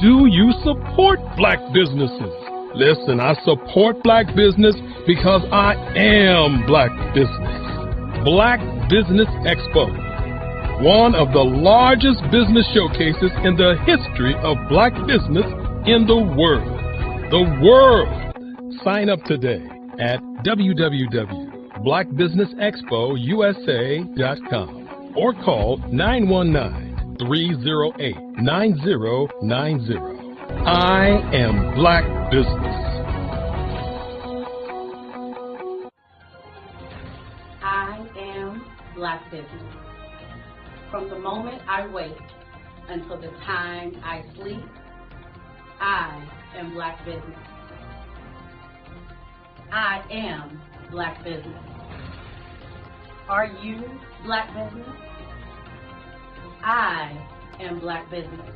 Do you support black businesses? Listen, I support black business because I am black business. Black Business Expo, one of the largest business showcases in the history of black business in the world. The world! Sign up today at www.blackbusinessexpousa.com or call 919-308-9090. I am black business. I am black business. From the moment I wake until the time I sleep, I am black business. I am black business. Are you black business? I am black business.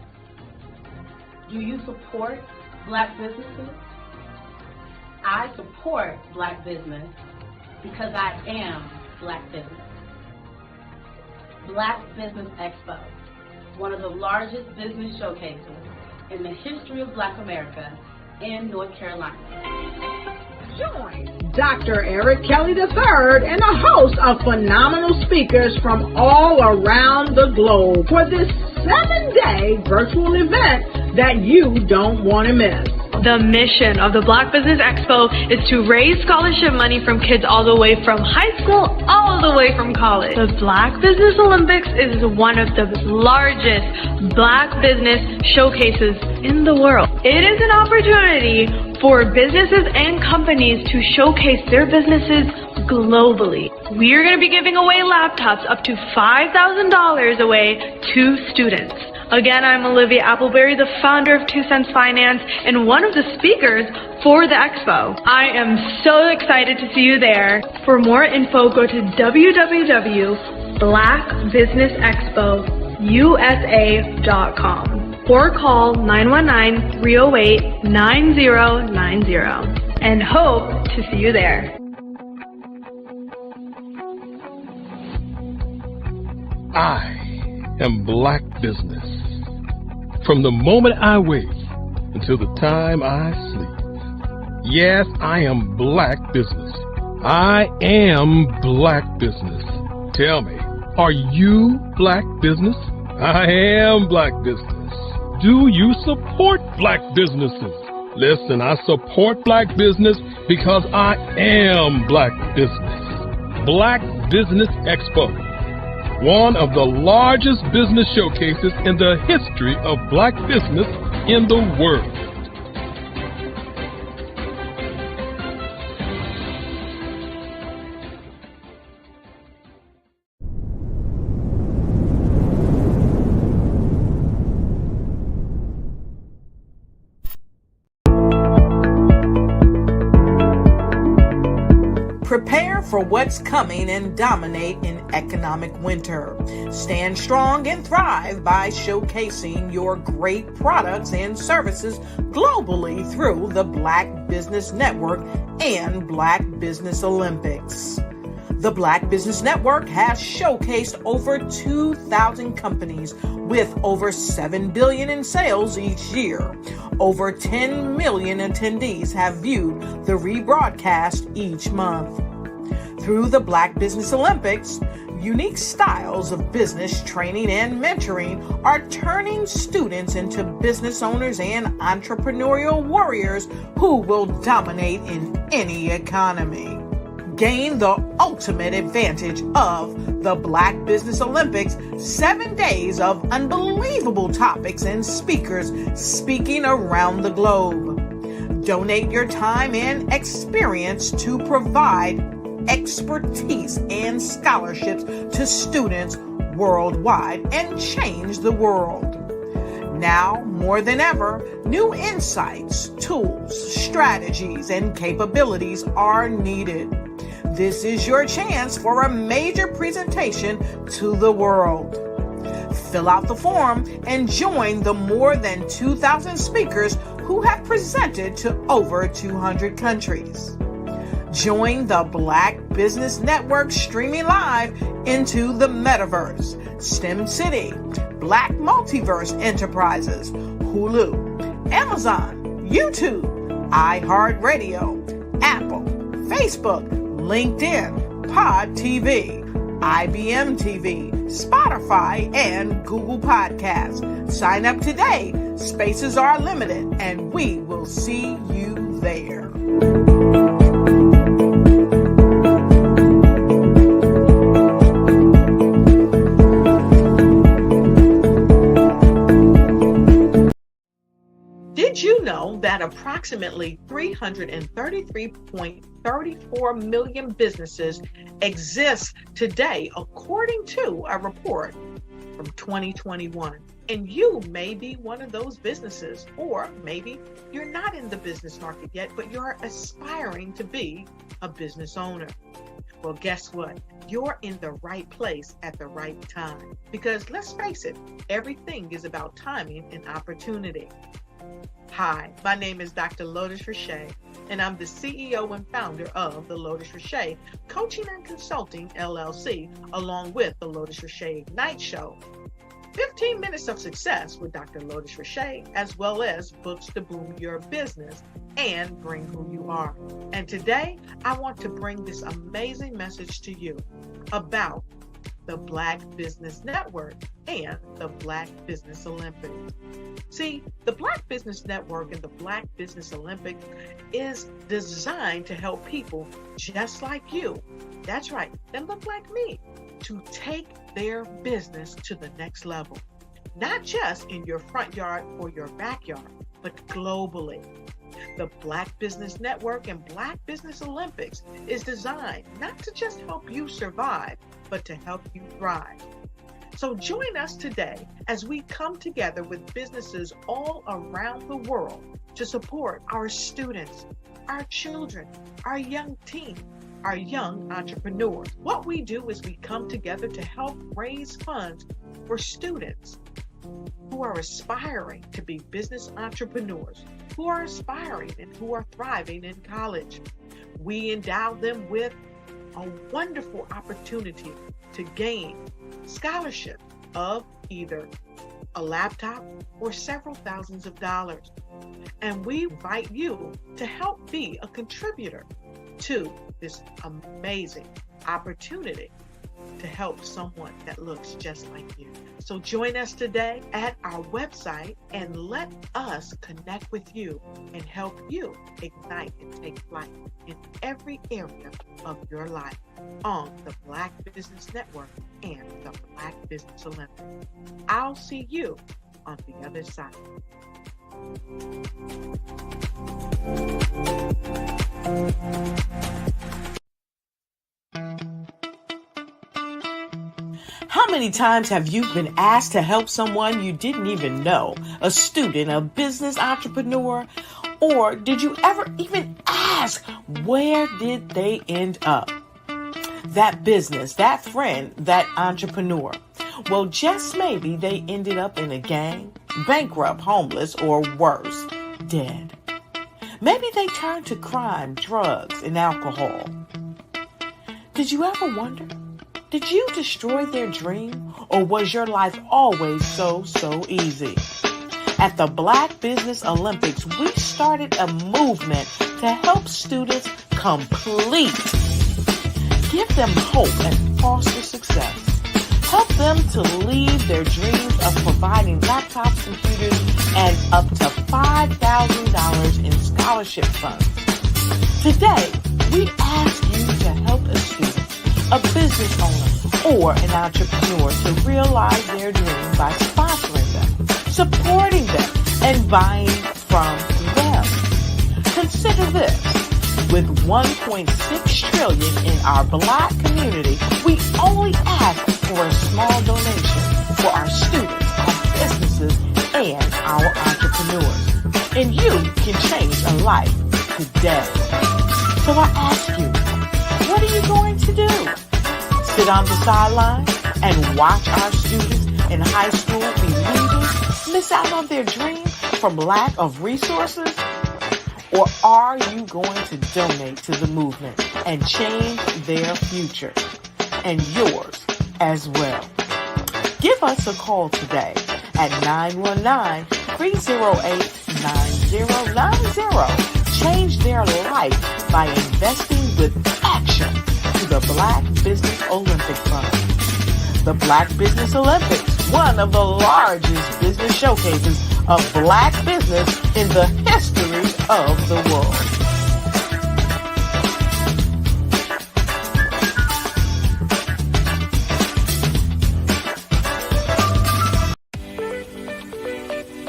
Do you support black businesses? I support black business because I am black business. Black Business Expo, one of the largest business showcases in the history of Black America in North Carolina. Join Dr. Eric Kelly III and a host of phenomenal speakers from all around the globe for this 7-day virtual event that you don't want to miss. The mission of the Black Business Expo is to raise scholarship money from kids all the way from high school all the way from college. The Black Business Olympics is one of the largest black business showcases in the world. It is an opportunity for businesses and companies to showcase their businesses globally. We are going to be giving away laptops up to $5,000 away to students. Again, I'm Olivia Appleberry, the founder of 2 Cents Finance and one of the speakers for the expo. I am so excited to see you there. For more info, go to www.blackbusinessexpousa.com or call 919-308-9090 and hope to see you there. I am black business. From the moment I wake until the time I sleep. Yes, I am black business. I am black business. Tell me, are you black business? I am black business. Do you support black businesses? Listen, I support black business because I am black business. Black Business Expo, one of the largest business showcases in the history of black business in the world. Prepare for what's coming and dominate in economic winter. Stand strong and thrive by showcasing your great products and services globally through the Black Business Network and Black Business Olympics. The Black Business Network has showcased over 2,000 companies with over $7 billion in sales each year. Over 10 million attendees have viewed the rebroadcast each month. Through the Black Business Olympics, unique styles of business training and mentoring are turning students into business owners and entrepreneurial warriors who will dominate in any economy. Gain the ultimate advantage of the Black Business Olympics, 7 days of unbelievable topics and speakers speaking around the globe. Donate your time and experience to provide expertise and scholarships to students worldwide and change the world. Now, more than ever, new insights, tools, strategies, and capabilities are needed. This is your chance for a major presentation to the world. Fill out the form and join the more than 2,000 speakers who have presented to over 200 countries. Join the Black Business Network streaming live into the Metaverse, STEM City, Black Multiverse Enterprises, Hulu, Amazon, YouTube, iHeartRadio, Apple, Facebook, LinkedIn, Pod TV, IBM TV, Spotify, and Google Podcasts. Sign up today. Spaces are limited, and we will see you there. Did you know that approximately 333.34 million businesses exist today, according to a report from 2021? And you may be one of those businesses, or maybe you're not in the business market yet, but you're aspiring to be a business owner. Well, guess what? You're in the right place at the right time. Because let's face it, everything is about timing and opportunity. Hi, my name is Dr. Lotus Richey, and I'm the CEO and founder of the Lotus Richey Coaching and Consulting LLC, along with the Lotus Richey Ignite Show. 15 minutes of success with Dr. Lotus Richey, as well as books to boom your business and bring who you are. And today, I want to bring this amazing message to you about the Black Business Network and the Black Business Olympics. See, the Black Business Network and the Black Business Olympics is designed to help people just like you, that's right, that look like me, to take their business to the next level. Not just in your front yard or your backyard, but globally. The Black Business Network and Black Business Olympics is designed not to just help you survive, but to help you thrive. So join us today as we come together with businesses all around the world to support our students, our children, our young teens, our young entrepreneurs. What we do is we come together to help raise funds for students who are aspiring to be business entrepreneurs, who are aspiring and who are thriving in college. We endow them with a wonderful opportunity to gain scholarship of either a laptop or several thousands of dollars. And we invite you to help be a contributor to this amazing opportunity to help someone that looks just like you. So join us today at our website and let us connect with you and help you ignite and take flight in every area of your life on the Black Business Network and the Black Business Olympics. I'll see you on the other side. How many times have you been asked to help someone you didn't even know, a student, a business entrepreneur, or did you ever even ask, where did they end up? That business, that friend, that entrepreneur. Well, just maybe they ended up in a gang, bankrupt, homeless, or worse, dead. Maybe they turned to crime, drugs, and alcohol. Did you ever wonder? Did you destroy their dream, or was your life always so easy? At the Black Business Olympics, we started a movement to help students complete. Give them hope and foster success. Help them to leave their dreams of providing laptops, computers, and up to $5,000 in scholarship funds. Today, we ask you to help a student, a business owner, or an entrepreneur to realize their dream by sponsoring them, supporting them, and buying from them. Consider this. With $1.6 trillion in our Black community, we only ask for a small donation for our students, our businesses, and our entrepreneurs. And you can change a life today. So I ask you, what are you going to do? Sit on the sideline and watch our students in high school be leaving, miss out on their dream from lack of resources? Or are you going to donate to the movement and change their future and yours as well? Give us a call today at 919-308-0960 change their life by investing with action to the Black Business Olympic Fund. The Black Business Olympics, one of the largest business showcases of Black business in the history of the world.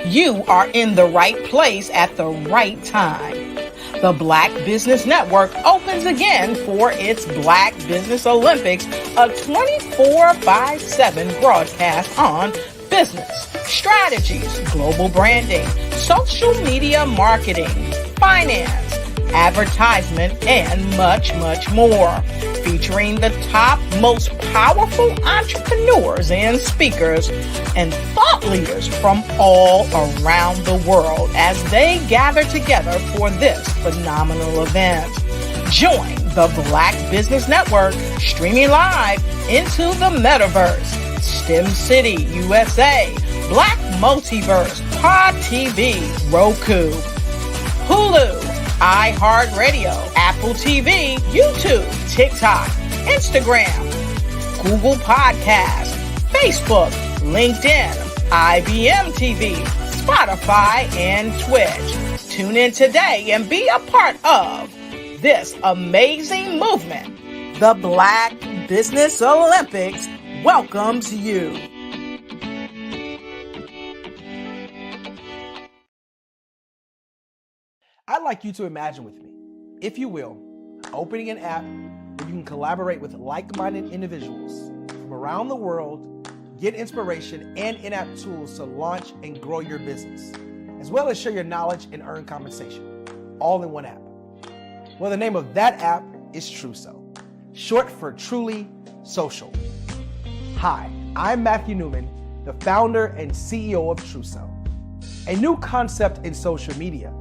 You are in the right place at the right time. The Black Business Network opens again for its Black Business Olympics, a 24/7 broadcast on business, strategies, global branding, social media marketing, finance, advertisement, and much, much more. Featuring the top, most powerful entrepreneurs and speakers and thought leaders from all around the world as they gather together for this phenomenal event. Join the Black Business Network streaming live into the metaverse, STEM City, USA, Black Multiverse, Pod TV, Roku, Hulu, iHeartRadio, Apple TV, YouTube, TikTok, Instagram, Google Podcasts, Facebook, LinkedIn, IBM TV, Spotify, and Twitch. Tune in today and be a part of this amazing movement. The Black Business Olympics welcomes you. I'd like you to imagine with me, if you will, opening an app where you can collaborate with like-minded individuals from around the world, get inspiration and in-app tools to launch and grow your business, as well as share your knowledge and earn compensation, all in one app. Well, the name of that app is Truso, short for Truly Social. Hi, I'm Matthew Newman, the founder and CEO of Truso, a new concept in social media.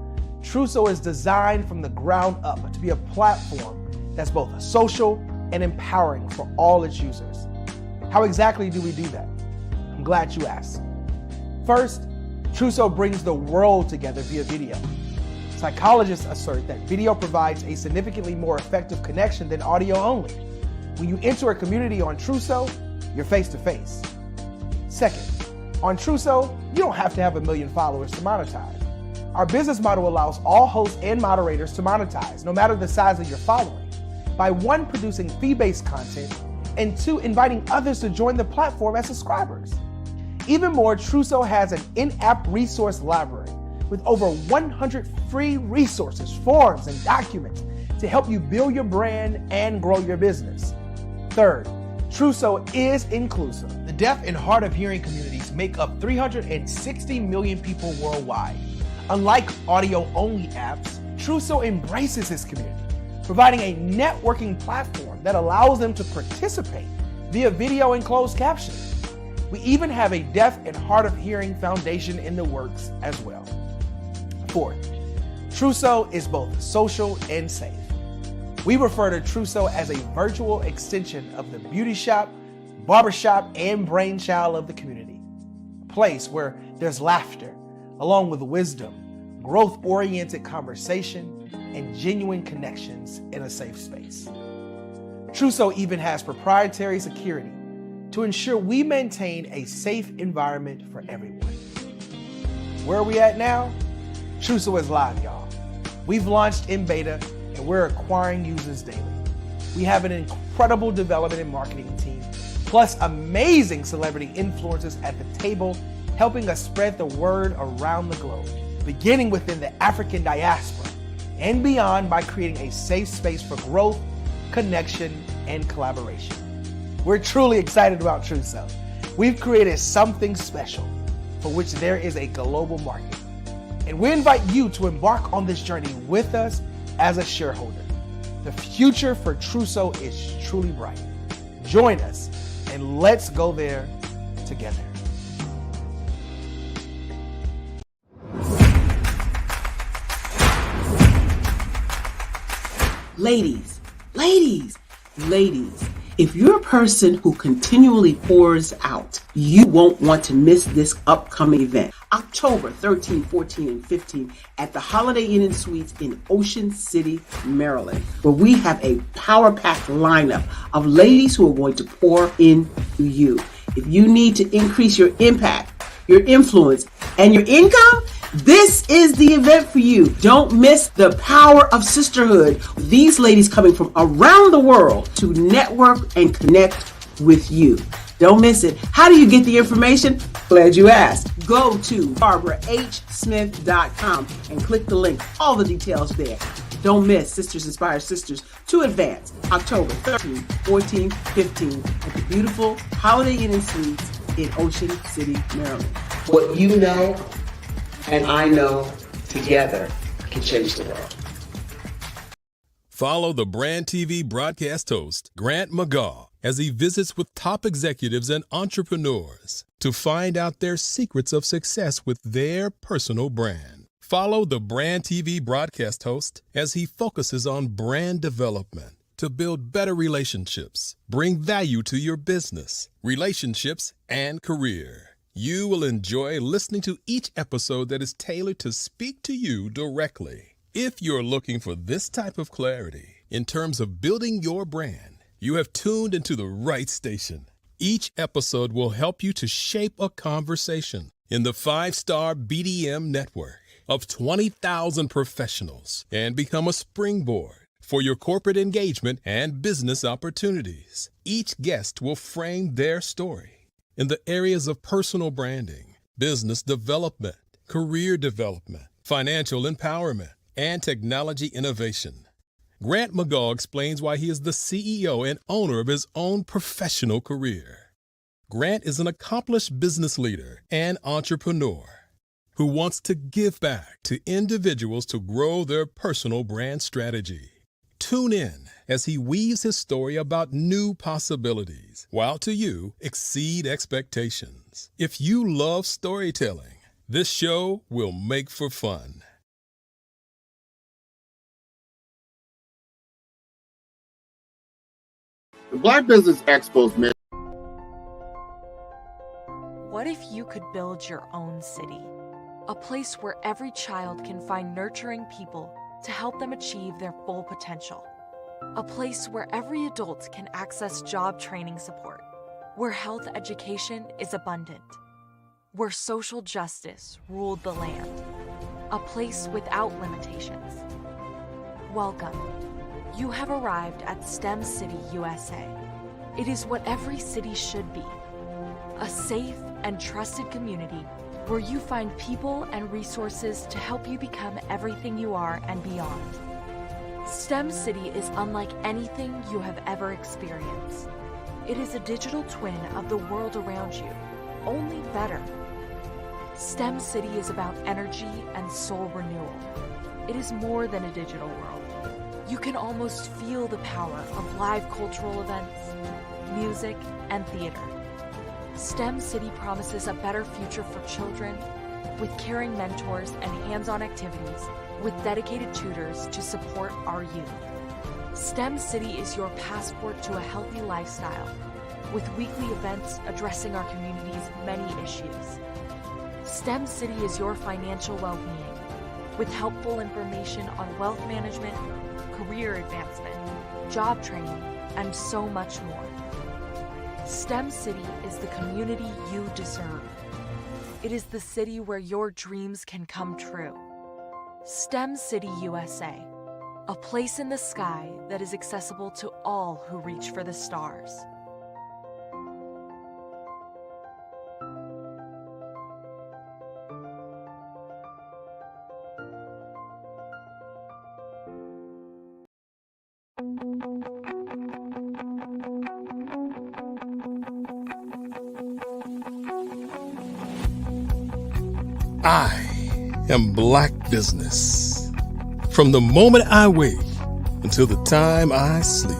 Truso is designed from the ground up to be a platform that's both social and empowering for all its users. How exactly do we do that? I'm glad you asked. First, Truso brings the world together via video. Psychologists assert that video provides a significantly more effective connection than audio only. When you enter a community on Truso, you're face to face. Second, on Truso, you don't have to have 1 million followers to monetize. Our business model allows all hosts and moderators to monetize, no matter the size of your following, by 1, producing fee-based content, and 2, inviting others to join the platform as subscribers. Even more, Truso has an in-app resource library with over 100 free resources, forms, and documents to help you build your brand and grow your business. Third, Truso is inclusive. The deaf and hard of hearing communities make up 360 million people worldwide. Unlike audio-only apps, Truso embraces this community, providing a networking platform that allows them to participate via video and closed captioning. We even have a deaf and hard of hearing foundation in the works as well. Fourth, Truso is both social and safe. We refer to Truso as a virtual extension of the beauty shop, barbershop, and brainchild of the community. A place where there's laughter, along with wisdom, growth-oriented conversation, and genuine connections in a safe space. Truso even has proprietary security to ensure we maintain a safe environment for everyone. Where are we at now? Truso is live, y'all. We've launched in beta, and we're acquiring users daily. We have an incredible development and marketing team, plus amazing celebrity influencers at the table, helping us spread the word around the globe, beginning within the African diaspora and beyond by creating a safe space for growth, connection, and collaboration. We're truly excited about Truso. We've created something special for which there is a global market. And we invite you to embark on this journey with us as a shareholder. The future for Truso is truly bright. Join us and let's go there together. Ladies, if you're a person who continually pours out, you won't want to miss this upcoming event. October 13, 14, and 15 at the Holiday Inn and Suites in Ocean City, Maryland, where we have a power-packed lineup of ladies who are going to pour into you. If you need to increase your impact, your influence, and your income, this is the event for you. Don't miss the power of sisterhood. These ladies coming from around the world to network and connect with you. Don't miss it. How do you get the information? Glad you asked. Go to barbarahsmith.com and click the link. All the details there. Don't miss Sisters Inspire Sisters to Advance, October 13, 14, 15 at the beautiful Holiday Inn and Suites in Ocean City, Maryland. What you know and I know together can change the world. Follow the Brand TV broadcast host, Grant McGaugh, as he visits with top executives and entrepreneurs to find out their secrets of success with their personal brand. Follow the Brand TV broadcast host as he focuses on brand development to build better relationships, bring value to your business, relationships, and career. You will enjoy listening to each episode that is tailored to speak to you directly. If you're looking for this type of clarity in terms of building your brand, you have tuned into the right station. Each episode will help you to shape a conversation in the 5-star BDM network of 20,000 professionals and become a springboard for your corporate engagement and business opportunities. Each guest will frame their story in the areas of personal branding, business development, career development, financial empowerment, and technology innovation. Grant McGaugh explains why he is the CEO and owner of his own professional career. Grant is an accomplished business leader and entrepreneur who wants to give back to individuals to grow their personal brand strategy. Tune in as he weaves his story about new possibilities, while to you exceed expectations. If you love storytelling, this show will make for fun. The Black Business Expo's mission. What if you could build your own city? A place where every child can find nurturing people to help them achieve their full potential. A place where every adult can access job training support. Where health education is abundant. Where social justice ruled the land. A place without limitations. Welcome. You have arrived at STEM City, USA. It is what every city should be. A safe and trusted community where you find people and resources to help you become everything you are and beyond. STEM City is unlike anything you have ever experienced. It is a digital twin of the world around you, only better. STEM City is about energy and soul renewal. It is more than a digital world. You can almost feel the power of live cultural events, music, and theater. STEM City promises a better future for children with caring mentors and hands-on activities with dedicated tutors to support our youth. STEM City is your passport to a healthy lifestyle with weekly events addressing our community's many issues. STEM City is your financial well-being with helpful information on wealth management, career advancement, job training, and so much more. STEM City is the community you deserve. It is the city where your dreams can come true. STEM City, USA, a place in the sky that is accessible to all who reach for the stars. I am Black business. From the moment I wake until the time I sleep.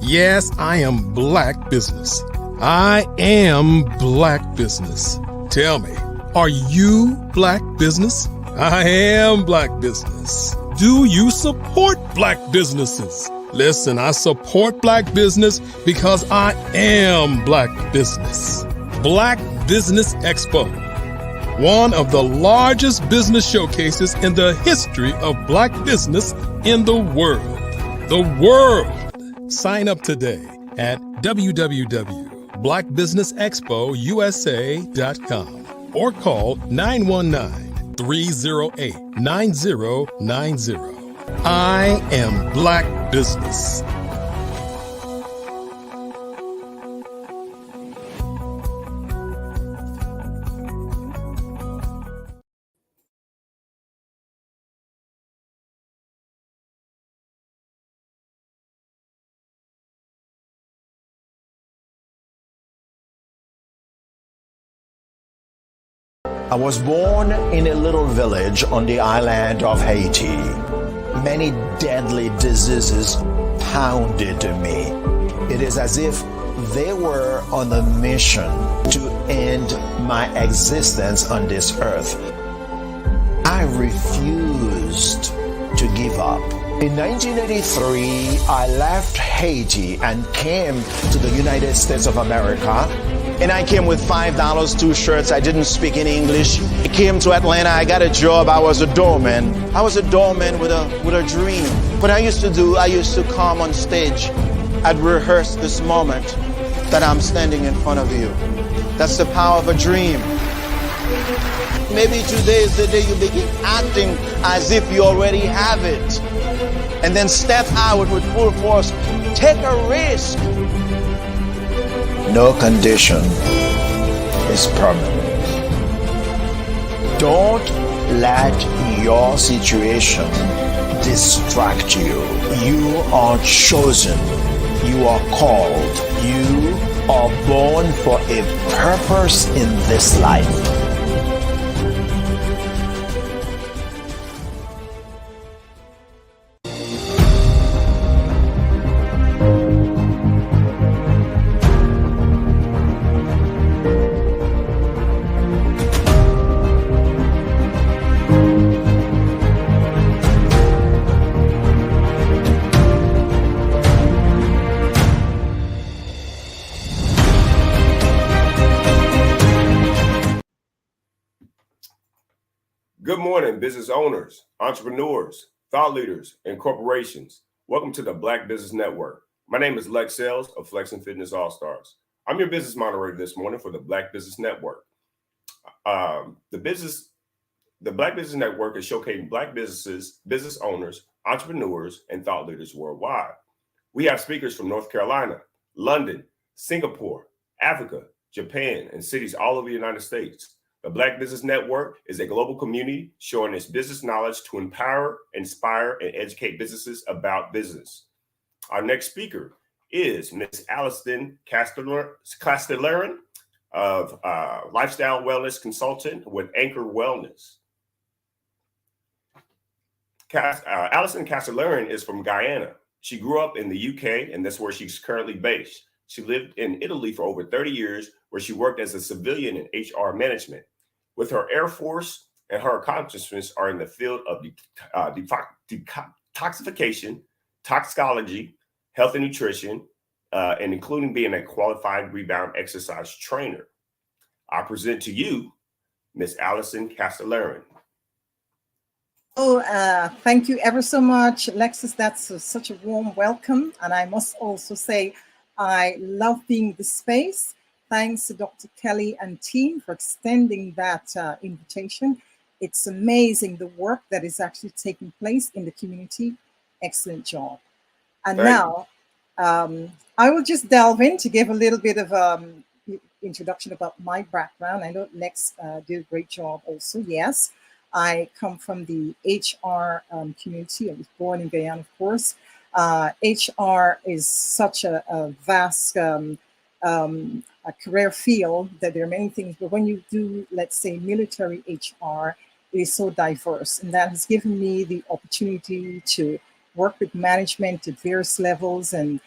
Yes, I am Black business. I am Black business. Tell me, are you Black business? I am Black business. Do you support Black businesses? Listen, I support Black business because I am Black business. Black Business Expo. one of the largest business showcases in the history of black business in the world. The world! Sign up today at www.blackbusinessexpousa.com or call 919-308-9090. I am Black Business. I was born in a little village on the island of Haiti. Many deadly diseases pounded me. It is as if they were on a mission to end my existence on this earth. I refused to give up. In 1983, I left Haiti and came to the United States of America. And I came with $5, 2 shirts. I didn't speak any English. I came to Atlanta. I got a job. I was a doorman. I was a doorman with a dream. What I used to do, I used to come on stage. I'd rehearse this moment that I'm standing in front of you. That's the power of a dream. Maybe today is the day you begin acting as if you already have it. And then step out with full force. Take a risk. No condition is permanent. Don't let your situation distract you. You are chosen. You are called. You are born for a purpose in this life. Good morning, business owners, entrepreneurs, thought leaders, and corporations. Welcome to the Black Business Network. My name is Lex Sales of Flex and Fitness All-Stars. I'm your business moderator this morning for the Black Business Network. The Black Business Network is showcasing Black businesses, business owners, entrepreneurs, and thought leaders worldwide. We have speakers from North Carolina, London, Singapore, Africa, Japan, and cities all over the United States. The Black Business Network is a global community showing its business knowledge to empower, inspire, and educate businesses about business. Our next speaker is Ms. Allison Castellarin of Lifestyle Wellness Consultant with Anchor Wellness. Allison Castellarin is from Guyana. She grew up in the UK, and that's where she's currently based. She lived in Italy for over 30 years, where she worked as a civilian in HR management. With her Air Force and her accomplishments are in the field of detoxification, toxicology, health and nutrition, and including being a qualified rebound exercise trainer. I present to you Ms. Allison Castellarin. Thank you ever so much, Alexis. That's such a warm welcome. And I must also say, I love being in this space. Thanks to Dr. Kelly and team for extending that invitation. It's amazing the work that is actually taking place in the community. Excellent job. And now I will just delve in to give a little bit of introduction about my background. I know Lex did a great job also. Yes, I come from the HR community. I was born in Guyana, of course. HR is such a vast a career field that there are many things, but when you do, let's say, military HR, it is so diverse. And that has given me the opportunity to work with management at various levels and,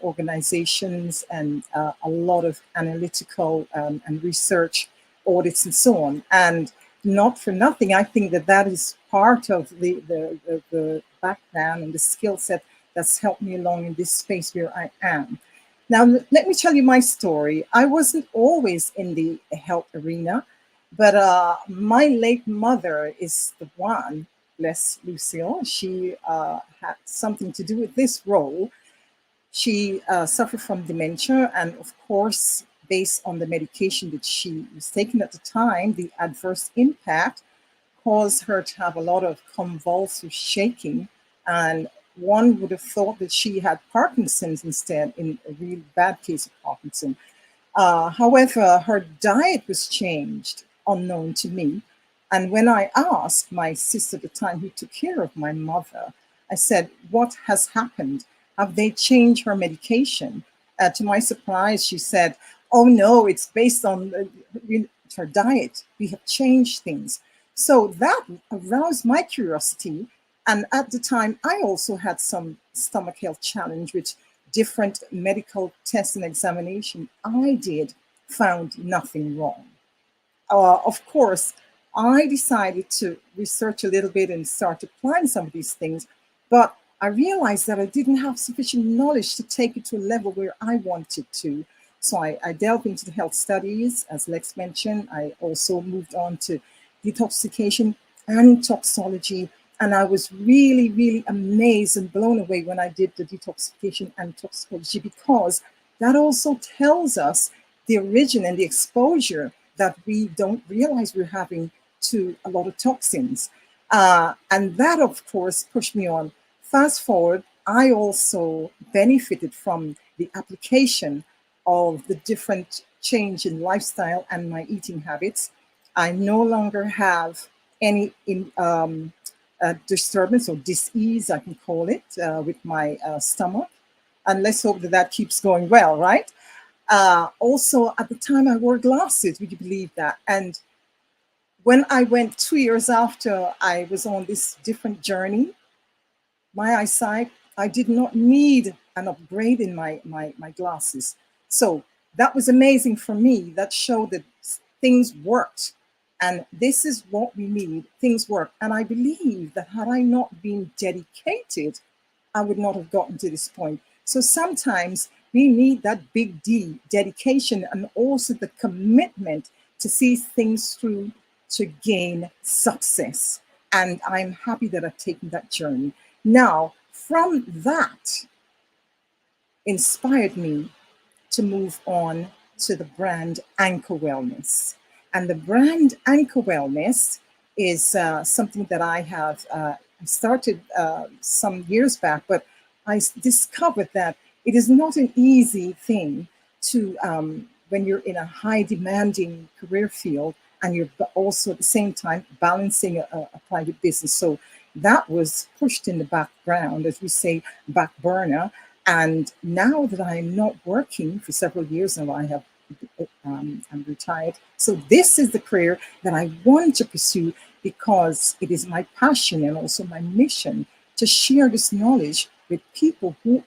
organizations and a lot of analytical and research audits and so on. And not for nothing, I think that is part of the background and the skill set that's helped me along in this space where I am. Now, let me tell you my story. I wasn't always in the health arena. But my late mother is the one, bless Lucille. She had something to do with this role. She suffered from dementia, and of course, based on the medication that she was taking at the time, the adverse impact caused her to have a lot of convulsive shaking. And one would have thought that she had Parkinson's instead, in a really bad case of Parkinson. However, her diet was changed, unknown to me. And when I asked my sister at the time who took care of my mother, I said, what has happened? Have they changed her medication? To my surprise, she said, oh no, it's based on her diet. We have changed things. So that aroused my curiosity. And at the time, I also had some stomach health challenge, which different medical tests and examination I did found nothing wrong. Of course, I decided to research a little bit and start applying some of these things, but I realized that I didn't have sufficient knowledge to take it to a level where I wanted to. So I delved into the health studies, as Lex mentioned. I also moved on to detoxification and toxology. And I was really, really amazed and blown away when I did the detoxification and toxicology, because that also tells us the origin and the exposure that we don't realize we're having to a lot of toxins. And that, of course, pushed me on. Fast forward, I also benefited from the application of the different change in lifestyle and my eating habits. I no longer have any disturbance or dis-ease, I can call it, with my stomach. And let's hope that that keeps going well, right? Also, at the time, I wore glasses. Would you believe that? And when I went 2 years after I was on this different journey, my eyesight, I did not need an upgrade in my glasses. So that was amazing for me. That showed that things worked. And this is what we need. Things work. And I believe that had I not been dedicated, I would not have gotten to this point. So sometimes we need that big D, dedication, and also the commitment to see things through to gain success. And I'm happy that I've taken that journey. Now, from that, inspired me to move on to the brand Anchor Wellness. And the brand Anchor Wellness is something that I have started some years back, but I discovered that it is not an easy thing to, when you're in a high demanding career field and you're also at the same time balancing a private business. So that was pushed in the background, as we say, back burner. And now that I'm not working for several years now, I'm retired. So this is the career that I want to pursue, because it is my passion and also my mission to share this knowledge with people who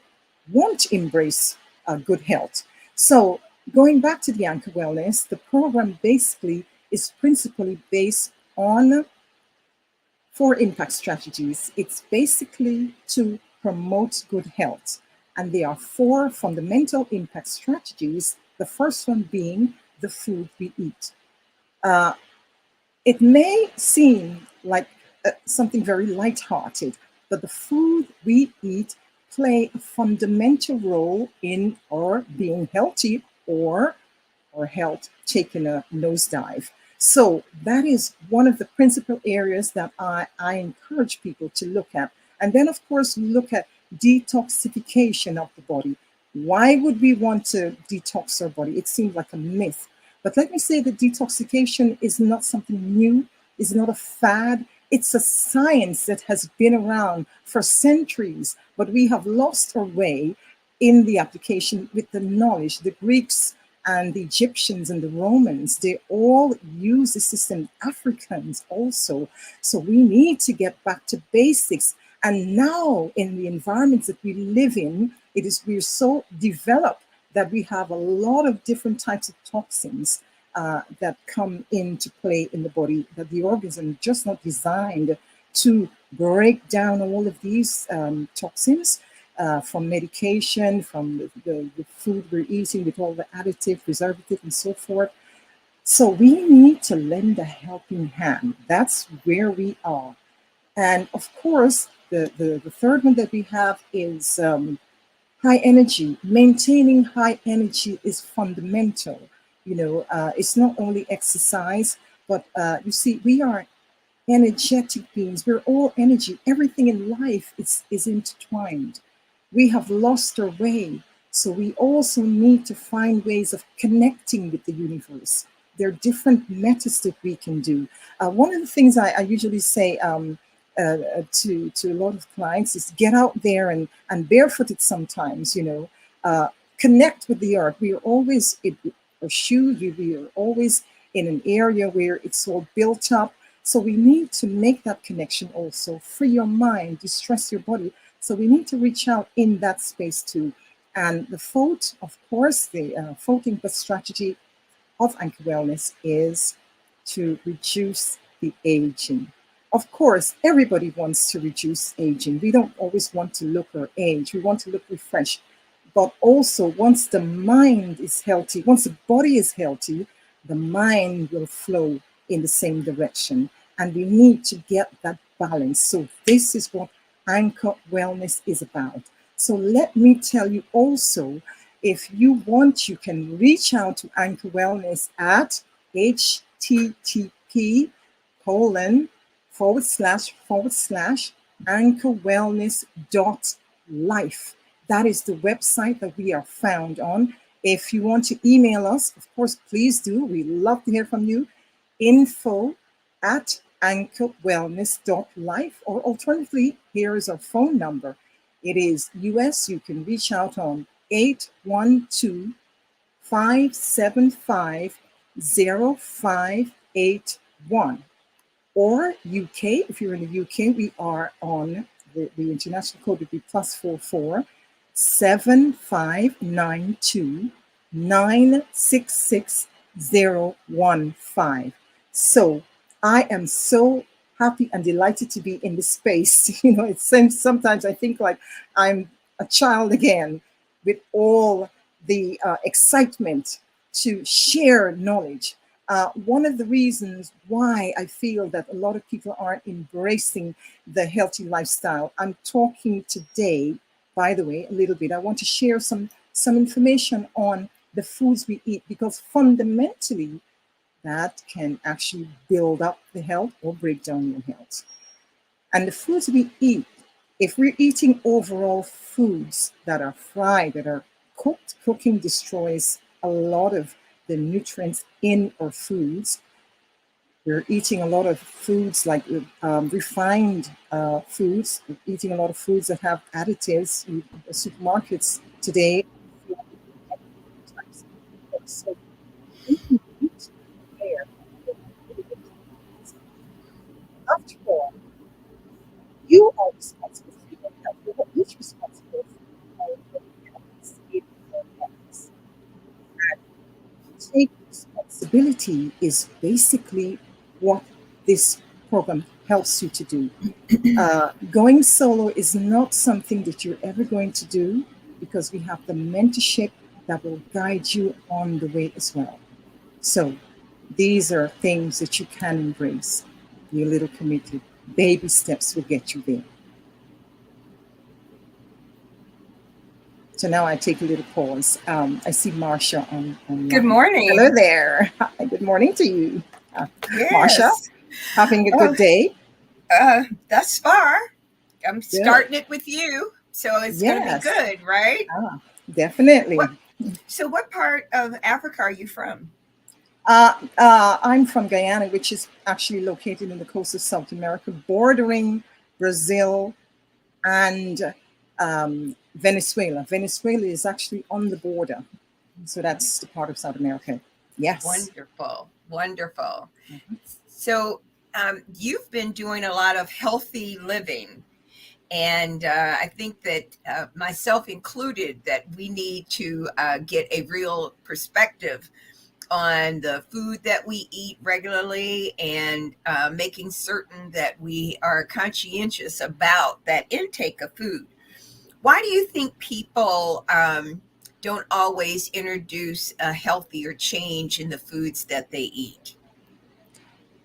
want to embrace good health. So going back to the Anchor Wellness, the program basically is principally based on 4 impact strategies. It's basically to promote good health. And there are 4 fundamental impact strategies. The first one being the food we eat. It may seem like something very lighthearted, but the food we eat play a fundamental role in our being healthy or our health taking a nosedive. So that is one of the principal areas that I encourage people to look at. And then, of course, look at detoxification of the body. Why would we want to detox our body? It seems like a myth. But let me say that detoxification is not something new, is not a fad. It's a science that has been around for centuries, but we have lost our way in the application with the knowledge. The Greeks and the Egyptians and the Romans, they all use the system, Africans also. So we need to get back to basics. And now in the environments that we live in, we're so developed that we have a lot of different types of toxins that come into play in the body, that the organism is just not designed to break down all of these toxins from medication, from the food we're eating with all the additive, preservative, and so forth. So we need to lend a helping hand. That's where we are. And of course, the third one that we have is high energy. Maintaining high energy is fundamental. It's not only exercise, but you see, we are energetic beings. We're all energy. Everything in life is intertwined. We have lost our way. So we also need to find ways of connecting with the universe. There are different methods that we can do. One of the things I usually say to a lot of clients is get out there and barefooted sometimes, connect with the earth. We are always in our shoes, we are always in an area where it's all built up. So we need to make that connection also, free your mind, distress your body. So we need to reach out in that space too. And the fourth, of course, the fourth input strategy of Anchor Wellness is to reduce the aging. Of course, everybody wants to reduce aging. We don't always want to look our age. We want to look refreshed. But also, once the mind is healthy, once the body is healthy, the mind will flow in the same direction. And we need to get that balance. So this is what Anchor Wellness is about. So let me tell you also, if you want, you can reach out to Anchor Wellness at http:// That is the website that we are found on. If you want to email us, of course, please do. We love to hear from you. info@anchorwellness.life, or alternatively, here is our phone number. It is US. You can reach out on 812-575-0581. Or UK, if you're in the UK, we are on the international code would be +44 7592 966015. So I am so happy and delighted to be in this space. It seems sometimes I think like I'm a child again, with all the excitement to share knowledge. One of the reasons why I feel that a lot of people aren't embracing the healthy lifestyle, I'm talking today, by the way, a little bit. I want to share some information on the foods we eat, because fundamentally that can actually build up the health or break down your health. And the foods we eat, if we're eating overall foods that are fried, that are cooked, cooking destroys a lot of the nutrients in our foods. We're eating a lot of foods like refined foods. We're eating a lot of foods that have additives. Supermarkets today. So after all, you are responsible for your health. You are each responsible for your health. And take responsibility is basically what this program helps you to do. Going solo is not something that you're ever going to do, because we have the mentorship that will guide you on the way as well. So these are things that you can embrace. Be a little committed. Baby steps will get you there. So now I take a little pause. I see Marsha on Good morning. Hello there. Hi, good morning to you. Yes. Marsha, having a good day? Thus far, I'm starting it with you, so it's going to be good, right? Definitely. So what part of Africa are you from? I'm from Guyana, which is actually located in the coast of South America, bordering Brazil and Venezuela. Venezuela is actually on the border. So that's the part of South America. Yes. Wonderful. Wonderful. Mm-hmm. So you've been doing a lot of healthy living. And I think that myself included, that we need to get a real perspective on the food that we eat regularly, and making certain that we are conscientious about that intake of food. Why do you think people don't always introduce a healthier change in the foods that they eat?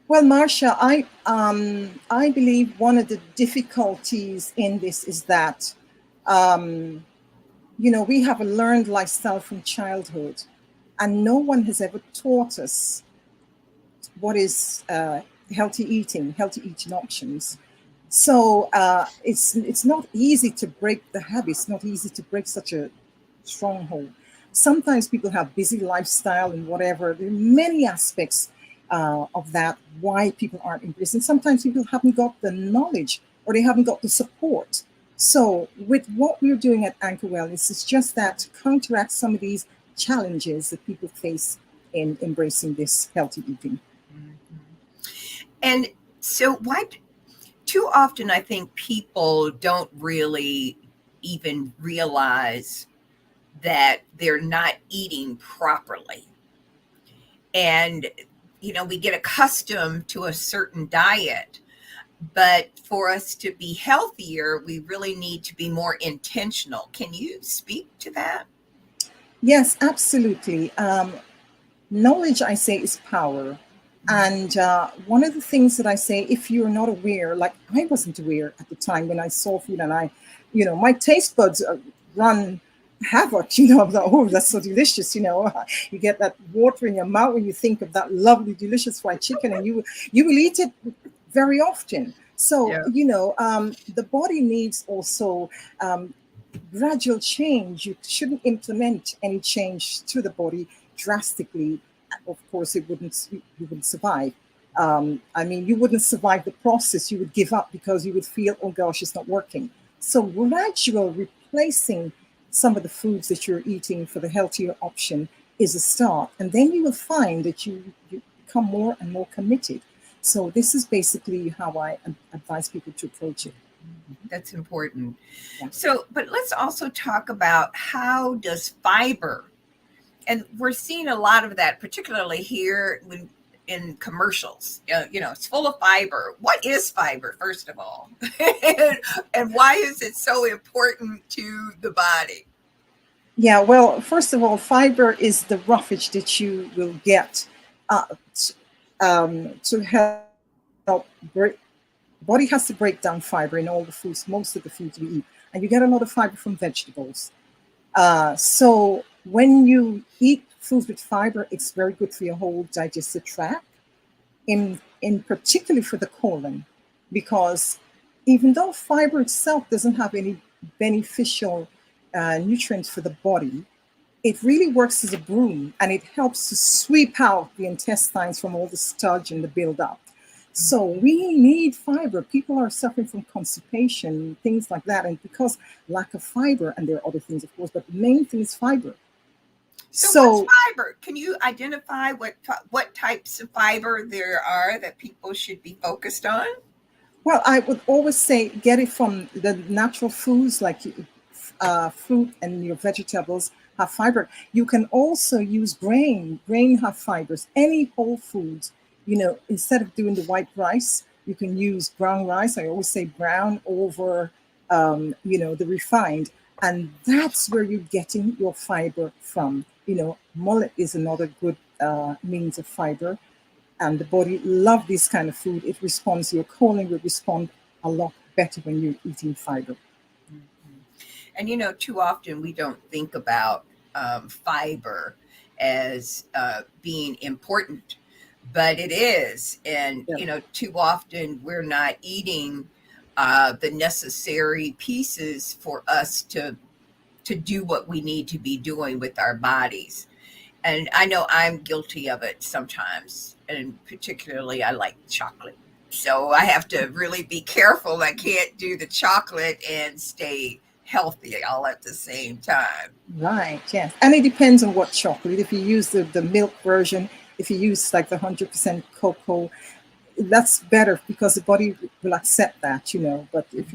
Well, Marcia, I believe one of the difficulties in this is that, we have a learned lifestyle from childhood, and no one has ever taught us what is healthy eating options. So it's not easy to break the habit. It's not easy to break such a stronghold. Sometimes people have busy lifestyle and whatever. There are many aspects of that why people aren't embracing. Sometimes people haven't got the knowledge or they haven't got the support. So with what we're doing at Anchor Wellness, it's just that to counteract some of these challenges that people face in embracing this healthy eating. And so why too often I think people don't really even realize that they're not eating properly. And, we get accustomed to a certain diet, but for us to be healthier, we really need to be more intentional. Can you speak to that? Yes, absolutely. Knowledge, I say, is power. And one of the things that I say, if you're not aware, like I wasn't aware at the time when I saw food and my taste buds run havoc, I was like, oh, that's so delicious, you get that water in your mouth when you think of that lovely, delicious fried chicken, and you will eat it very often. So, the body needs also gradual change. You shouldn't implement any change to the body drastically. Of course, you wouldn't survive. You wouldn't survive the process. You would give up because you would feel, oh gosh, it's not working. So gradual replacing some of the foods that you're eating for the healthier option is a start. And then you will find that you become more and more committed. So this is basically how I advise people to approach it. That's important. Yeah. So, but let's also talk about how does fiber, and we're seeing a lot of that, particularly here in commercials. It's full of fiber. What is fiber, first of all? And why is it so important to the body? Yeah, well, first of all, fiber is the roughage that you will get to help break. Body has to break down fiber in all the foods, most of the foods we eat. And you get a lot of fiber from vegetables. So when you eat foods with fiber, it's very good for your whole digestive tract, in particular for the colon, because even though fiber itself doesn't have any beneficial nutrients for the body, it really works as a broom, and it helps to sweep out the intestines from all the sludge and the buildup. So we need fiber. People are suffering from constipation, things like that, and because lack of fiber, and there are other things, of course, but the main thing is fiber. So what's fiber? Can you identify what types of fiber there are that people should be focused on? Well, I would always say get it from the natural foods like fruit and your vegetables have fiber. You can also use grain. Grain have fibers. Any whole foods, instead of doing the white rice, you can use brown rice. I always say brown over, the refined. And that's where you're getting your fiber from. Mullet is another good means of fiber. And the body loves this kind of food. It responds, your colon will respond a lot better when you're eating fiber. And, too often we don't think about fiber as being important, but it is. And, too often we're not eating the necessary pieces for us to do what we need to be doing with our bodies. And I know I'm guilty of it sometimes. And particularly I like chocolate. So I have to really be careful. I can't do the chocolate and stay healthy all at the same time. Right, yes. And it depends on what chocolate. If you use the milk version, if you use like the 100% cocoa, that's better because the body will accept that, But if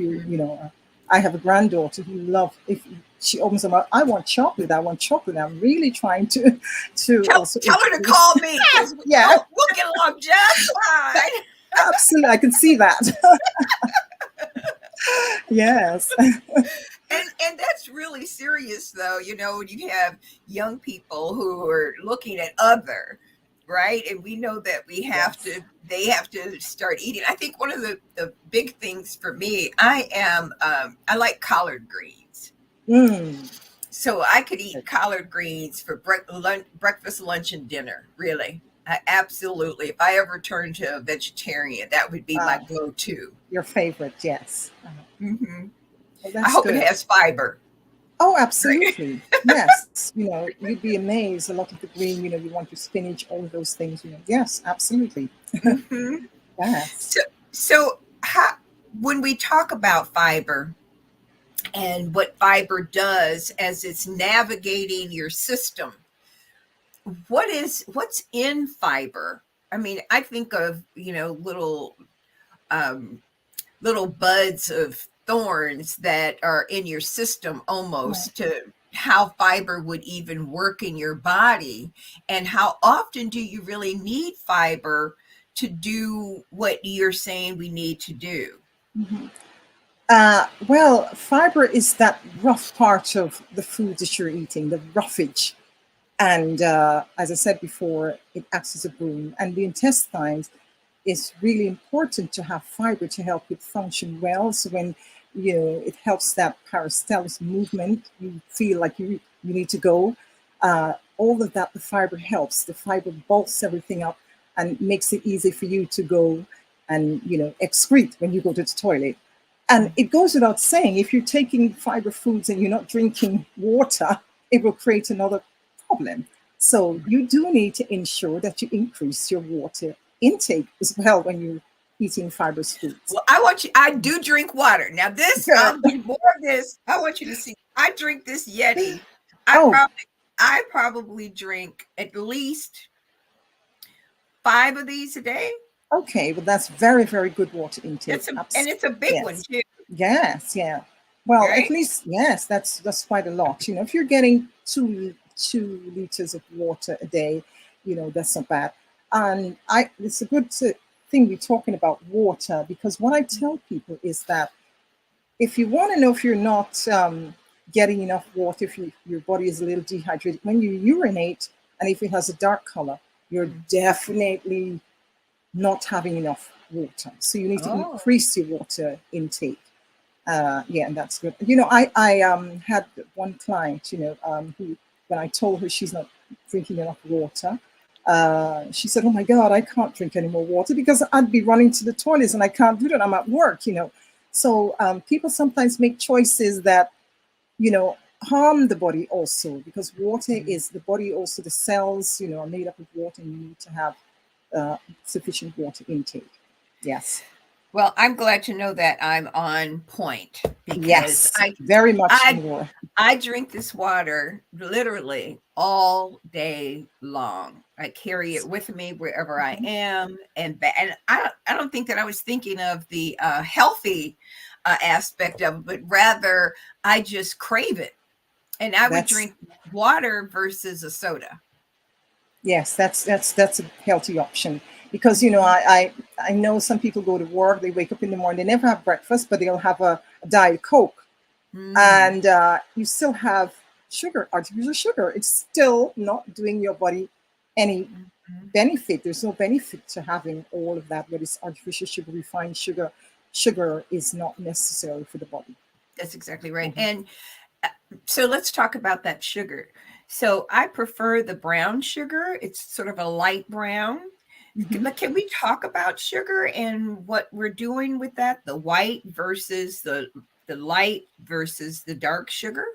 I have a granddaughter who loves, if she opens her mouth, I want chocolate. I'm really trying to tell her to call me. Yeah, we'll get along just fine. Absolutely, I can see that. Yes. And that's really serious, though. You know, when you have young people who are looking at other, right? And we know that we have to, they have to start eating. I think one of the big things for me, I like collard greens. So I could eat collard greens for breakfast, lunch, and dinner, really. Absolutely. If I ever turn to a vegetarian, that would be my go-to. Your favorite, yes. Mm-hmm. Well, I hope good. it has fiber. Oh, absolutely. Yes. You know, you'd be amazed. A lot of the green, you know, you want your spinach, all of those things, you know. Yes, absolutely. Mm-hmm. Yes. So when we talk about fiber and what fiber does as it's navigating your system, what's in fiber? I mean, I think of, you know, little buds of thorns that are in your system almost, to how fiber would even work in your body, and how often do you really need fiber to do what you're saying we need to do? Mm-hmm. Well, fiber is that rough part of the food that you're eating, the roughage. And as I said before, it acts as a boom. And the intestines is really important to have fiber to help it function well. So when, you know, it helps that peristalsis movement, you feel like you need to go. All of that, the fiber helps. The fiber bulks everything up and makes it easy for you to go and, you know, excrete when you go to the toilet. And it goes without saying, if you're taking fiber foods and you're not drinking water, it will create another problem. So you do need to ensure that you increase your water intake as well when you're eating fibrous foods. Well, I do drink water. Now this, I'll do more of this. I want you to see, I drink this Yeti. I probably drink at least 5 of these a day. Okay, well, that's very, very good water intake. And it's a big one too. Yes, yeah. Well, right? At least, yes, that's quite a lot. You know, if you're getting 2 liters of water a day, you know, that's not bad. And it's a good thing we're talking about water, because what I tell people is that if you want to know if you're not getting enough water, if your body is a little dehydrated, when you urinate, and if it has a dark color, you're definitely not having enough water. So you need to increase your water intake. And that's good. You know, I had one client, you know, who, when I told her she's not drinking enough water, she said, "Oh my God, I can't drink any more water because I'd be running to the toilets and I can't do that. I'm at work, you know." So people sometimes make choices that, you know, harm the body also, because water is the body also, the cells, you know, are made up of water, and you need to have sufficient water intake. Yes. Well, I'm glad to know that I'm on point, because yes, very much more. I drink this water literally all day long. I carry it with me wherever I am, and I don't think that I was thinking of the healthy aspect of it, but rather I just crave it, and I would drink water versus a soda. Yes, that's a healthy option, because, you know, I know some people go to work, they wake up in the morning, they never have breakfast, but they'll have a Diet Coke, and you still have sugar, artificial sugar. It's still not doing your body any benefit. There's no benefit to having all of that, whether it's artificial sugar, refined sugar. Sugar is not necessary for the body. That's exactly right. And so let's talk about that sugar. So I prefer the brown sugar. It's sort of a light brown. But can we talk about sugar and what we're doing with that? The white versus the light versus the dark sugar?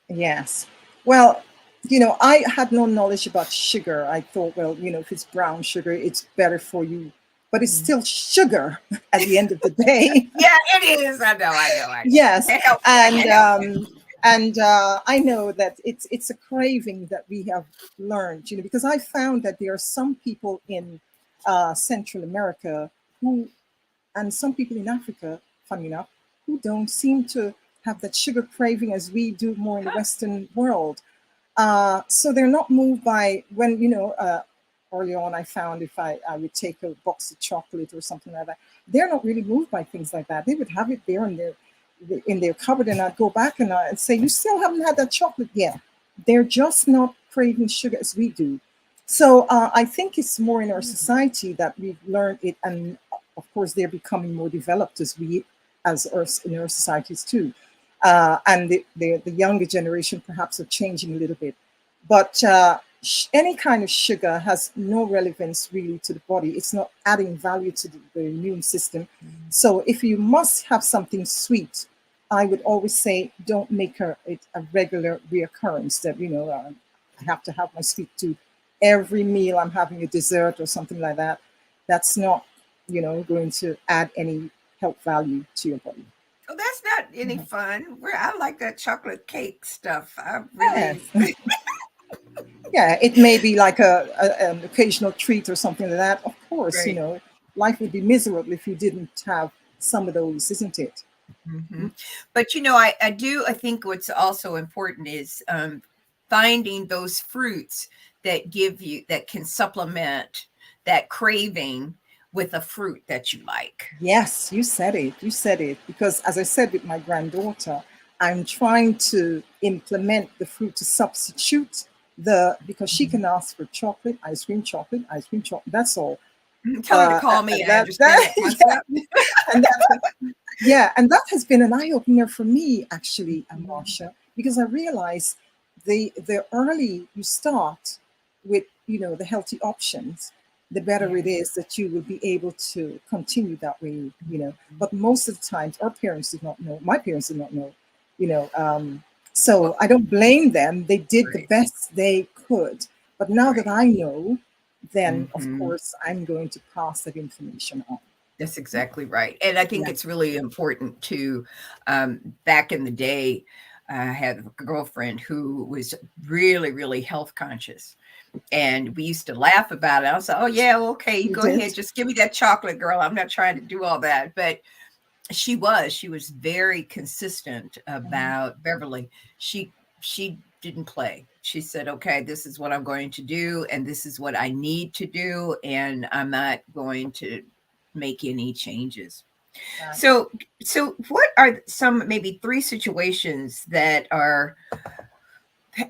Yes. Well, you know, I had no knowledge about sugar. I thought, well, you know, if it's brown sugar, it's better for you. But it's still sugar at the end of the day. Yeah, it is. I know. Yes. And I know that it's a craving that we have learned, you know, because I found that there are some people in Central America and some people in Africa, funny enough, who don't seem to have that sugar craving as we do more in the Western world. So they're not moved by when, you know, early on I found if I would take a box of chocolate or something like that, they're not really moved by things like that. They would have it there and in their cupboard, and I'd go back and I'd say, you still haven't had that chocolate yet. They're just not craving sugar as we do. So I think it's more in our society that we've learned it, and of course they're becoming more developed in our societies too. And the younger generation perhaps are changing a little bit. But any kind of sugar has no relevance really to the body. It's not adding value to the immune system. So if you must have something sweet, I would always say don't make it a regular reoccurrence that, I have to have my sweet tooth. Every meal I'm having a dessert or something like that. That's not, going to add any health value to your body. Oh, that's not any fun. I like that chocolate cake stuff. I really... Yes. Yeah, it may be like an occasional treat or something like that. Of course, Right. Life would be miserable if you didn't have some of those, isn't it? Mm-hmm. But, I think what's also important is finding those fruits that can supplement that craving with a fruit that you like. Yes, you said it. Because as I said with my granddaughter, I'm trying to implement the fruit to substitute because she can ask for chocolate, ice cream, that's all. Tell her to call me. I understand that concept. And that has been an eye-opener for me, actually, Marsha, because I realized the early you start with, the healthy options, the better it is that you will be able to continue that way, But most of the times, our parents did not know. My parents did not know, So I don't blame them. They did the best they could. But now that I know, then of course I'm going to pass that information on. That's exactly right. And I think it's really important to, back in the day, I had a girlfriend who was really, really health conscious. And we used to laugh about it. I was like, oh, yeah, okay, go ahead. Just give me that chocolate, girl. I'm not trying to do all that. But she was very consistent about Beverly. She didn't play. She said, okay, this is what I'm going to do. And this is what I need to do. And I'm not going to make any changes. Right. So what are some, maybe 3 situations that are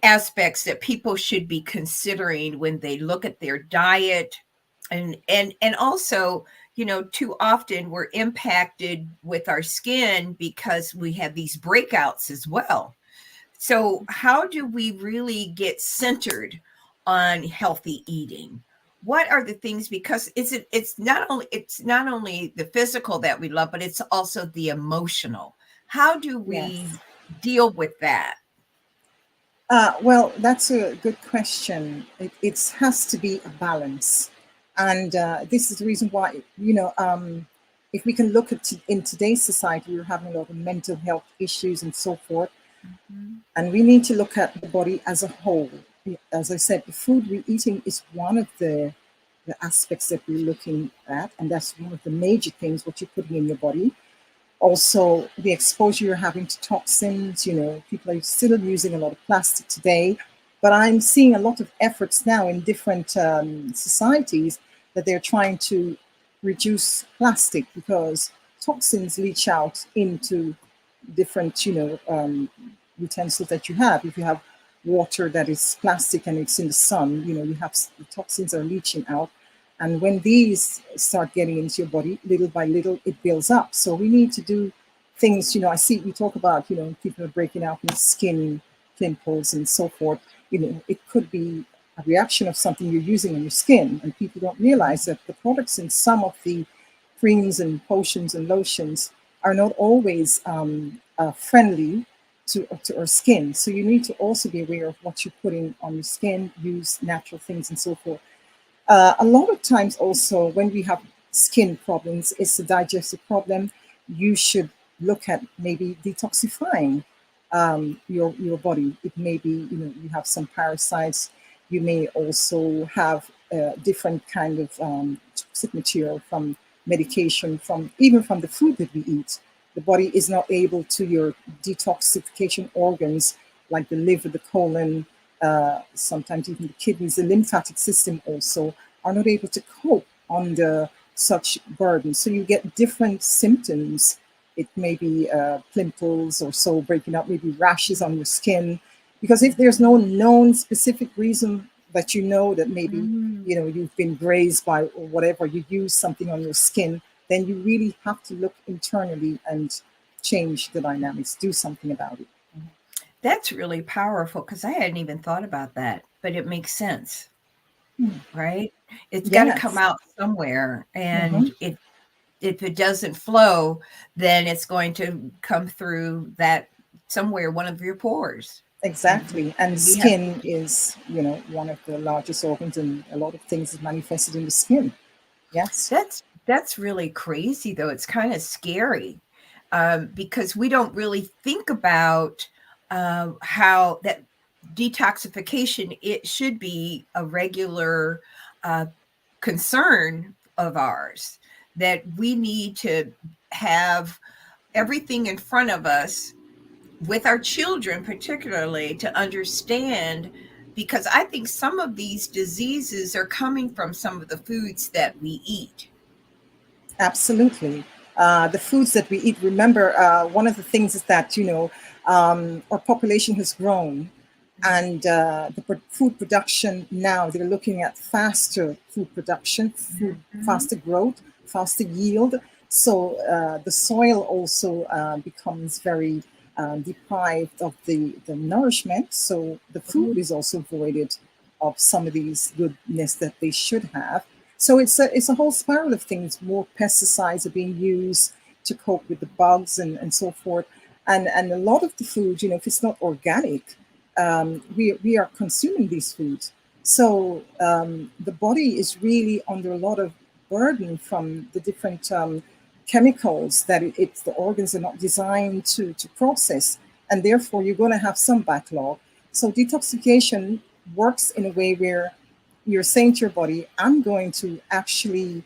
aspects that people should be considering when they look at their diet, and also, too often we're impacted with our skin because we have these breakouts as well. So how do we really get centered on healthy eating? What are the things, because it's not only the physical that we love, but it's also the emotional. How do we deal with that? Well, that's a good question. It has to be a balance. And this is the reason why, if we can look at in today's society, we're having a lot of mental health issues and so forth. And we need to look at the body as a whole. As I said, the food we're eating is one of the aspects that we're looking at. And that's one of the major things, what you're putting in your body. Also, the exposure you're having to toxins, people are still using a lot of plastic today, but I'm seeing a lot of efforts now in different societies that they're trying to reduce plastic because toxins leach out into different, utensils that you have. If you have water that is plastic and it's in the sun, you have the toxins are leaching out. And when these start getting into your body, little by little, it builds up. So we need to do things, I see we talk about, people are breaking out in skin pimples and so forth. It could be a reaction of something you're using on your skin. And people don't realize that the products in some of the creams and potions and lotions are not always friendly to our skin. So you need to also be aware of what you're putting on your skin, use natural things and so forth. A lot of times also when we have skin problems, it's a digestive problem. You should look at maybe detoxifying your body. It may be, you have some parasites. You may also have different kind of toxic material from medication, even from the food that we eat. The body is not able to your detoxification organs like the liver, the colon, sometimes even the kidneys, the lymphatic system also are not able to cope under such burden. So you get different symptoms it may be pimples or so breaking up, maybe rashes on your skin. Because if there's no known specific reason that you know that maybe, you've been grazed by or whatever, you use something on your skin, then you really have to look internally and change the dynamics, do something about it. That's really powerful because I hadn't even thought about that, but it makes sense, right? It's got to come out somewhere, and if it doesn't flow, then it's going to come through that somewhere, one of your pores. Exactly. And skin is, one of the largest organs, and a lot of things is manifested in the skin. Yes. That's really crazy, though. It's kind of scary because we don't really think about how that detoxification, it should be a regular concern of ours, that we need to have everything in front of us with our children, particularly, to understand, because I think some of these diseases are coming from some of the foods that we eat. Absolutely. The foods that we eat, remember, one of the things is that, our population has grown, and the food production now, they're looking at faster food production, faster growth, faster yield. So the soil also becomes very deprived of the nourishment. So the food is also voided of some of these goodness that they should have. So it's a whole spiral of things. More pesticides are being used to cope with the bugs and so forth. And a lot of the food, if it's not organic, we are consuming these foods. So the body is really under a lot of burden from the different chemicals that the organs are not designed to process. And therefore, you're going to have some backlog. So detoxification works in a way where you're saying to your body, I'm going to actually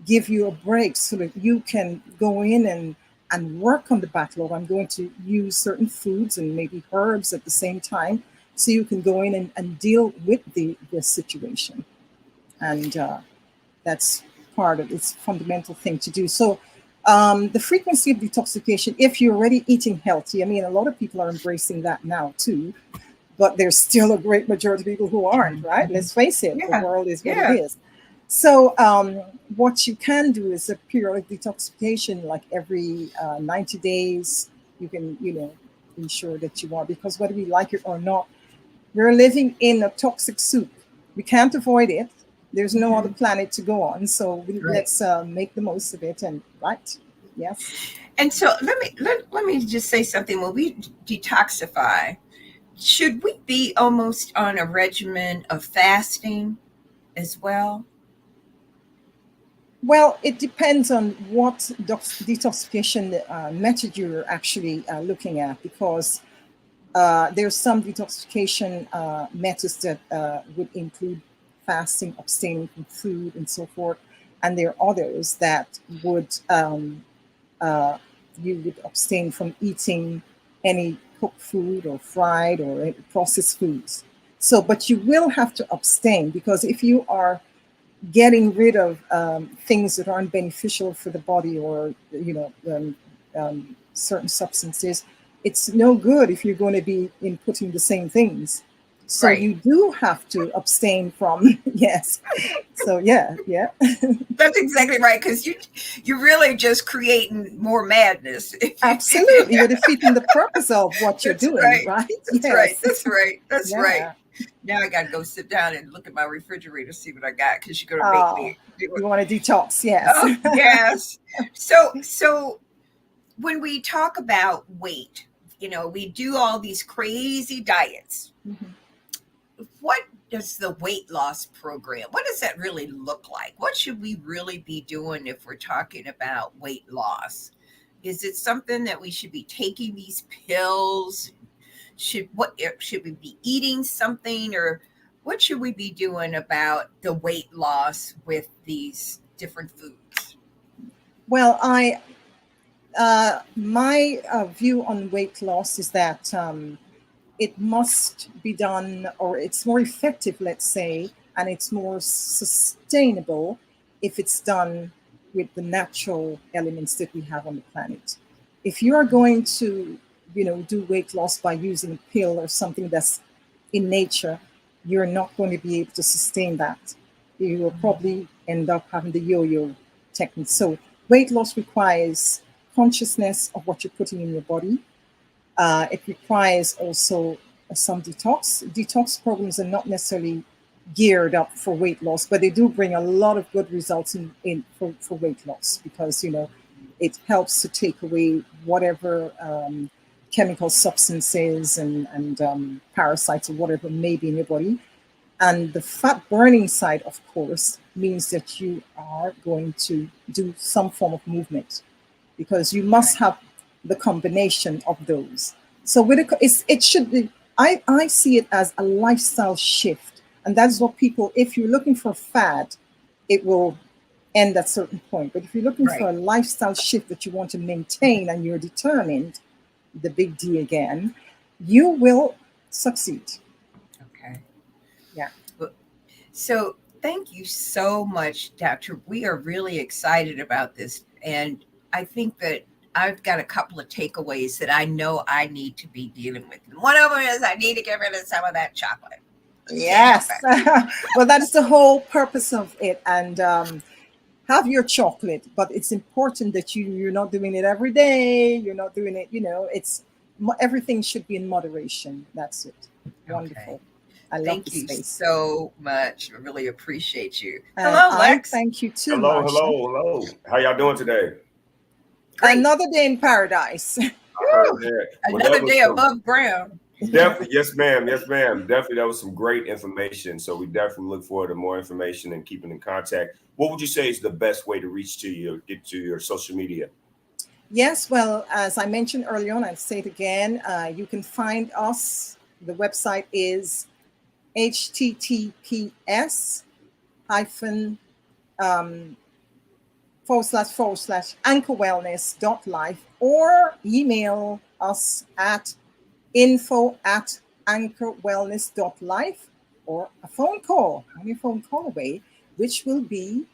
give you a break so that you can go in and work on the backlog. I'm going to use certain foods and maybe herbs at the same time so you can go in and deal with the situation. And that's part of its fundamental thing to do. So the frequency of detoxification, if you're already eating healthy, I mean, a lot of people are embracing that now too, but there's still a great majority of people who aren't, right? Let's face it, the world is what it is. So what you can do is a periodic detoxification, like every 90 days, you can, ensure that you are, because whether we like it or not, we're living in a toxic soup. We can't avoid it. There's no other planet to go on. So let's make the most of it. And yes. And so let me just say something. When we detoxify, should we be almost on a regimen of fasting as well? Well, it depends on what detoxification method you're actually looking at, because there's some detoxification methods that would include fasting, abstaining from food, and so forth. And there are others that would you would abstain from eating any cooked food or fried or processed foods. So, but you will have to abstain, because if you are getting rid of things that aren't beneficial for the body, or certain substances, it's no good if you're going to be inputting the same things. So you do have to abstain from, yes. So yeah. That's exactly right, because you're really just creating more madness. Absolutely, you're defeating the purpose of what you're doing, right? That's right. Now I got to go sit down and look at my refrigerator, see what I got, because you're going to make me. You want to detox, yes. Oh, yes. So when we talk about weight, we do all these crazy diets. Mm-hmm. What does the weight loss program, what does that really look like? What should we really be doing if we're talking about weight loss? Is it something that we should be taking these pills? Should we be eating something, or what should we be doing about the weight loss with these different foods? Well, my view on weight loss is that it must be done, or it's more effective, let's say, and it's more sustainable if it's done with the natural elements that we have on the planet. if you are going to, do weight loss by using a pill or something that's in nature, you're not going to be able to sustain that. You will probably end up having the yo-yo technique. So weight loss requires consciousness of what you're putting in your body. It requires also some detox. Detox programs are not necessarily geared up for weight loss, but they do bring a lot of good results for weight loss, because it helps to take away whatever chemical substances and parasites or whatever may be in your body. And the fat burning side, of course, means that you are going to do some form of movement, because you must have the combination of those. So it should be, I see it as a lifestyle shift. And that's what people, if you're looking for fad, it will end at a certain point. But if you're looking for a lifestyle shift that you want to maintain and you're determined, the big D again, you will succeed. Okay. Yeah. So thank you so much, Doctor. We are really excited about this. And I think that I've got a couple of takeaways that I know I need to be dealing with. And one of them is I need to get rid of some of that chocolate. Yes. Well, that's the whole purpose of it. And have your chocolate, but it's important that you're not doing it every day. You're not doing it, everything should be in moderation. That's it. Wonderful. I love Thank the you space so much. I really appreciate you. Hello, Lex. Thank you too. Hello. How y'all doing today? Great. Another day in paradise. Another day above ground. Definitely, yes, ma'am. Definitely, that was some great information. So we definitely look forward to more information and keeping in contact. What would you say is the best way to reach to you, get to your social media? Yes, well, as I mentioned earlier on, I'll say it again. You can find us. The website is https://anchorwellness.life, or email us at info@anchorwellness.life, or a phone call, only a phone call away, which will be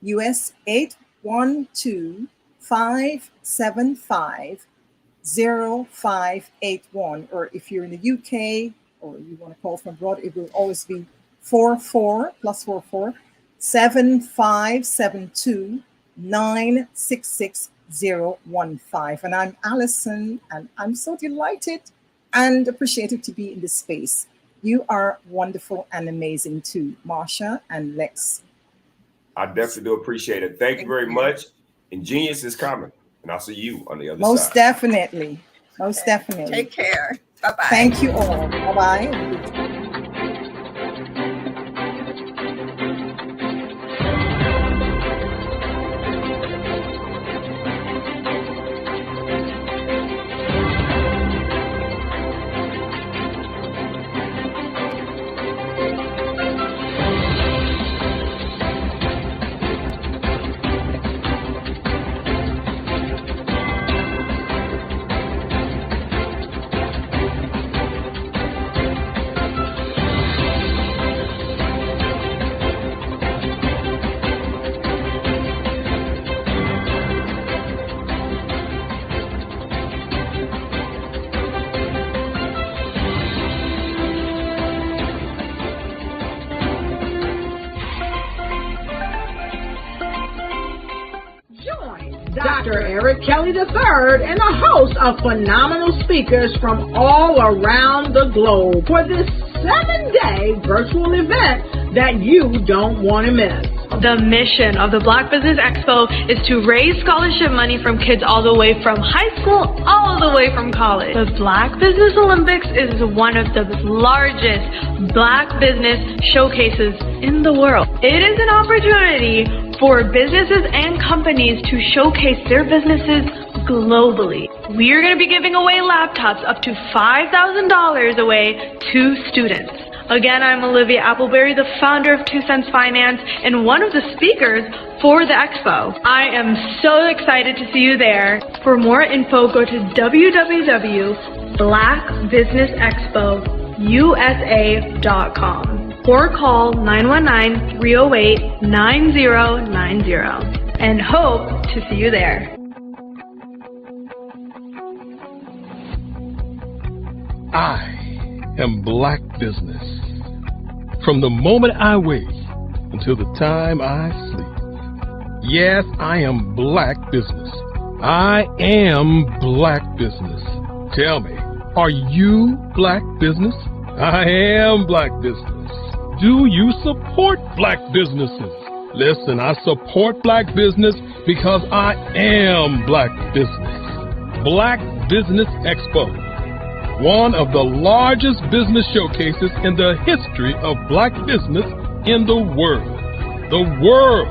US 812-575-0581. Or if you're in the UK or you want to call from abroad, it will always be 44+44-7572-966015. And I'm Allison, and I'm so delighted and appreciative to be in this space. You are wonderful and amazing too, Marsha and Lex. I definitely do appreciate it. Thank you very much. And genius is coming. And I'll see you on the other side. Most definitely. Most definitely. Take care. Bye-bye. Thank you all. Bye-bye. Dr. Eric Kelly III and a host of phenomenal speakers from all around the globe for this 7-day virtual event that you don't want to miss. The mission of the Black Business Expo is to raise scholarship money from kids all the way from high school, all the way from college. The Black Business Olympics is one of the largest Black business showcases in the world. It is an opportunity for businesses and companies to showcase their businesses globally. We are going to be giving away laptops up to $5,000 away to students. Again, I'm Olivia Appleberry, the founder of 2 Cents Finance and one of the speakers for the expo. I am so excited to see you there. For more info, go to www.blackbusinessexpousa.com or call 919-308-9090 and hope to see you there. I am black business. From the moment I wake until the time I sleep. Yes, I am black business. I am black business. Tell me, are you black business? I am black business. Do you support black businesses? Listen, I support black business because I am black business. Black Business Expo, one of the largest business showcases in the history of black business in the world. The world!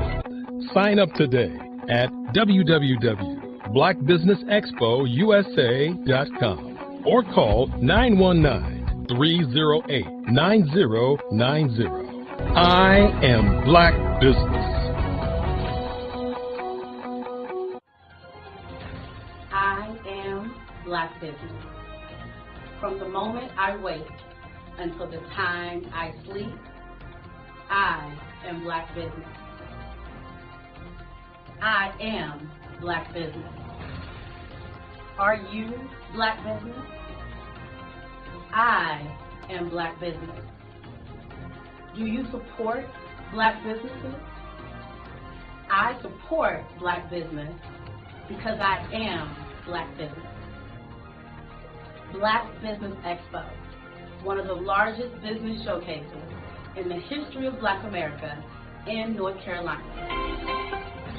Sign up today at www.blackbusinessexpousa.com or call 919-308-9090. I am black business. I am black business. From the moment I wake until the time I sleep, I am black business. I am black business. Are you black business? I am black business. Do you support black businesses? I support black business because I am black business. Black Business Expo, one of the largest business showcases in the history of Black America in North Carolina.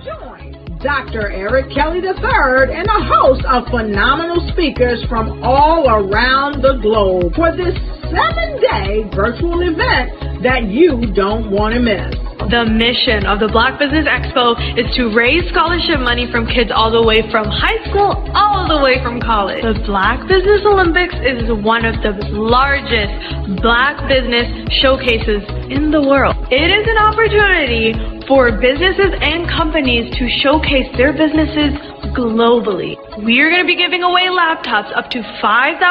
Join Dr. Eric Kelly III and a host of phenomenal speakers from all around the globe for this 7-day virtual event that you don't want to miss. The mission of the Black Business Expo is to raise scholarship money from kids all the way from high school all the way from college. The Black Business Olympics is one of the largest black business showcases in the world. It is an opportunity for businesses and companies to showcase their businesses globally. We are going to be giving away laptops up to $5,000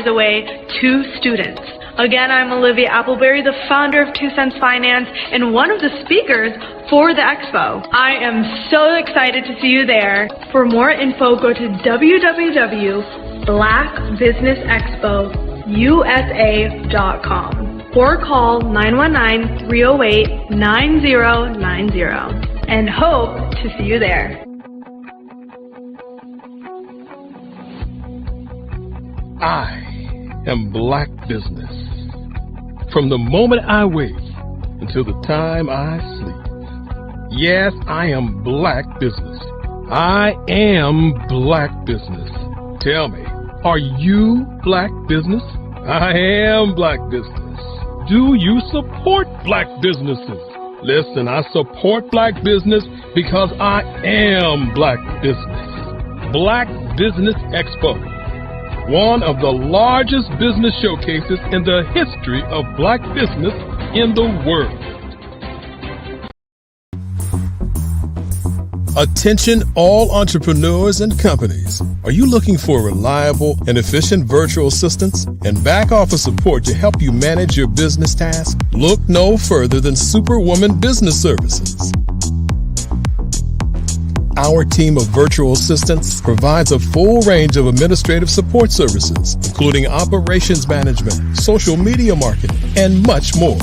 away to students. Again, I'm Olivia Appleberry, the founder of 2 Cents Finance and one of the speakers for the expo. I am so excited to see you there. For more info, go to www.blackbusinessexpousa.com or call 919-308-9090 and hope to see you there. I am black business. From the moment I wake until the time I sleep. Yes, I am black business. I am black business. Tell me, are you black business? I am black business. Do you support black businesses? Listen, I support black business because I am black business. Black Business Expo, one of the largest business showcases in the history of black business in the world. Attention all entrepreneurs and companies. Are you looking for reliable and efficient virtual assistants and back office support to help you manage your business tasks? Look no further than Superwoman Business Services. Our team of virtual assistants provides a full range of administrative support services, including operations management, social media marketing, and much more.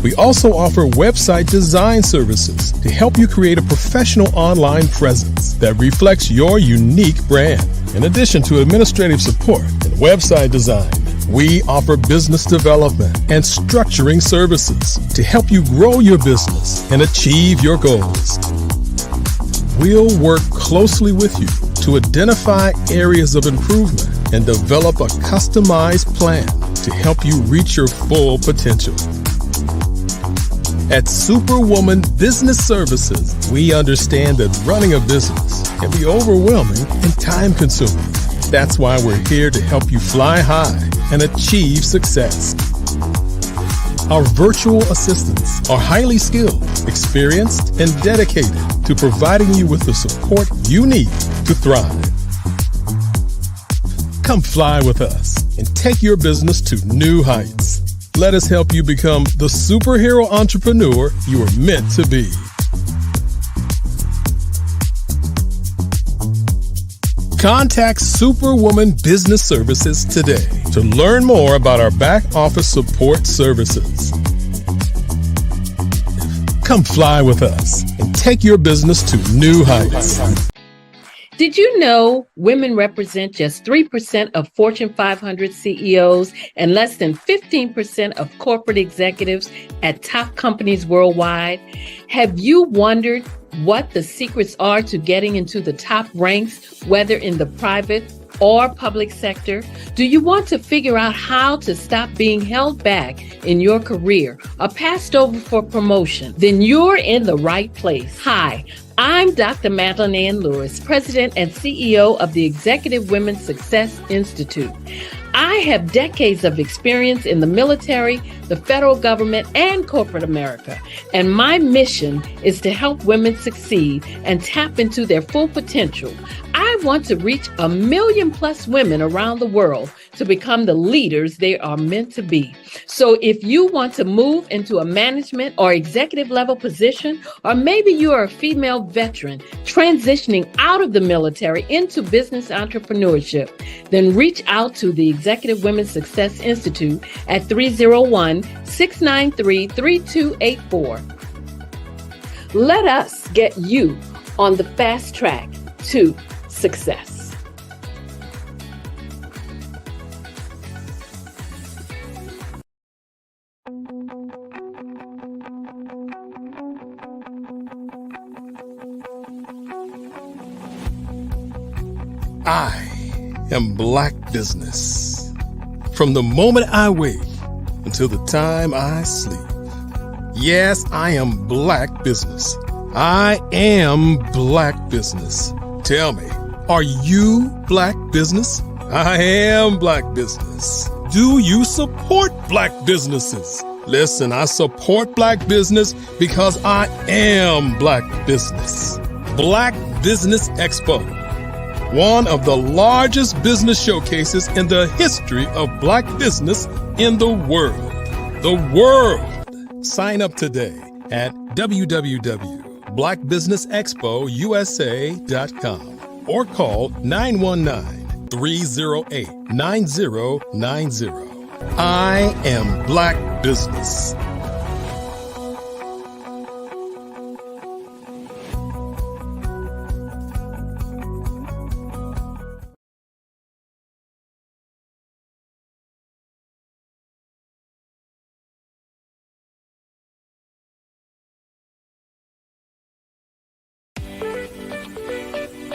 We also offer website design services to help you create a professional online presence that reflects your unique brand. In addition to administrative support and website design, we offer business development and structuring services to help you grow your business and achieve your goals. We'll work closely with you to identify areas of improvement and develop a customized plan to help you reach your full potential. At Superwoman Business Services, we understand that running a business can be overwhelming and time-consuming. That's why we're here to help you fly high and achieve success. Our virtual assistants are highly skilled, experienced, and dedicated to providing you with the support you need to thrive. Come fly with us and take your business to new heights. Let us help you become the superhero entrepreneur you are meant to be. Contact Superwoman Business Services today to learn more about our back office support services. Come fly with us and take your business to new heights. Did you know women represent just 3% of Fortune 500 CEOs and less than 15% of corporate executives at top companies worldwide? Have you wondered what the secrets are to getting into the top ranks, whether in the private or public sector? Do you want to figure out how to stop being held back in your career or passed over for promotion? Then you're in the right place. Hi, I'm Dr. Madeline Ann Lewis, President and CEO of the Executive Women's Success Institute. I have decades of experience in the military, the federal government, and corporate America, and my mission is to help women succeed and tap into their full potential. I want to reach 1 million plus women around the world to become the leaders they are meant to be. So if you want to move into a management or executive level position, or maybe you are a female veteran transitioning out of the military into business entrepreneurship, then reach out to the Executive Women's Success Institute at 301-693-3284. Let us get you on the fast track to success. I am Black business. From the moment I wake until the time I sleep. Yes, I am Black business. I am Black business. Tell me, are you Black business? I am Black business. Do you support Black businesses? Listen, I support Black business because I am Black business. Black Business Expo, one of the largest business showcases in the history of Black business in the world. The world. Sign up today at www.blackbusinessexpousa.com or call 919-308-9090. I am Black business.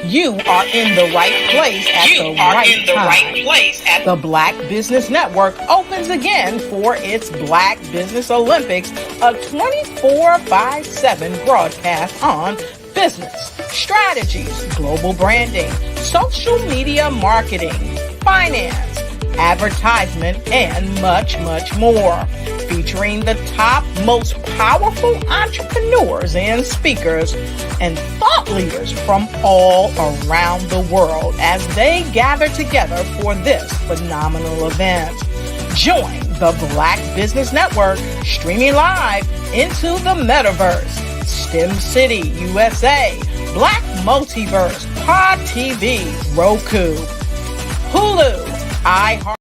You are in the right place at the right time. The Black Business Network opens again for its Black Business Olympics, a 24/7 broadcast on business, strategies, global branding, social media marketing, finance, advertisement, and much, much more. Featuring the top, most powerful entrepreneurs and speakers and thought leaders from all around the world as they gather together for this phenomenal event. Join the Black Business Network streaming live into the metaverse, STEM City, USA, Black Multiverse, Pod TV, Roku, Hulu, iHeart.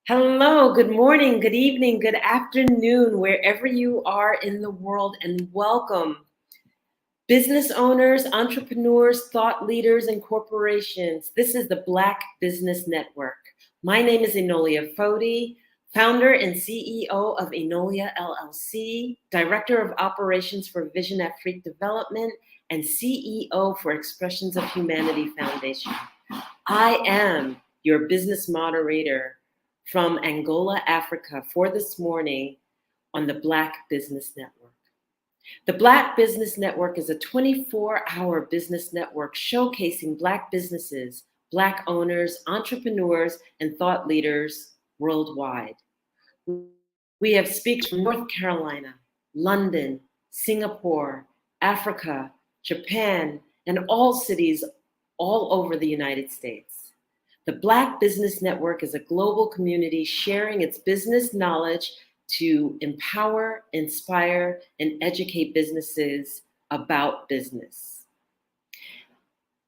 Hello, good morning, good evening, good afternoon, wherever you are in the world, and welcome. Business owners, entrepreneurs, thought leaders, and corporations. This is the Black Business Network. My name is Enolia Foti, founder and CEO of Enolia LLC, Director of Operations for Vision Afrique Development, and CEO for Expressions of Humanity Foundation. I am your business moderator from Angola, Africa, for this morning on the Black Business Network. The Black Business Network is a 24-hour business network showcasing Black businesses, Black owners, entrepreneurs, and thought leaders worldwide. We have speakers from North Carolina, London, Singapore, Africa, Japan, and all cities all over the United States. The Black Business Network is a global community sharing its business knowledge to empower, inspire, and educate businesses about business.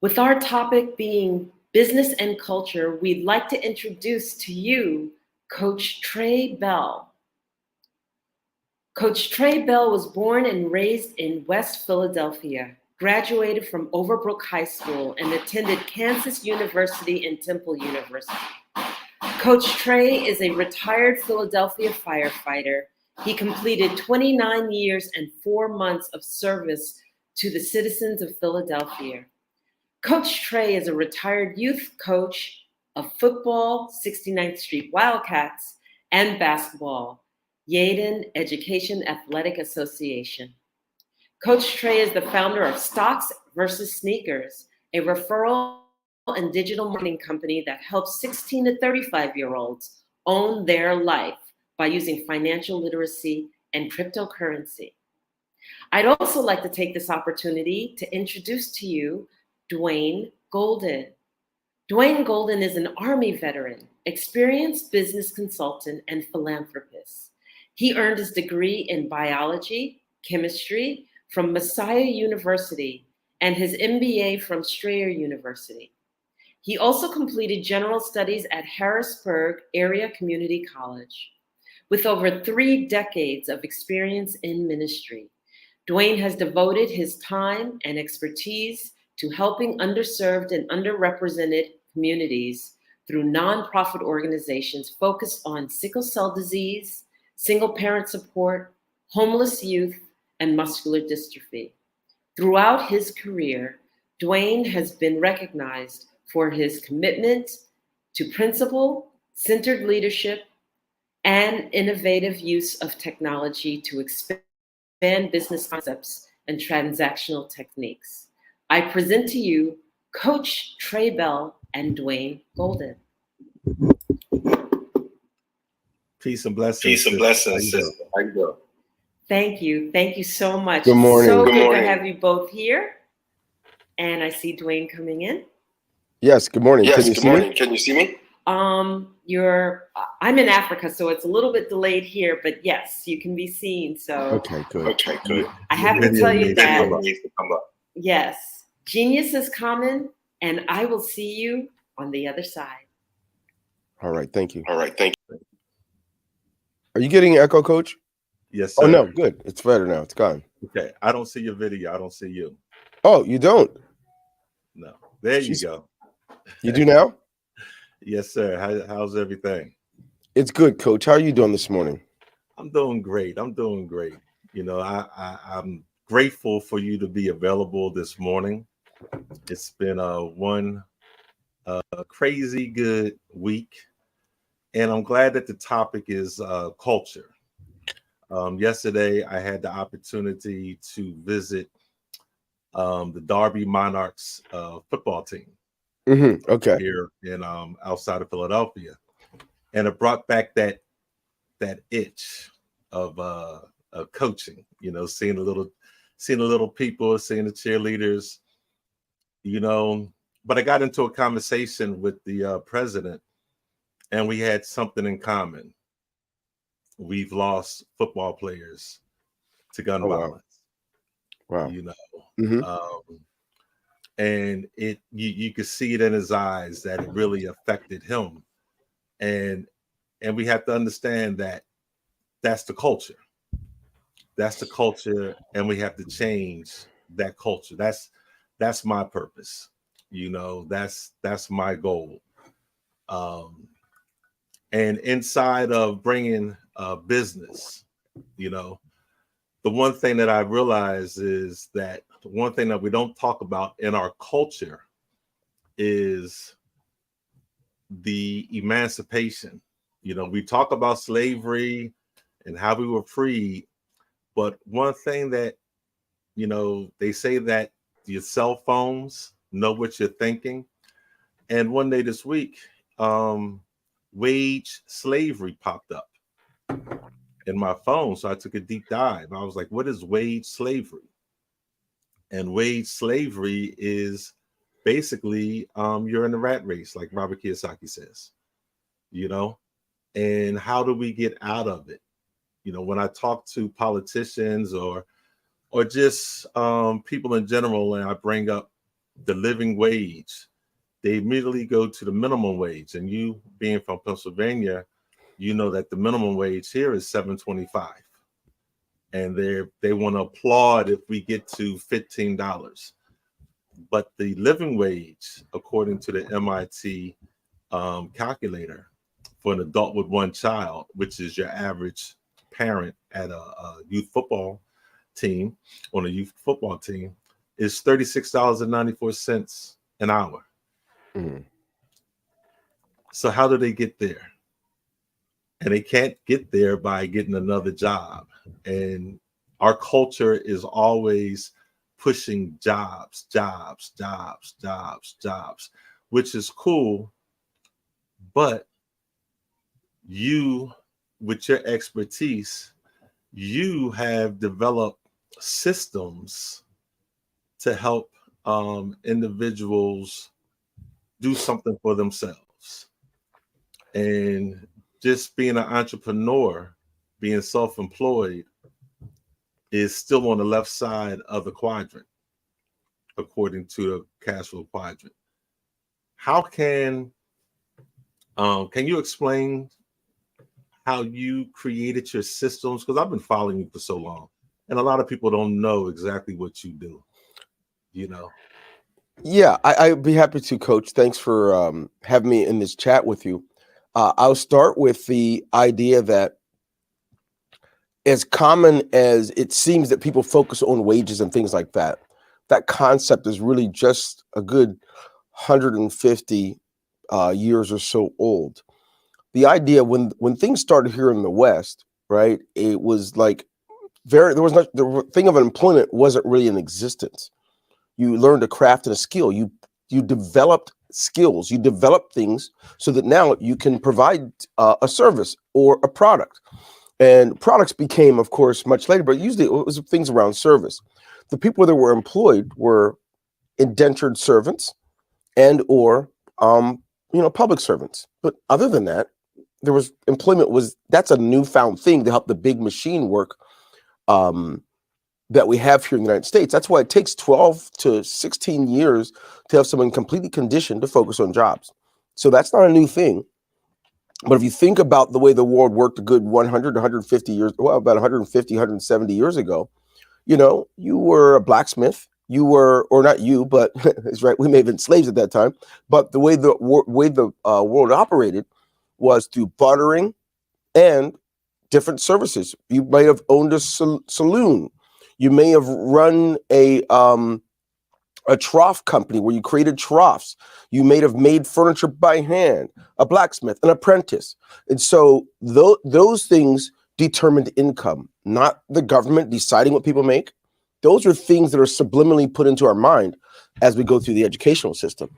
With our topic being business and culture, we'd like to introduce to you Coach Trey Bell. Coach Trey Bell was born and raised in West Philadelphia, graduated from Overbrook High School, and attended Kansas University and Temple University. Coach Trey is a retired Philadelphia firefighter. He completed 29 years and 4 months of service to the citizens of Philadelphia. Coach Trey is a retired youth coach of football, 69th Street Wildcats, and basketball, Yaden Education Athletic Association. Coach Trey is the founder of Stocks versus Sneakers, a referral and digital marketing company that helps 16 to 35-year-olds own their life by using financial literacy and cryptocurrency. I'd also like to take this opportunity to introduce to you Dwayne Golden. Dwayne Golden is an Army veteran, experienced business consultant, and philanthropist. He earned his degree in biology, chemistry from Messiah University and his MBA from Strayer University. He also completed general studies at Harrisburg Area Community College. With over 3 decades of experience in ministry, Dwayne has devoted his time and expertise to helping underserved and underrepresented communities through nonprofit organizations focused on sickle cell disease, single parent support, homeless youth, and muscular dystrophy. Throughout his career, Dwayne has been recognized for his commitment to principle-centered leadership and innovative use of technology to expand business concepts and transactional techniques. I present to you Coach Trey Bell and Dwayne Golden. Peace and blessings. Peace and blessings. How you doing? Thank you. Thank you so much. Good morning. So Good good morning. to have you both here. And I see Dwayne coming in. Yes, good morning. Yes, Can you good see morning. me? Can you see me? I'm in Africa, so it's a little bit delayed here, but yes, you can be seen. So Okay, good. Okay, good. I have to Video tell you needs to come that, up. Needs to come up. yes, genius is common, and I will see you on the other side. All right, thank you. All right, thank you. Are you getting echo, Coach? Yes, sir. Oh, no, good. It's better now. It's gone. Okay, I don't see your video. I don't see you. Oh, you don't? No. There you Jeez. go. You do now? Yes, sir. How's everything? It's good, Coach. How are you doing this morning? I'm doing great. I'm doing great. You know, I'm grateful for you to be available this morning. It's been one crazy good week, and I'm glad that the topic is culture. Yesterday, I had the opportunity to visit the Derby Monarchs football team. Okay. Here in outside of Philadelphia, and it brought back that itch of coaching. You know, seeing the little people, seeing the cheerleaders. You know, but I got into a conversation with the president, and we had something in common. We've lost football players to gun violence. Wow. You know, and you could see it in his eyes that it really affected him, and we have to understand that that's the culture. That's the culture, and we have to change that culture. That's my purpose. You know, that's my goal. And inside of bringing business, you know, the one thing that I realize is that the one thing that we don't talk about in our culture is the emancipation. You know, we talk about slavery and how we were freed, but one thing that, you know, they say that your cell phones know what you're thinking. And one day this week, wage slavery popped up in my phone. So I took a deep dive. I was like, what is wage slavery? And wage slavery is basically you're in the rat race, like Robert Kiyosaki says, you know, and how do we get out of it? You know, when I talk to politicians or just people in general, and I bring up the living wage, they immediately go to the minimum wage. And you being from Pennsylvania, you know that the minimum wage here is $7.25. And they want to applaud if we get to $15. But the living wage, according to the MIT calculator, for an adult with one child, which is your average parent at a youth football team, on a youth football team, is $36.94 an hour. Mm-hmm. So how do they get there? And they can't get there by getting another job. And our culture is always pushing jobs, which is cool. But you, with your expertise, you have developed systems to help individuals do something for themselves. And just being an entrepreneur, being self-employed, is still on the left side of the quadrant, according to the cash flow quadrant. How can you explain how you created your systems? Because I've been following you for so long, and a lot of people don't know exactly what you do, you know? Yeah, I'd be happy to, Coach. Thanks for having me in this chat with you. I'll start with the idea that, as common as it seems that people focus on wages and things like that, that concept is really just a good 150 years or so old. The idea when things started here in the West, right? It was like the thing of employment wasn't really in existence. You learned a craft and a skill. You developed skills. You developed things so that now you can provide a service or a product. And products became, of course, much later, but usually it was things around service. The people that were employed were indentured servants and or public servants. But other than that, there was that's a newfound thing to help the big machine work that we have here in the United States. That's why it takes 12 to 16 years to have someone completely conditioned to focus on jobs. So that's not a new thing. But if you think about the way the world worked a good 100, 150 years, well, about 150, 170 yeld ago, you were a blacksmith. You were, or not you, but it's right. We may have been slaves at that time. But the way the world operated was through bartering and different services. You might have owned a saloon. You may have run a trough company where you created troughs. You may have made furniture by hand, a blacksmith, an apprentice. And so those things determined income, not the government deciding what people make. Those are things that are subliminally put into our mind as we go through the educational system.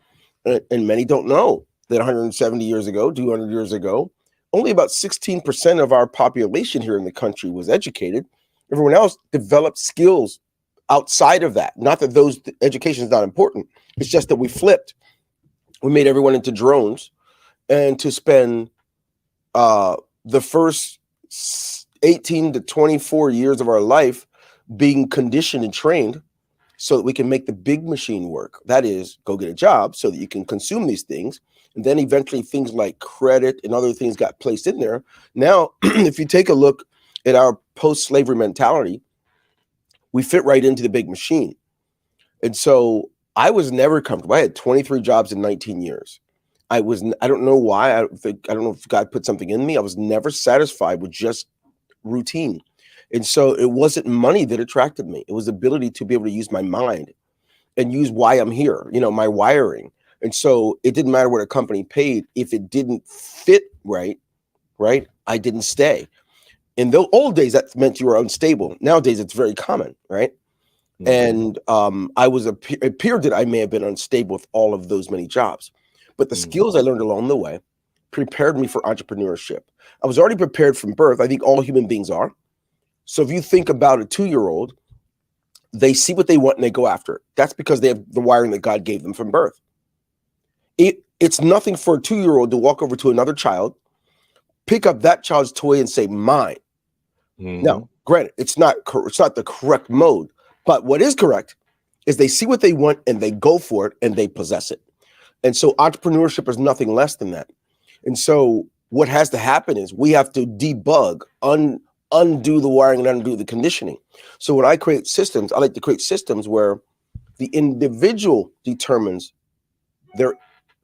And many don't know that 170 years ago, 200 years ago, only about 16% of our population here in the country was educated. Everyone else developed skills outside of that. Not that education is not important. It's just that we flipped. We made everyone into drones, and to spend the first 18 to 24 years of our life being conditioned and trained so that we can make the big machine work. That is, go get a job so that you can consume these things. And then eventually things like credit and other things got placed in there. Now, if you take a look at our post-slavery mentality, we fit right into the big machine. And so I was never comfortable. I had 23 jobs in 19 years. I don't know why. I don't know if God put something in me. I was never satisfied with just routine. And so it wasn't money that attracted me. It was the ability to be able to use my mind and use why I'm here, my wiring. And so it didn't matter what a company paid. If it didn't fit right, I didn't stay. In the old days, that meant you were unstable. Nowadays, it's very common, right? Mm-hmm. And it appeared that I may have been unstable with all of those many jobs. But the skills I learned along the way prepared me for entrepreneurship. I was already prepared from birth. I think all human beings are. So if you think about a 2-year-old, they see what they want and they go after it. That's because they have the wiring that God gave them from birth. It's nothing for a 2-year-old to walk over to another child, pick up that child's toy and say, mine. Mm-hmm. Now, granted, it's not the correct mode, but what is correct is they see what they want and they go for it and they possess it. And so entrepreneurship is nothing less than that. And so what has to happen is we have to debug, undo the wiring and undo the conditioning. So when I create systems, I like to create systems where the individual determines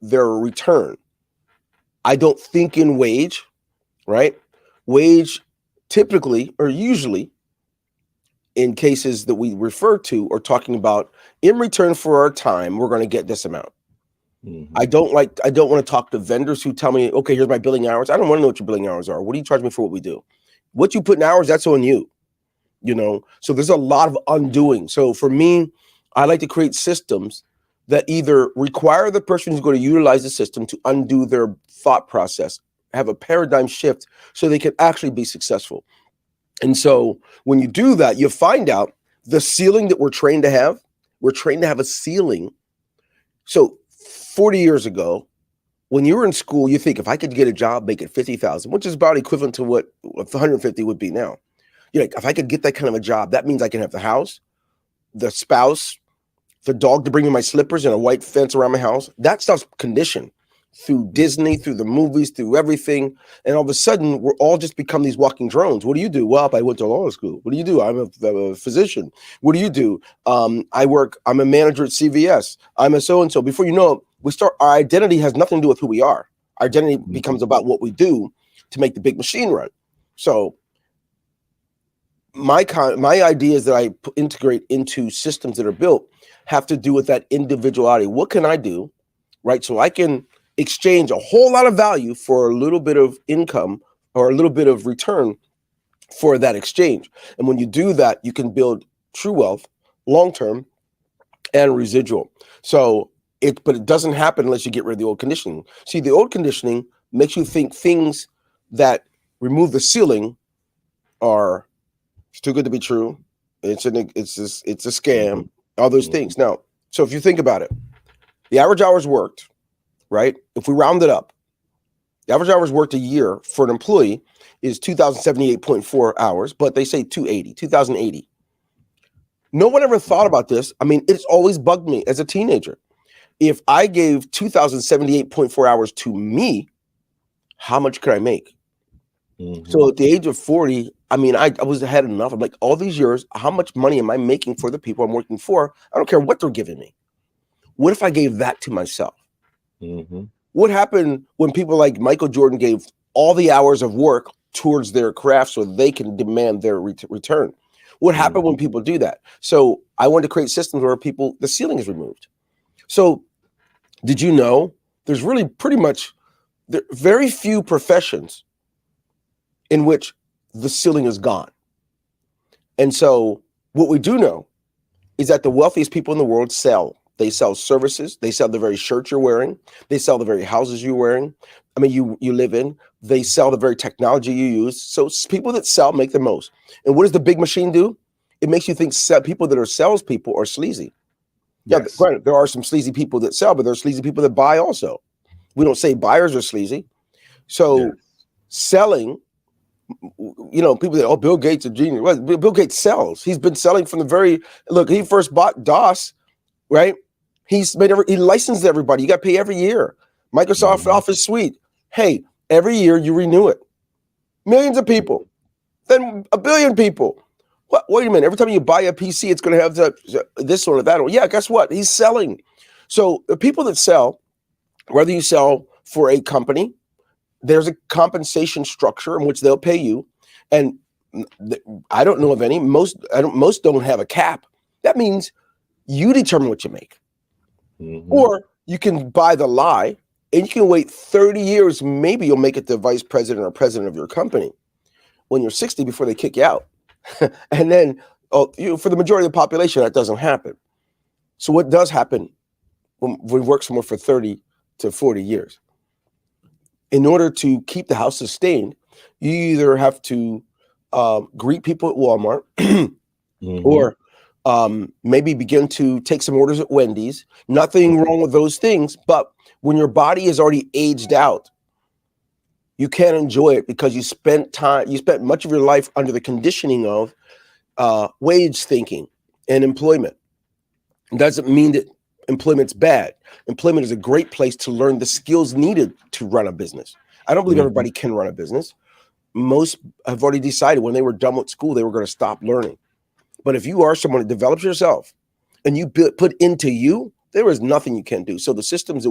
their return. I don't think in wage, right? Wage typically or usually in cases that we refer to or talking about in return for our time, we're going to get this amount. I don't want to talk to vendors who tell me, okay, here's my billing hours. I don't want to know what your billing hours are. What do you charge me for what we do? What you put in hours, that's on you, you know? So there's a lot of undoing. So for me, I like to create systems that either require the person who's going to utilize the system to undo their thought process, have a paradigm shift so they can actually be successful. And so when you do that, you find out the ceiling that we're trained to have a ceiling. So 40 years ago, when you were in school, you think if I could get a job making $50,000, which is about equivalent to what 150 would be now. You're like, if I could get that kind of a job, that means I can have the house, the spouse, the dog to bring me my slippers and a white fence around my house. That stuff's conditioned through Disney, through the movies, through everything. And all of a sudden, we're all just become these walking drones. What do you do? Well, I went to law school. What do you do? I'm a physician. What do you do? I'm a manager at CVS. I'm a so-and-so. Before you know it, our identity has nothing to do with who we are. Our identity becomes about what we do to make the big machine run. So my ideas that I integrate into systems that are built have to do with that individuality. What can I do, right? So I can exchange a whole lot of value for a little bit of income or a little bit of return for that exchange. And when you do that, you can build true wealth, long-term and residual. But it doesn't happen unless you get rid of the old conditioning. See, the old conditioning makes you think things that remove the ceiling are it's too good to be true. It's a scam, all those things. Now, so if you think about it, the average hours worked, right? If we round it up, the average hours worked a year for an employee is 2,078.4 hours, but they say 2,080. No one ever thought about this. I mean, it's always bugged me as a teenager. If I gave 2,078.4 hours to me, how much could I make? So at the age of 40, I mean, I was ahead enough. I'm like, all these years, how much money am I making for the people I'm working for? I don't care what they're giving me. What if I gave that to myself? What happened when people like Michael Jordan gave all the hours of work towards their craft so they can demand their return? What happened when people do that? So I wanted to create systems where the ceiling is removed. So did you know there's really very few professions in which the ceiling is gone. And so what we do know is that the wealthiest people in the world sell. They sell services. They sell the very shirt you're wearing. They sell the very houses you're wearing. I mean, you live in. They sell the very technology you use. So people that sell make the most. And what does the big machine do? It makes you think people that are salespeople are sleazy. Yes. Yeah, granted, there are some sleazy people that sell, but there are sleazy people that buy also. We don't say buyers are sleazy. So selling, you know, people say, oh, Bill Gates is a genius. Well, Bill Gates sells. He's been selling from he first bought DOS, right? He licensed everybody. You got to pay every year. Microsoft Office Suite. Hey, every year you renew it. Millions of people. Then 1 billion people. What? Wait a minute. Every time you buy a PC, it's going to have this one or that one. Yeah, guess what? He's selling. So the people that sell, whether you sell for a company, there's a compensation structure in which they'll pay you. And I don't know of any. Most don't have a cap. That means you determine what you make. Or you can buy the lie and you can wait 30 years. Maybe you'll make it the vice president or president of your company when you're 60 before they kick you out. And then for the majority of the population, that doesn't happen. So what does happen when we work somewhere for 30 to 40 years? In order to keep the house sustained, you either have to greet people at Walmart or maybe begin to take some orders at Wendy's. Nothing wrong with those things. But when your body is already aged out, you can't enjoy it because you spent much of your life under the conditioning of wage thinking and employment. Doesn't mean that employment's bad. Employment is a great place to learn the skills needed to run a business. I don't believe everybody can run a business. Most have already decided when they were done with school, they were going to stop learning. But if you are someone that develops yourself and you put into you, there is nothing you can't do. So the systems,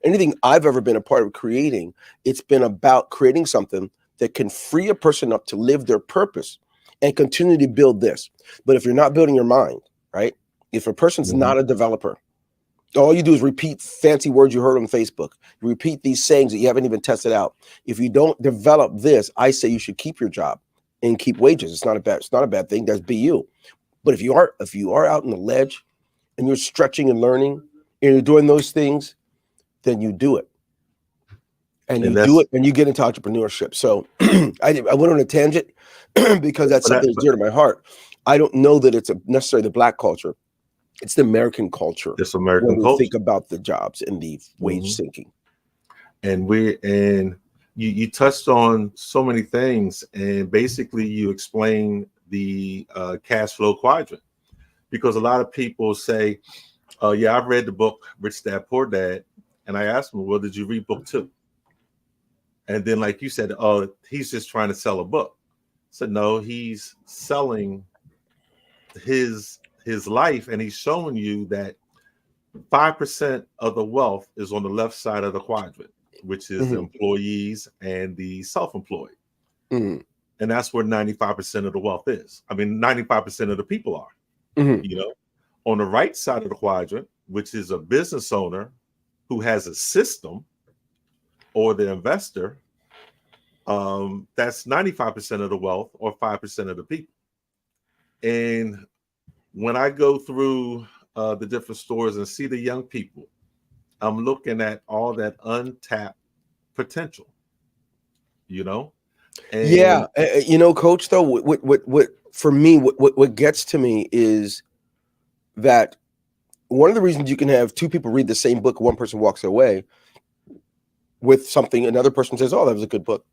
anything I've ever been a part of creating, it's been about creating something that can free a person up to live their purpose and continue to build this. But if you're not building your mind, right? If a person's not a developer, all you do is repeat fancy words you heard on Facebook. You repeat these sayings that you haven't even tested out. If you don't develop this, I say you should keep your job and keep wages. It's not a bad thing. That's be you. But if you are out in the ledge and you're stretching and learning and you're doing those things, then you do it. And you do it and you get into entrepreneurship. So I went on a tangent because that's something that's dear to my heart. I don't know that it's necessarily the Black culture. It's the American culture. It's American when we culture. think about the jobs and the wage sinking. And you touched on so many things, and basically you explain the cash flow quadrant, because a lot of people say, "Oh yeah, I've read the book Rich Dad Poor Dad," and I asked them, "Well, did you read book 2?" And then, like you said, "Oh, he's just trying to sell a book." I said, "No, he's selling his life, and he's showing you that 5% of the wealth is on the left side of the quadrant, which is the employees and the self-employed. And that's where 95% of the wealth is. I mean, 95% of the people are, you know, on the right side of the quadrant, which is a business owner who has a system, or the investor, that's 95% of the wealth, or 5% of the people. And when I go through the different stores and see the young people, I'm looking at all that untapped potential, you know? And yeah. You know, Coach, though, what for me, what gets to me is that one of the reasons you can have two people read the same book, one person walks away with something, another person says, "Oh, that was a good book,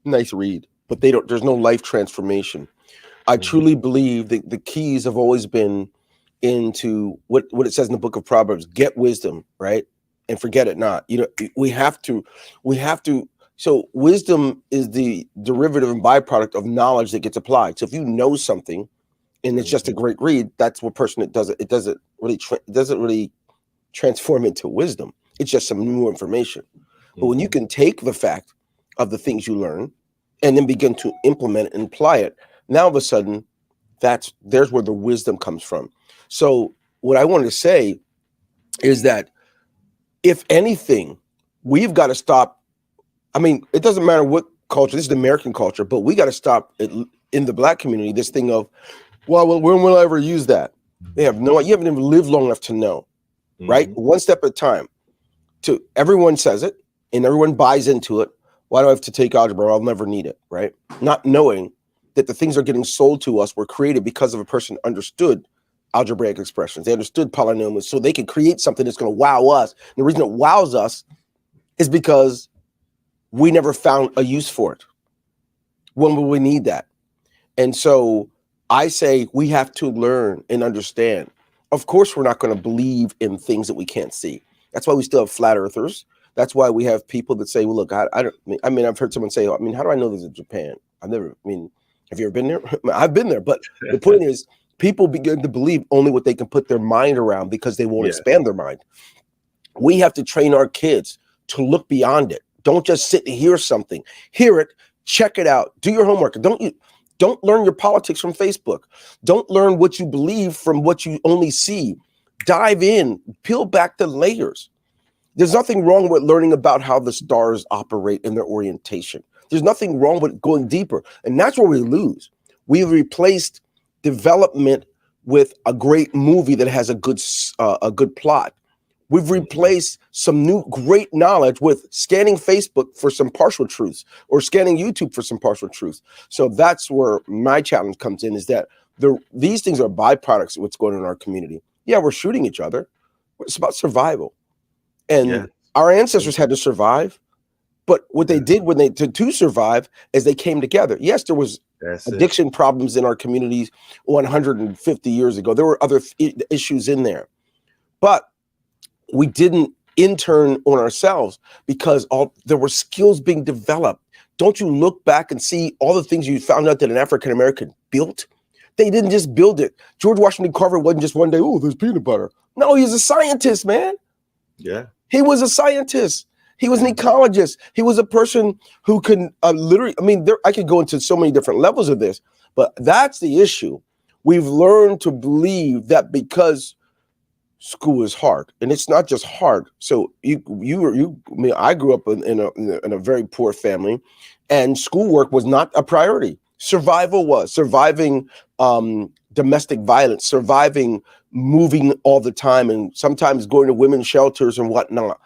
nice read," but there's no life transformation. I truly believe that the keys have always been into what it says in the book of Proverbs: get wisdom, right? And forget it not. You know, we have to. So wisdom is the derivative and byproduct of knowledge that gets applied. So if you know something and it's just a great read, that's what person it doesn't really transform into wisdom. It's just some new information. But when you can take the fact of the things you learn and then begin to implement it and apply it, now all of a sudden, there's where the wisdom comes from. So what I wanted to say is that if anything, we've got to stop. I mean, it doesn't matter what culture, this is the American culture, but we got to stop it in the Black community, this thing of, well, when will I ever use that? You haven't even lived long enough to know, right? One step at a time. Everyone says it and everyone buys into it. Why do I have to take algebra? I'll never need it, right? Not knowing that the things are getting sold to us were created because of a person understood algebraic expressions. They understood polynomials, so they could create something that's going to wow us. And the reason it wows us is because we never found a use for it. When will we need that? And so I say we have to learn and understand. Of course, we're not going to believe in things that we can't see. That's why we still have flat earthers. That's why we have people that say, well, look, I've heard someone say, how do I know this is Japan? Have you ever been there? I've been there. But the point is, people begin to believe only what they can put their mind around because they won't expand their mind. We have to train our kids to look beyond it. Don't just sit and hear something. Hear it, check it out, do your homework. Don't learn your politics from Facebook. Don't learn what you believe from what you only see. Dive in, peel back the layers. There's nothing wrong with learning about how the stars operate in their orientation. There's nothing wrong with going deeper. And that's where we lose. We've replaced development with a great movie that has a good plot. We've replaced some new great knowledge with scanning Facebook for some partial truths or scanning YouTube for some partial truths. So that's where my challenge comes in, is that these things are byproducts of what's going on in our community. Yeah, we're shooting each other. It's about survival. And our ancestors had to survive. But what they did to survive is they came together. Yes, there was addiction problems in our communities 150 years ago. There were other issues in there. but we didn't intern on ourselves because there were skills being developed. Don't you look back and see all the things you found out that an African American built? They didn't just build it. George Washington Carver wasn't just one day, oh, there's peanut butter. No, he's a scientist, man. Yeah. He was a scientist. He was an ecologist. He was a person who can literally, I mean, I could go into so many different levels of this, but that's the issue. We've learned to believe that because school is hard, and it's not just hard. So I mean, I grew up in a very poor family, and schoolwork was not a priority. Survival was surviving domestic violence, surviving moving all the time, and sometimes going to women's shelters and whatnot.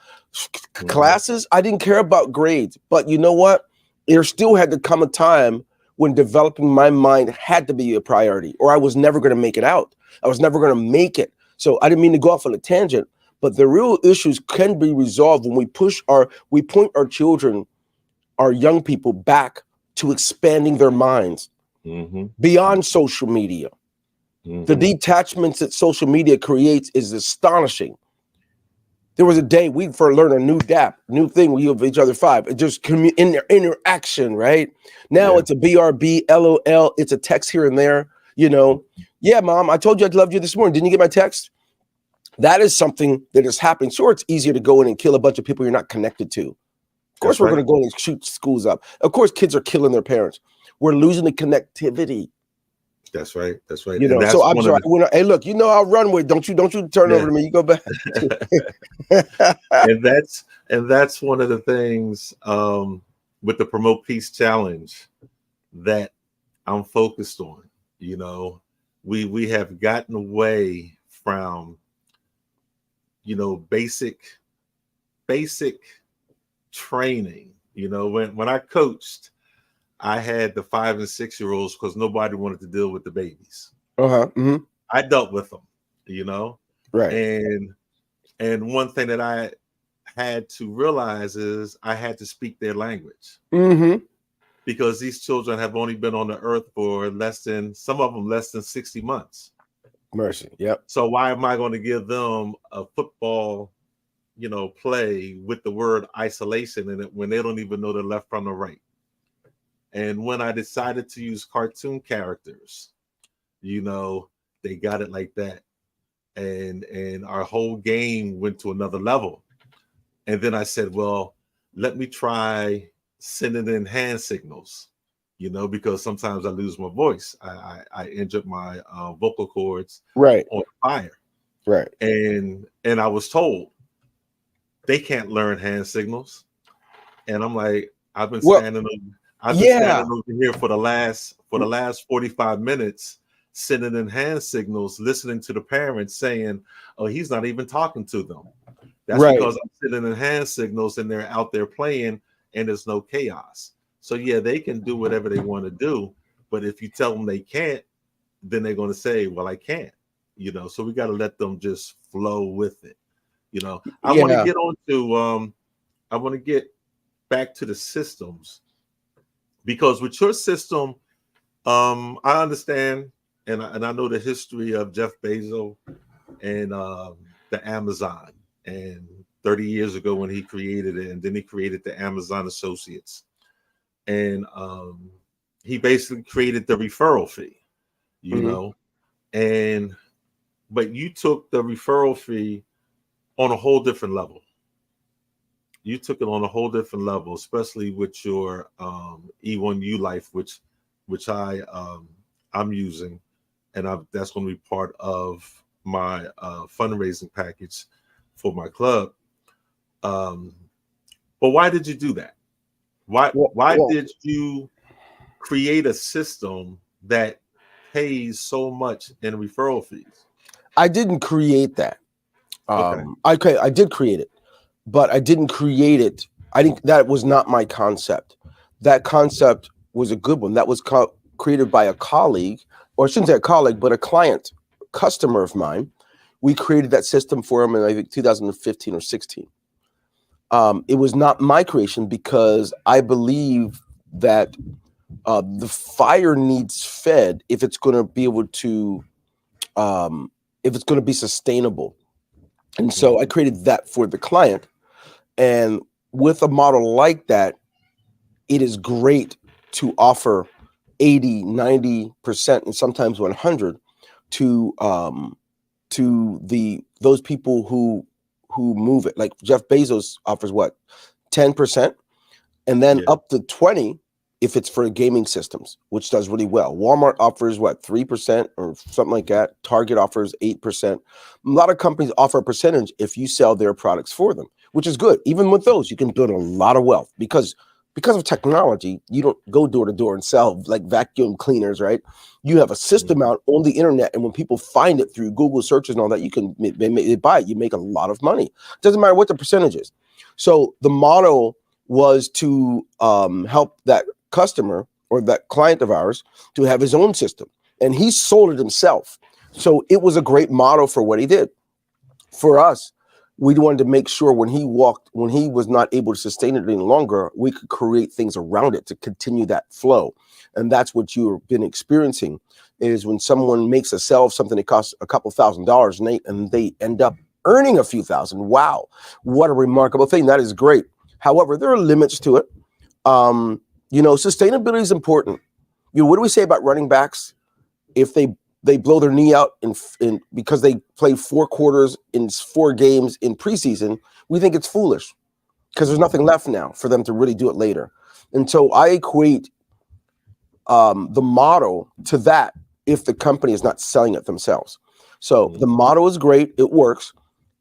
Classes, I didn't care about grades, but you know what? There still had to come a time when developing my mind had to be a priority, or I was never going to make it out. I was never going to make it. So I didn't mean to go off on a tangent, but the real issues can be resolved when we point our children, our young people back to expanding their minds beyond social media. The detachments that social media creates is astonishing. There was a day we learned a new new thing. We give each other 5. It just in their interaction, right? Now it's a BRB, LOL. It's a text here and there. You know, yeah, mom, I told you I loved you this morning. Didn't you get my text? That is something that is happening. Sure, it's easier to go in and kill a bunch of people you're not connected to. Of course, we're going to go in and shoot schools up. Of course, kids are killing their parents. We're losing the connectivity. That's right. That's right. You know, so I'm sorry. Hey, look, you know I'll run with. Don't you turn over to me. You go back. and that's one of the things with the Promote Peace Challenge that I'm focused on. You know, we have gotten away from, you know, basic training. You know, when I coached, I had the 5 and 6 year olds because nobody wanted to deal with the babies. I dealt with them, you know, right. And one thing that I had to realize is I had to speak their language. Because these children have only been on the earth for some of them less than 60 months. Mercy. Yep. So why am I going to give them a football, you know, play with the word isolation in it when they don't even know the left from the right? And when I decided to use cartoon characters, you know, they got it like that. And our whole game went to another level. And then I said, well, let me try sending in hand signals, you know, because sometimes I lose my voice. I injured my vocal cords on fire. Right. And I was told they can't learn hand signals. And I'm like, I've been standing over here for the last 45 minutes, sending in hand signals, listening to the parents saying, oh, he's not even talking to them. That's because I'm sending in hand signals and they're out there playing and there's no chaos. So yeah, they can do whatever they want to do. But if you tell them they can't, then they're going to say, well, I can't, you know, so we got to let them just flow with it. You know, I want to get back to the systems, because with your system, I understand, and I know the history of Jeff Bezos and the Amazon, and 30 years ago when he created it, and then he created the Amazon Associates, and he basically created the referral fee, you know, but you took the referral fee on a whole different level. You took it on a whole different level, especially with your E1U Life, which I'm using, and that's going to be part of my fundraising package for my club. But why did you do that? Why did you create a system that pays so much in referral fees? I didn't create that. I did create it, but I didn't create it. I think that was not my concept. That concept was a good one. That was created by a colleague, or I shouldn't say a colleague, but a customer of mine. We created that system for him in, I think, 2015 or 16. It was not my creation because I believe that the fire needs fed if it's going to be able to, if it's going to be sustainable. And so I created that for the client. And with a model like that, it is great to offer 80, 90%, and sometimes 100 to those people who move it. Like Jeff Bezos offers what, 10%, and then up to 20 if it's for gaming systems, which does really well. Walmart offers what, 3% or something like that. Target offers 8%. A lot of companies offer a percentage if you sell their products for them, which is good. Even with those, you can build a lot of wealth because of technology. You don't go door to door and sell like vacuum cleaners, right? You have a system out on the internet, and when people find it through Google searches and all that, you can they buy it. You make a lot of money. Doesn't matter what the percentage is. So the model was to help that customer or that client of ours to have his own system, and he sold it himself. So it was a great model for what he did. For us, we wanted to make sure when he was not able to sustain it any longer, we could create things around it to continue that flow. And that's what you've been experiencing, is when someone makes a sale of something that costs a couple $1,000s and they end up earning a few thousand. Wow, what a remarkable thing. That is great. However, there are limits to it. Sustainability is important. What do we say about running backs? If they blow their knee out in because they play 4 quarters in 4 games in preseason, we think it's foolish because there's nothing left now for them to really do it later. And so I equate the model to that if the company is not selling it themselves. So the model is great, it works.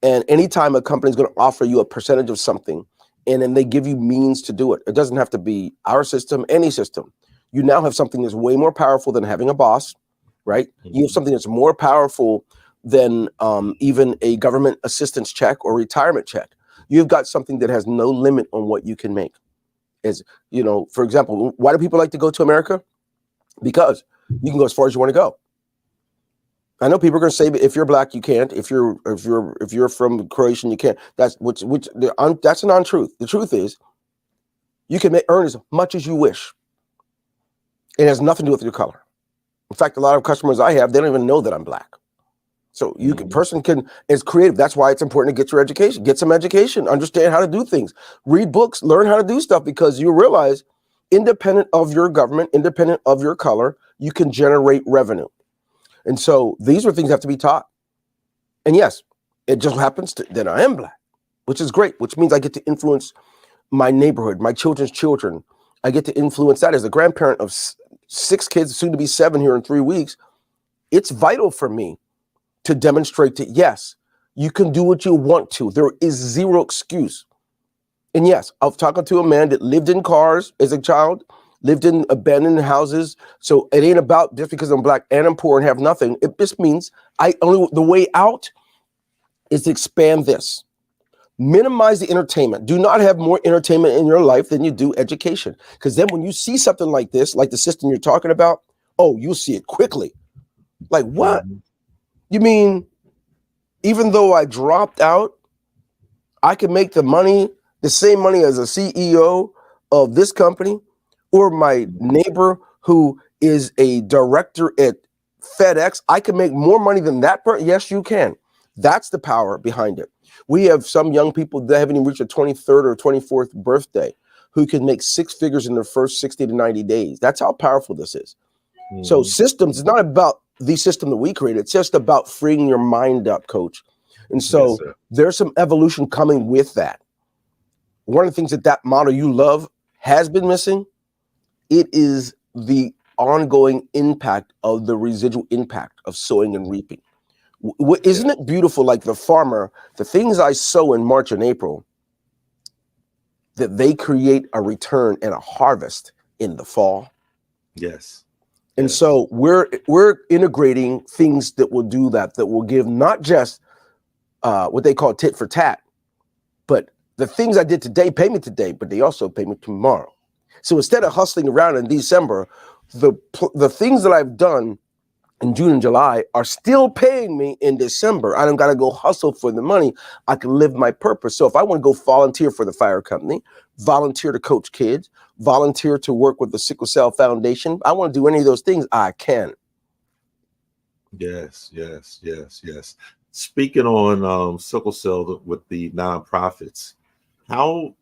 And anytime a company is going to offer you a percentage of something, and then they give you means to do it, it doesn't have to be our system, any system. You now have something that's way more powerful than having a boss, right? You have something that's more powerful than even a government assistance check or retirement check. You've got something that has no limit on what you can make. For example, why do people like to go to America? Because you can go as far as you want to go. I know people are going to say, if you're black, you can't. If you're from Croatian, you can't. That's a non-truth. The truth is, you can earn as much as you wish. It has nothing to do with your color. In fact, a lot of customers I have, they don't even know that I'm black. So is creative. That's why it's important to get your education, get some education, understand how to do things, read books, learn how to do stuff, because you realize, independent of your government, independent of your color, you can generate revenue. And so these are things that have to be taught. And yes, it just happens that I am black, which is great, which means I get to influence my neighborhood, my children's children. I get to influence that as a grandparent of 6 kids, soon to be 7 here in 3 weeks. It's vital for me to demonstrate that, yes, you can do what you want to. There is zero excuse. And yes, I was talking to a man that lived in cars as a child, lived in abandoned houses. So it ain't about just because I'm black and I'm poor and have nothing. It just means the way out is to expand this. Minimize the entertainment. Do not have more entertainment in your life than you do education. Because then when you see something like this, like the system you're talking about, you'll see it quickly. Like, what? You mean, even though I dropped out, I can make the same money as a CEO of this company, or my neighbor who is a director at FedEx? I can make more money than that person. Yes, you can. That's the power behind it. We have some young people that haven't even reached their 23rd or 24th birthday who can make 6 figures in their first 60 to 90 days. That's how powerful this is. So systems, it's not about the system that we created. It's just about freeing your mind up, coach. And so there's some evolution coming with that. One of the things that model you love has been missing, it is the ongoing impact of the residual impact of sowing and reaping. Isn't it beautiful, like the farmer, the things I sow in March and April, that they create a return and a harvest in the fall? Yes. And so we're integrating things that will do that will give not just what they call tit for tat, but the things I did today pay me today, but they also pay me tomorrow. So instead of hustling around in December, the things that I've done in June and July are still paying me in December. I don't got to go hustle for the money. I can live my purpose. So if I want to go volunteer for the fire company, volunteer to coach kids, volunteer to work with the Sickle Cell Foundation, I want to do any of those things, I can. Yes. speaking on sickle cell with the nonprofits, how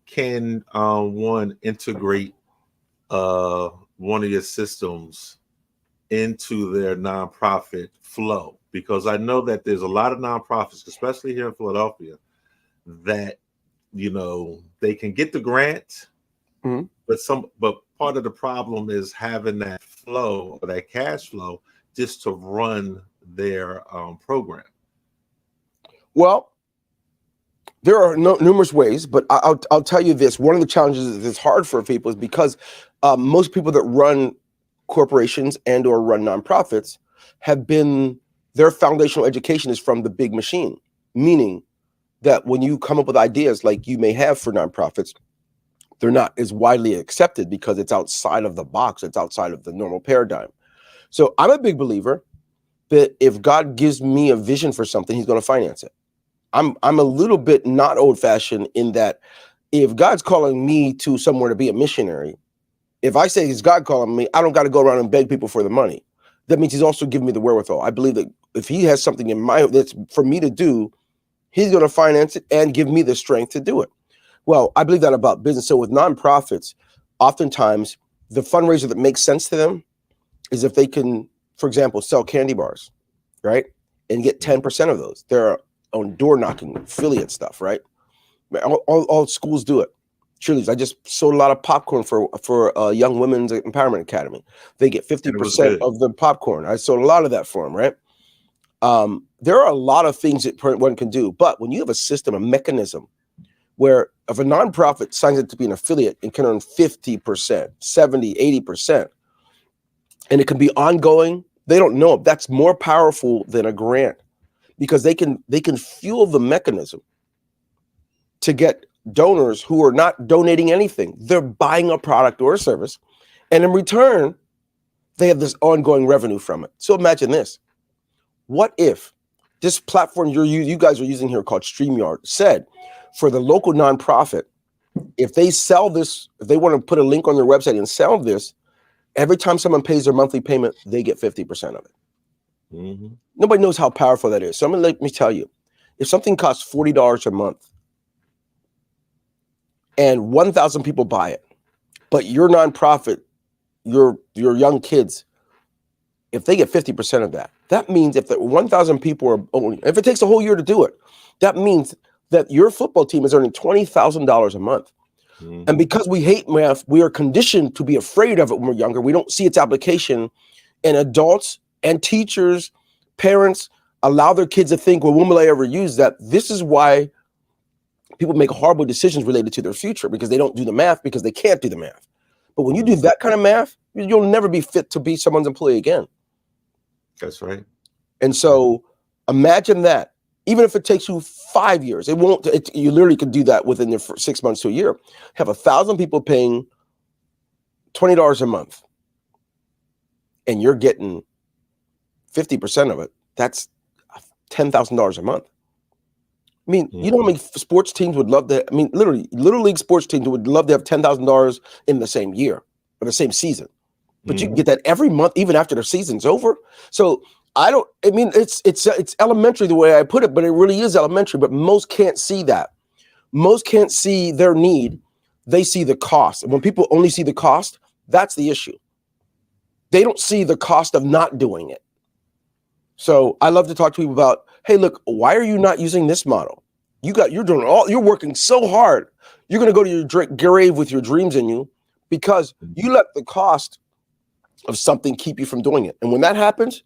can one integrate one of your systems into their nonprofit flow? Because I know that there's a lot of nonprofits, especially here in Philadelphia, that they can get the grant, but part of the problem is having that flow or that cash flow just to run their program. Well, there are numerous ways, but I'll tell you this. One of the challenges that's hard for people is because most people that run corporations and or run nonprofits their foundational education is from the big machine, meaning that when you come up with ideas like you may have for nonprofits, they're not as widely accepted because it's outside of the box. It's outside of the normal paradigm. So I'm a big believer that if God gives me a vision for something, he's going to finance it. I'm a little bit not old-fashioned in that if God's calling me to somewhere to be a missionary, if I say is God calling me, I don't got to go around and beg people for the money. That means he's also giving me the wherewithal. I believe that if he has something in mind that's for me to do, he's going to finance it and give me the strength to do it. Well, I believe that about business. So with nonprofits, oftentimes the fundraiser that makes sense to them is if they can, for example, sell candy bars, right? And get 10% of those. They're on door knocking, affiliate stuff, right? All schools do it. Cheerleaders. I just sold a lot of popcorn for Young Women's Empowerment Academy. They get 50% of the popcorn. I sold a lot of that for them, right? There are a lot of things that one can do, but when you have a system, a mechanism, where if a nonprofit signs up to be an affiliate and can earn 50%, 70, 80%, and it can be ongoing, they don't know it. That's more powerful than a grant because they can fuel the mechanism to get donors who are not donating anything. They're buying a product or a service, and in return, they have this ongoing revenue from it. So imagine this. What if this platform you guys are using here called StreamYard said for the local nonprofit, if they sell this, if they want to put a link on their website and sell this, every time someone pays their monthly payment, they get 50% of it. Mm-hmm. Nobody knows how powerful that is. So let me tell you, if something costs $40 a month and 1,000 people buy it, but your nonprofit, your young kids, if they get 50% of that, that means if the 1,000 people are only, if it takes a whole year to do it, that means that your football team is earning $20,000 a month. Mm-hmm. And because we hate math, we are conditioned to be afraid of it when we're younger. We don't see its application, and adults and teachers, parents allow their kids to think, well, when will I ever use that? This is why people make horrible decisions related to their future because they don't do the math because they can't do the math. But when you do that kind of math, you'll never be fit to be someone's employee again. That's right. And so imagine that. Even if it takes you 5 years, it won't. You literally could do that within your 6 months to a year. Have 1,000 people paying $20 a month, and you're getting 50% of it. That's $10,000 a month. I mean, you know how many sports teams would love to? I mean, literally, Little League sports teams would love to have $10,000 in the same year or the same season. But you can get that every month, even after the season's over. So it's elementary the way I put it, but it really is elementary. But most can't see that. Most can't see their need. They see the cost. And when people only see the cost, that's the issue. They don't see the cost of not doing it. So I love to talk to people about, hey, look, why are you not using this model? You're working so hard. You're going to go to your grave with your dreams in you because you let the cost of something keep you from doing it. And when that happens,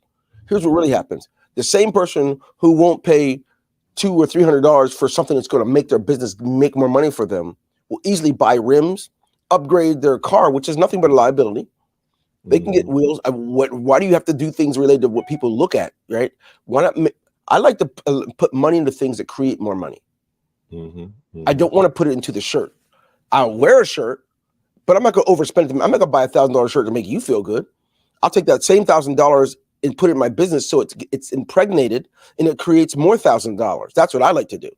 here's what really happens. The same person who won't pay $200 or $300 for something that's going to make their business make more money for them will easily buy rims, upgrade their car, which is nothing but a liability. They can get wheels. Why do you have to do things related to what people look at, right? Why not? I like to put money into things that create more money. I don't want to put it into the shirt. I'll wear a shirt, but I'm not going to overspend it. I'm not going to buy $1,000 shirt to make you feel good. I'll take that same $1,000 and put it in my business so it's impregnated and it creates more $1,000. That's what I like to do.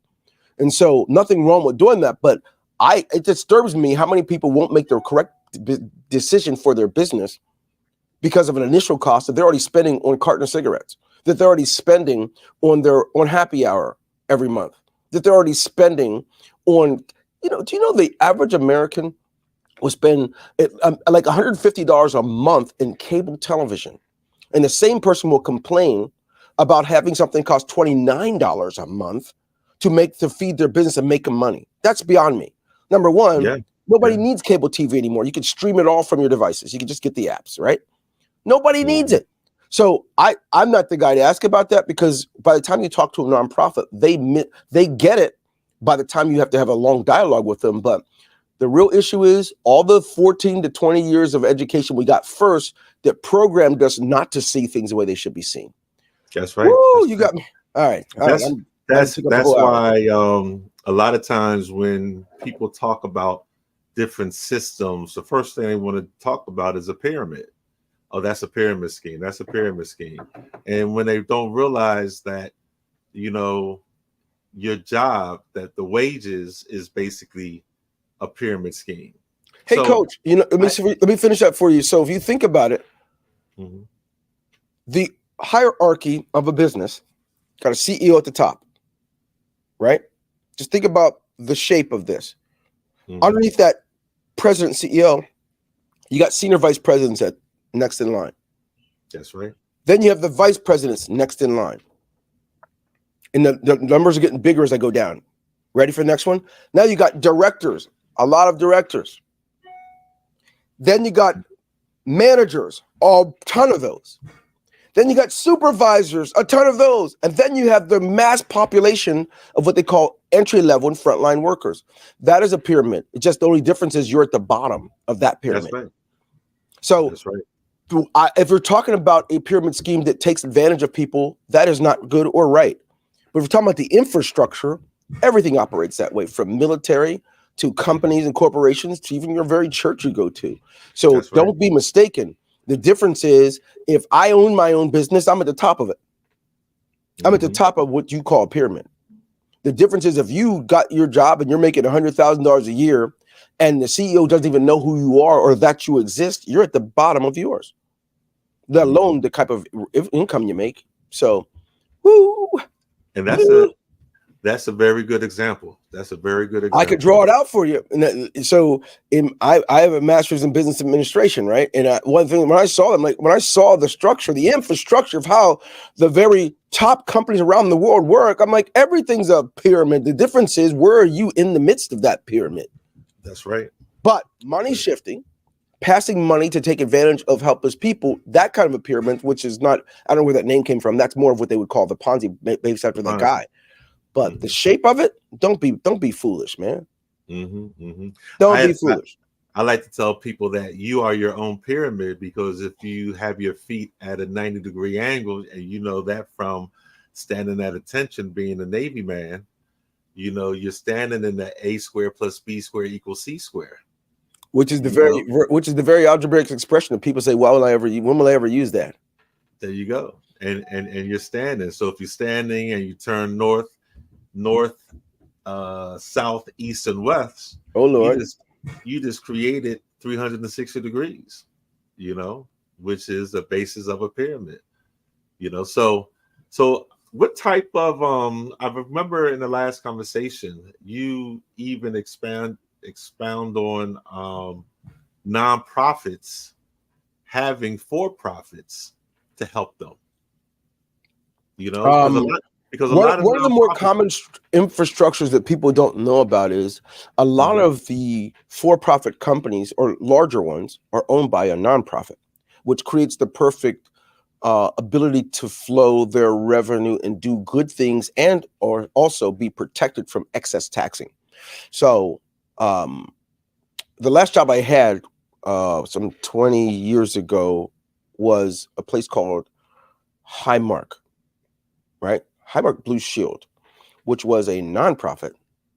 And so nothing wrong with doing that, but it disturbs me how many people won't make the correct decision for their business because of an initial cost that they're already spending on a carton of cigarettes. that they're already spending on happy hour every month, that they're already spending on, do you know the average American will spend like $150 a month in cable television, and the same person will complain about having something cost $29 a month to feed their business and make them money. That's beyond me. Number one, nobody needs cable TV anymore. You can stream it all from your devices. You can just get the apps, right? Nobody needs it. So I'm not the guy to ask about that, because by the time you talk to a nonprofit, they get it by the time you have to have a long dialogue with them. But the real issue is all the 14 to 20 years of education we got first that programmed us not to see things the way they should be seen. That's right. Woo, you got me. All right. That's why a lot of times when people talk about different systems, the first thing they want to talk about is a pyramid. Oh, that's a pyramid scheme. That's a pyramid scheme. And when they don't realize that, your job, that the wages is basically a pyramid scheme. Hey, Coach, let me finish that for you. So if you think about it, the hierarchy of a business got a CEO at the top, right? Just think about the shape of this. Underneath that president CEO, you got senior vice presidents next in line. That's right. Then you have the vice presidents next in line. And the numbers are getting bigger as I go down. Ready for the next one? Now you got directors, a lot of directors. Then you got managers, a ton of those. Then you got supervisors, a ton of those. And then you have the mass population of what they call entry level and frontline workers. That is a pyramid. It's just the only difference is you're at the bottom of that pyramid. That's right. So that's right. If we're talking about a pyramid scheme that takes advantage of people, that is not good or right. But if we're talking about the infrastructure, everything operates that way, from military to companies and corporations to even your very church you go to. So don't be mistaken. The difference is if I own my own business, I'm at the top of it. I'm at the top of what you call a pyramid. The difference is if you got your job and you're making $100,000 a year and the CEO doesn't even know who you are or that you exist, you're at the bottom of yours, let alone the type of income you make. So, woo. And that's a very good example. That's a very good example. I could draw it out for you. And I have a master's in business administration, right? And one thing, when I saw the structure, the infrastructure of how the very top companies around the world work, I'm like, everything's a pyramid. The difference is, where are you in the midst of that pyramid? That's right. But money shifting, passing money to take advantage of helpless people, that kind of a pyramid, which is not, I don't know where that name came from. That's more of what they would call the Ponzi, based after that guy. But the shape of it, don't be foolish, man. Don't be foolish. I like to tell people that you are your own pyramid, because if you have your feet at a 90-degree angle, and you know that from standing at attention, being a Navy man, you're standing in the A squared plus B squared equals C squared. Which is the very algebraic expression that people say, when will I ever use that? There you go. And you're standing. So if you're standing and you turn north, south, east, and west. Oh Lord. You just created 360 degrees, which is the basis of a pyramid. So what type of I remember in the last conversation, you even expound on nonprofits having for-profits to help them. Because one of the more common infrastructures that people don't know about is a lot of the for-profit companies, or larger ones, are owned by a nonprofit, which creates the perfect ability to flow their revenue and do good things, and or also be protected from excess taxing. So the last job I had some 20 years ago was a place called Highmark, right? Highmark Blue Shield, which was a nonprofit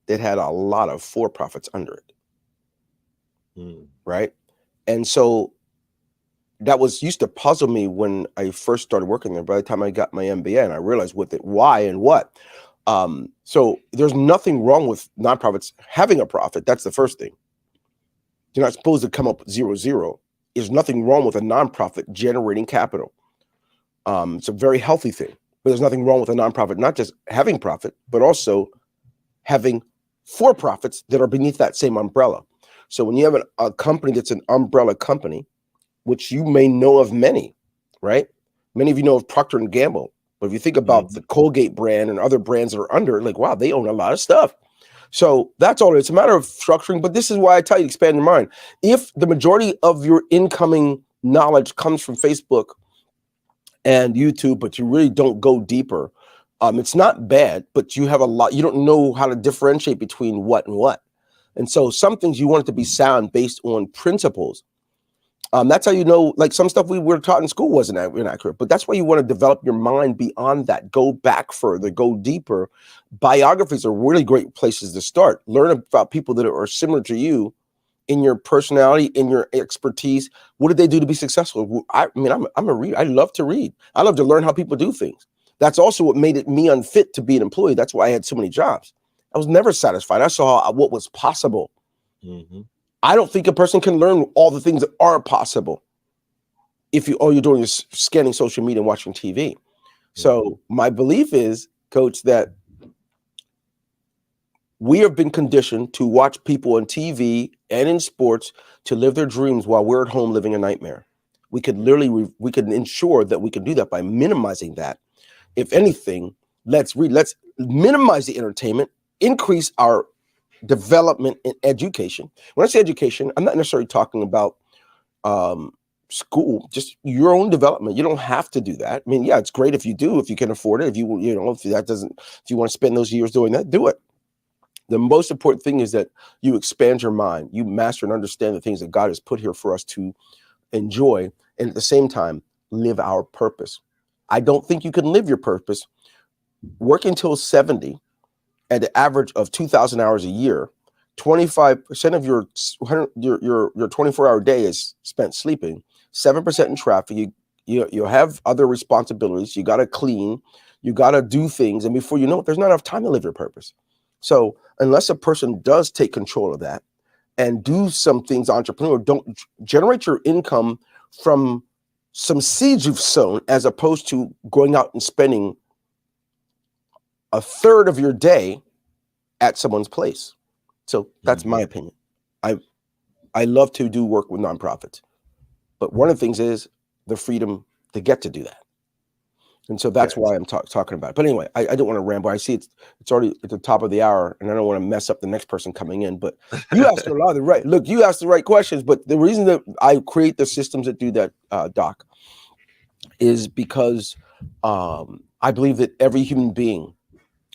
that had a lot of for-profits under it, right? And so that used to puzzle me when I first started working there. By the time I got my MBA, and I realized why and what. So there's nothing wrong with nonprofits having a profit. That's the first thing. You're not supposed to come up 0-0. There's nothing wrong with a nonprofit generating capital. It's a very healthy thing. But there's nothing wrong with a nonprofit, not just having profit, but also having for-profits that are beneath that same umbrella. So when you have a company that's an umbrella company, which you may know of many, right? Many of you know of Procter & Gamble. But if you think about the Colgate brand and other brands that are under, like, wow, they own a lot of stuff. So that's all. It's a matter of structuring. But this is why I tell you, expand your mind. If the majority of your incoming knowledge comes from Facebook and YouTube, but you really don't go deeper, it's not bad, but you have a lot. You don't know how to differentiate between what and what. And so some things you want it to be sound based on principles. That's how you know, like some stuff we were taught in school wasn't inaccurate, but that's why you want to develop your mind beyond that. Go back further, go deeper. Biographies are really great places to start. Learn about people that are similar to you in your personality, in your expertise. What did they do to be successful? I mean, I'm a reader. I love to read. I love to learn how people do things. That's also what made it me unfit to be an employee. That's why I had so many jobs. I was never satisfied. I saw what was possible. I don't think a person can learn all the things that are possible if all you're doing is scanning social media and watching TV. So my belief is, Coach, that we have been conditioned to watch people on TV and in sports to live their dreams while we're at home living a nightmare. We could literally, we could ensure that we can do that by minimizing that. If anything, let's minimize the entertainment, increase our development in education. When I say education, I'm not necessarily talking about school, just your own development. You don't have to do that. I mean, yeah, it's great if you do, if you can afford it. If you want to spend those years doing that, do it. The most important thing is that you expand your mind, you master and understand the things that God has put here for us to enjoy, and at the same time, live our purpose. I don't think you can live your purpose working until 70 at the average of 2,000 hours a year. 25% of your 24-hour day is spent sleeping. 7% in traffic. You have other responsibilities. You got to clean. You got to do things, and before you know it, there's not enough time to live your purpose. So unless a person does take control of that and do some things, entrepreneur, don't generate your income from some seeds you've sown, as opposed to going out and spending a third of your day at someone's place. So that's my opinion. I love to do work with nonprofits, but one of the things is the freedom to get to do that. And so that's why I'm talking about it. But anyway, I don't want to ramble. I see it's already at the top of the hour, and I don't want to mess up the next person coming in. But you asked a lot of the right. Look, you asked the right questions. But the reason that I create the systems that do that, Doc, is because I believe that every human being,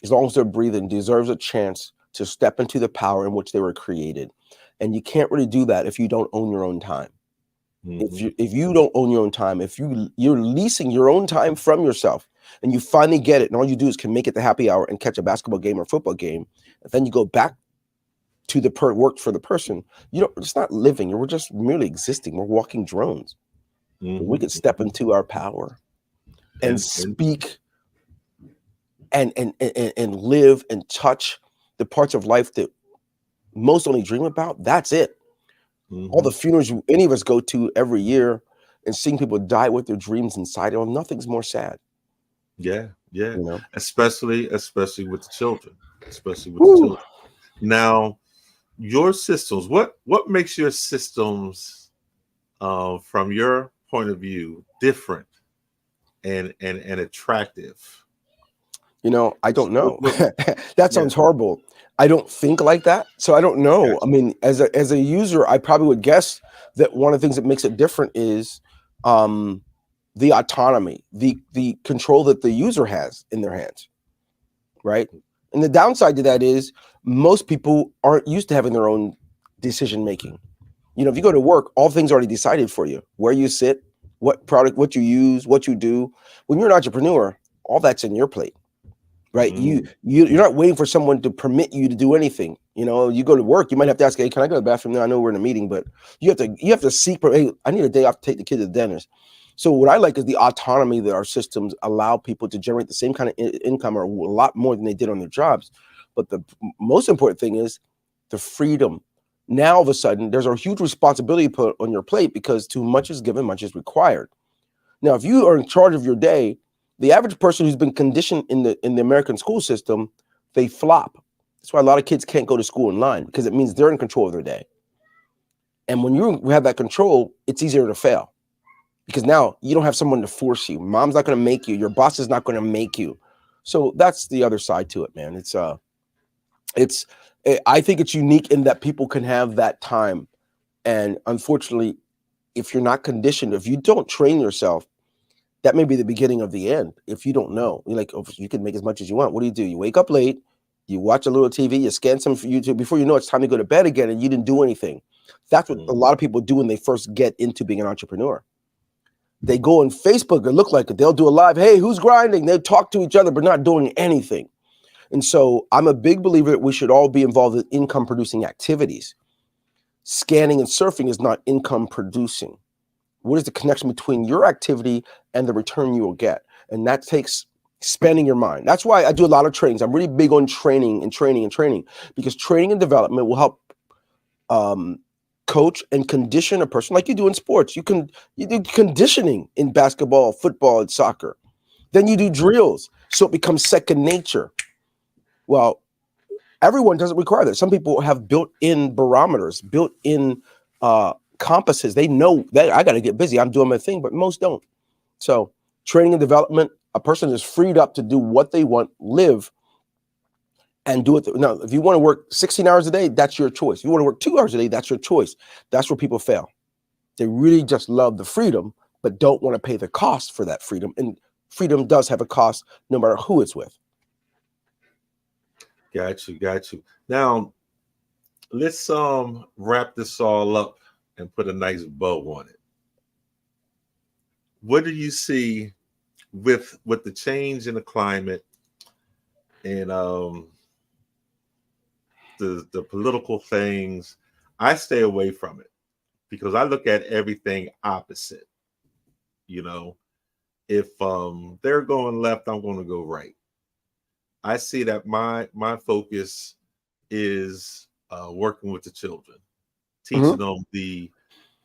as long as they're breathing, deserves a chance to step into the power in which they were created. And you can't really do that if you don't own your own time. If you don't own your own time, if you're leasing your own time from yourself, and you finally get it, and all you do is can make it the happy hour and catch a basketball game or football game, and then you go back to the work for the person, it's not living. We're just merely existing. We're walking drones. We could step into our power and speak and live and touch the parts of life that most only dream about. That's it. All the funerals any of us go to every year and seeing people die with their dreams inside them, nothing's more sad. Yeah. Especially with the children. Now, your systems, what makes your systems from your point of view different and attractive? I don't know. That sounds horrible. I don't think like that, so I don't know. I mean, as a user, I probably would guess that one of the things that makes it different is the autonomy, the control that the user has in their hands, right? And the downside to that is most people aren't used to having their own decision making. If you go to work, all things are already decided for you: where you sit, what product, what you use, what you do. When you're an entrepreneur, all that's in your plate. Right. You're not waiting for someone to permit you to do anything. You go to work, you might have to ask, hey, can I go to the bathroom now? I know we're in a meeting, but you have to seek, hey, I need a day off to take the kid to the dentist. So what I like is the autonomy that our systems allow people to generate the same kind of income, or a lot more than they did on their jobs. But the most important thing is the freedom. Now, all of a sudden, there's a huge responsibility put on your plate, because too much is given, much is required. Now, if you are in charge of your day, the average person who's been conditioned in the American school system, they flop. That's why a lot of kids can't go to school in line, because it means they're in control of their day. And when you have that control, it's easier to fail, because now you don't have someone to force you. Mom's not going to make you. Your boss is not going to make you. So that's the other side to it, man. I think it's unique in that people can have that time. And unfortunately, if you're not conditioned, if you don't train yourself, that may be the beginning of the end. If you don't know, you're like, oh, you can make as much as you want. What do? You wake up late, you watch a little TV, you scan some for YouTube. Before you know, it's time to go to bed again, and you didn't do anything. That's what a lot of people do when they first get into being an entrepreneur. They go on Facebook and look like it. They'll do a live, hey, who's grinding? They talk to each other, but not doing anything. And so I'm a big believer that we should all be involved in income producing activities. Scanning and surfing is not income producing. What is the connection between your activity and the return you will get? And that takes spending your mind. That's why I do a lot of trainings. I'm really big on training, because training and development will help coach and condition a person like you do in sports. You do conditioning in basketball, football, and soccer. Then you do drills, so it becomes second nature. Well, everyone doesn't require that. Some people have built-in barometers, built-in compasses. They know that I got to get busy. I'm doing my thing, but most don't. So training and development, a person is freed up to do what they want, live, and do it. Now, if you want to work 16 hours a day, that's your choice. If you want to work 2 hours a day, that's your choice. That's where people fail. They really just love the freedom, but don't want to pay the cost for that freedom. And freedom does have a cost no matter who it's with. Got you. Now, let's wrap this all up and put a nice bow on it. What do you see with the change in the climate and the political things? I stay away from it because I look at everything opposite. You know, if they're going left, I'm going to go right. I see that my focus is working with the children, teaching them the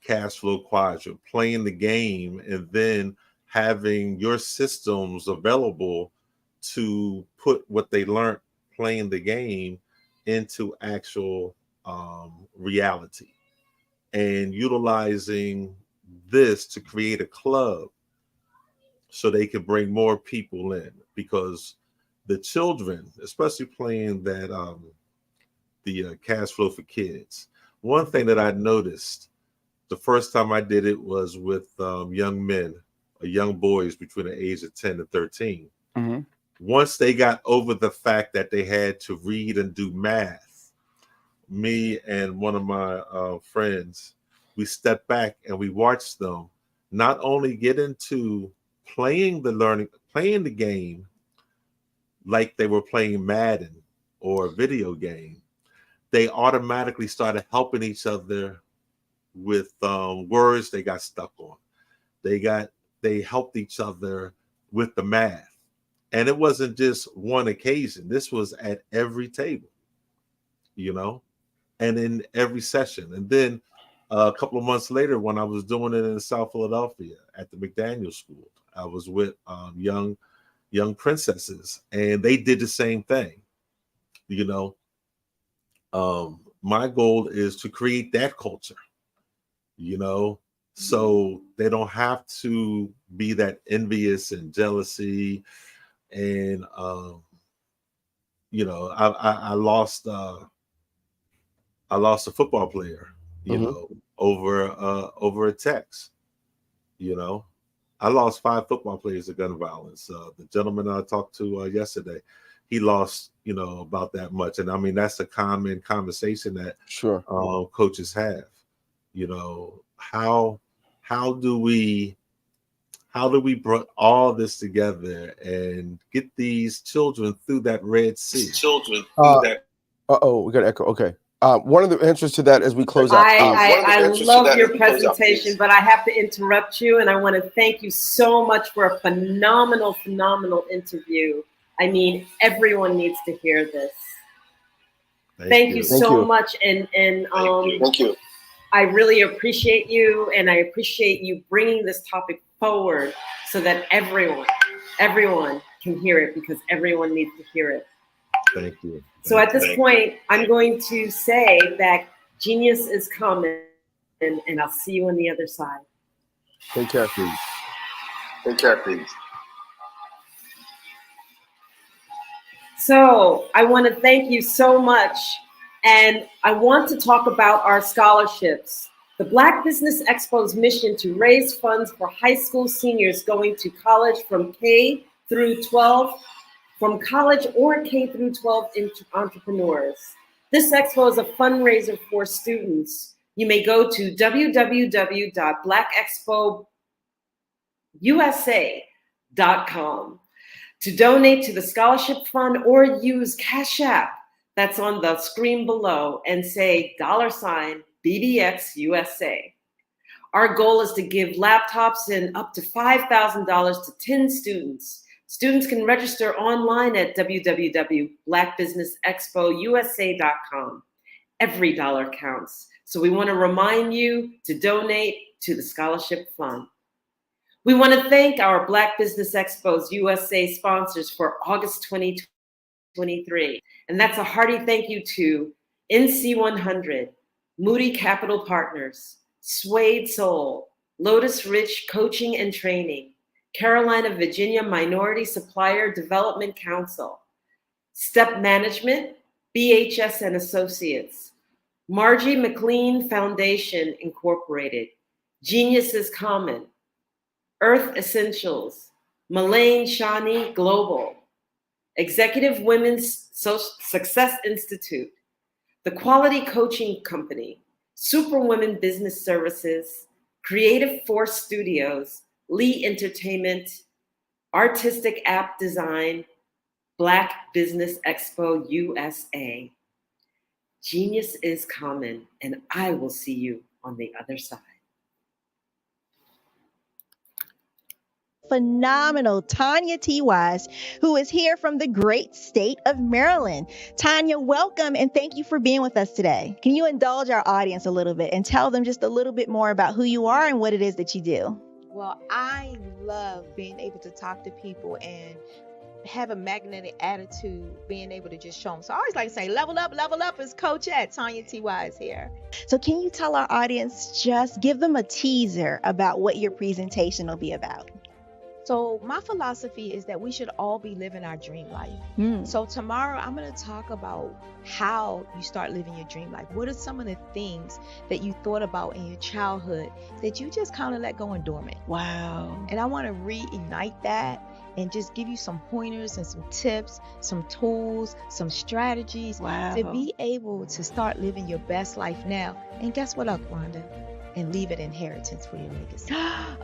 cash flow quadrant, playing the game, and then having your systems available to put what they learned playing the game into actual reality, and utilizing this to create a club so they can bring more people in, because the children, especially playing that the cash flow for kids. One thing that I noticed the first time I did it was with young men, young boys between the age of 10 and 13. Mm-hmm. Once they got over the fact that they had to read and do math, me and one of my friends, we stepped back and we watched them not only get into playing the game like they were playing Madden or a video game, they automatically started helping each other with words they got stuck on. They helped each other with the math. And it wasn't just one occasion. This was at every table, you know, and in every session. And then a couple of months later, when I was doing it in South Philadelphia at the McDaniel School, I was with young princesses, and they did the same thing. You know, my goal is to create that culture, you know, so they don't have to be that envious and jealousy. And you know, I lost a football player, you know, over a text. You know, I lost 5 football players to gun violence. The gentleman I talked to yesterday, he lost, you know, about that much. And I mean, that's a common conversation that coaches have. You know, how do we put all this together and get these children through that Red Sea? We got echo. Okay. One of the answers to that as we close out. I love your presentation, but I have to interrupt you, and I want to thank you so much for a phenomenal interview. I mean, everyone needs to hear this. Thank you so much, and thank you. I really appreciate you, and I appreciate you bringing this topic forward so that everyone can hear it, because everyone needs to hear it. Thank you. So at this point, I'm going to say that genius is coming, and I'll see you on the other side. Take care, please. Take care, please. So I want to thank you so much. And I want to talk about our scholarships. The Black Business Expo's mission to raise funds for high school seniors going to college from K through 12, from college or K through 12 entrepreneurs. This expo is a fundraiser for students. You may go to www.blackexpousa.com to donate to the scholarship fund, or use Cash App that's on the screen below and say $BBX USA. Our goal is to give laptops and up to $5,000 to 10 students. Students can register online at www.blackbusinessexpousa.com. Every dollar counts. So we want to remind you to donate to the scholarship fund. We want to thank our Black Business Expos USA sponsors for August 2023. And that's a hearty thank you to NC100, Moody Capital Partners, Suede Soul, Lotus Rich Coaching and Training, Carolina, Virginia Minority Supplier Development Council, Step Management, BHS and Associates, Margie McLean Foundation Incorporated, Genius is Common, Earth Essentials, Malaine Shawnee Global, Executive Women's Success Institute, The Quality Coaching Company, Superwomen Business Services, Creative Force Studios, Lee Entertainment, Artistic App Design, Black Business Expo USA. Genius is common, and I will see you on the other side. Phenomenal Tanya T. Wise, who is here from the great state of Maryland. Tanya, welcome and thank you for being with us today. Can you indulge our audience a little bit and tell them just a little bit more about who you are and what it is that you do? Well, I love being able to talk to people and have a magnetic attitude, being able to just show them. So I always like to say, level up is Coach at Tanya T. Wise here. So can you tell our audience, just give them a teaser about what your presentation will be about? So my philosophy is that we should all be living our dream life. So tomorrow I'm going to talk about how you start living your dream life. What are some of the things that you thought about in your childhood that you just kind of let go and dormant? Wow. And I want to reignite that and just give you some pointers and some tips, some tools, some strategies to be able to start living your best life now. And guess what, Rhonda? And leave it inheritance for your legacy.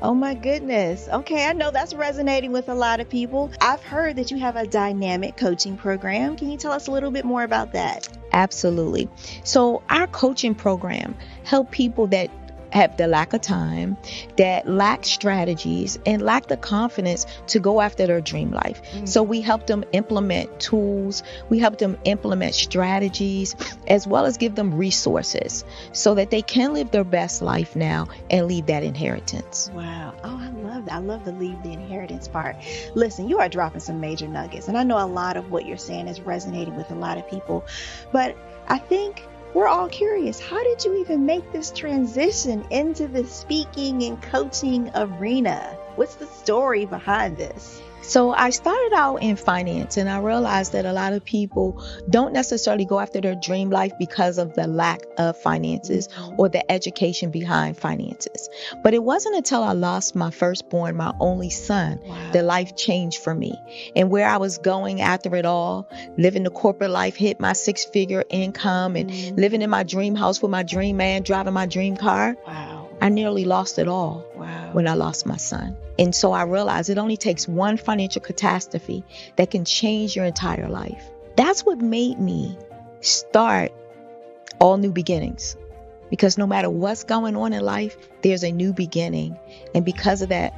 Oh my goodness. Okay, I know that's resonating with a lot of people. I've heard that you have a dynamic coaching program. Can you tell us a little bit more about that? Absolutely. So our coaching program help people that have the lack of time, that lack strategies, and lack the confidence to go after their dream life. So we help them implement tools, we help them implement strategies, as well as give them resources so that they can live their best life now and leave that inheritance. Wow. Oh, I love that. I love the leave the inheritance part. Listen, you are dropping some major nuggets, and I know a lot of what you're saying is resonating with a lot of people, but I think we're all curious, how did you even make this transition into the speaking and coaching arena? What's the story behind this? So I started out in finance, and I realized that a lot of people don't necessarily go after their dream life because of the lack of finances or the education behind finances. But it wasn't until I lost my firstborn, my only son, that life changed for me. And where I was going after it all, living the corporate life, hit my 6-figure income and living in my dream house with my dream man, driving my dream car. I nearly lost it all when I lost my son. And so I realized it only takes one financial catastrophe that can change your entire life. That's what made me start All New Beginnings. Because no matter what's going on in life, there's a new beginning. And because of that,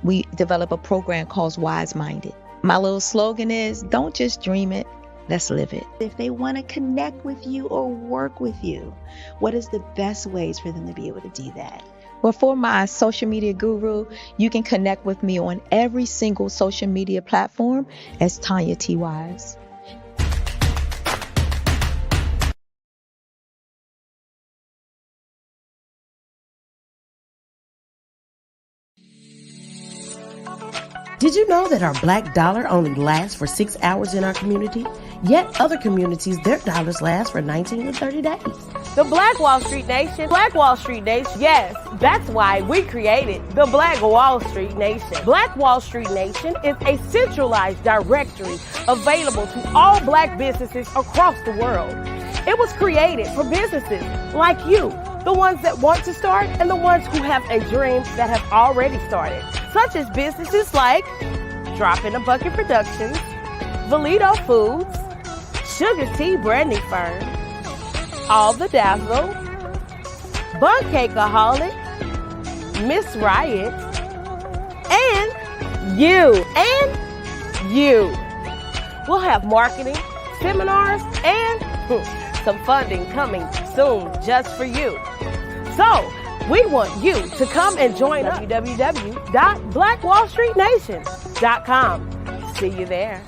we develop a program called Wise Minded. My little slogan is, don't just dream it, let's live it. If they want to connect with you or work with you, what is the best ways for them to be able to do that? Well, for my social media guru, you can connect with me on every single social media platform as Tanya T. Wise. Did you know that our black dollar only lasts for 6 hours in our community? Yet other communities, their dollars last for 19 to 30 days. The Black Wall Street Nation. Black Wall Street Nation. Yes, that's why we created the Black Wall Street Nation. Black Wall Street Nation is a centralized directory available to all black businesses across the world. It was created for businesses like you, the ones that want to start and the ones who have a dream that have already started, such as businesses like Drop in a Bucket Productions, Valito Foods, Sugar Tea Branding Firm, All the Dazzle, Bun Cakeaholic, Miss Riot, and you. We'll have marketing, seminars, and some funding coming soon just for you. So, we want you to come and join us. www.blackwallstreetnation.com. See you there.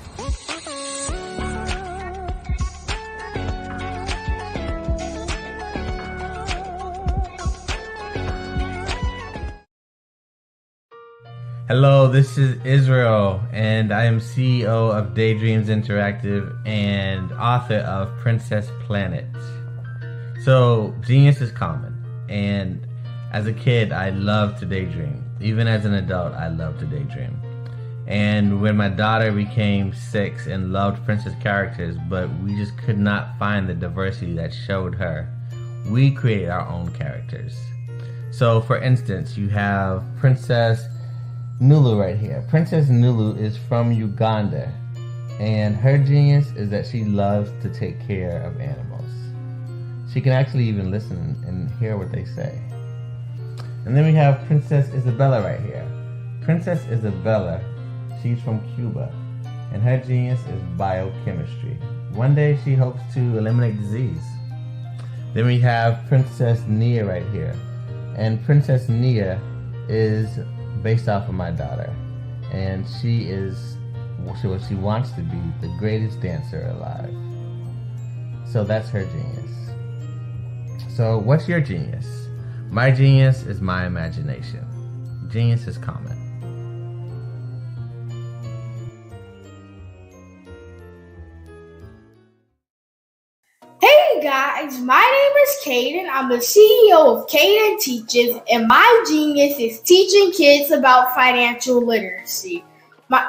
Hello, this is Israel, and I am CEO of Daydreams Interactive and author of Princess Planet. So, genius is common, and as a kid, I loved to daydream. Even as an adult, I loved to daydream. And when my daughter became 6 and loved princess characters, but we just could not find the diversity that showed her, we created our own characters. So, for instance, you have Princess Nulu right here. Princess Nulu is from Uganda, and her genius is that she loves to take care of animals. She can actually even listen and hear what they say. And then we have Princess Isabella right here. Princess Isabella, she's from Cuba, and her genius is biochemistry. One day she hopes to eliminate disease. Then we have Princess Nia right here, and Princess Nia is based off of my daughter, and she is what she wants to be, the greatest dancer alive. So that's her genius. So what's your genius? My genius is my imagination. Genius is common. Hey guys, my name is Caden. I'm the CEO of Caden Teaches, and my genius is teaching kids about financial literacy.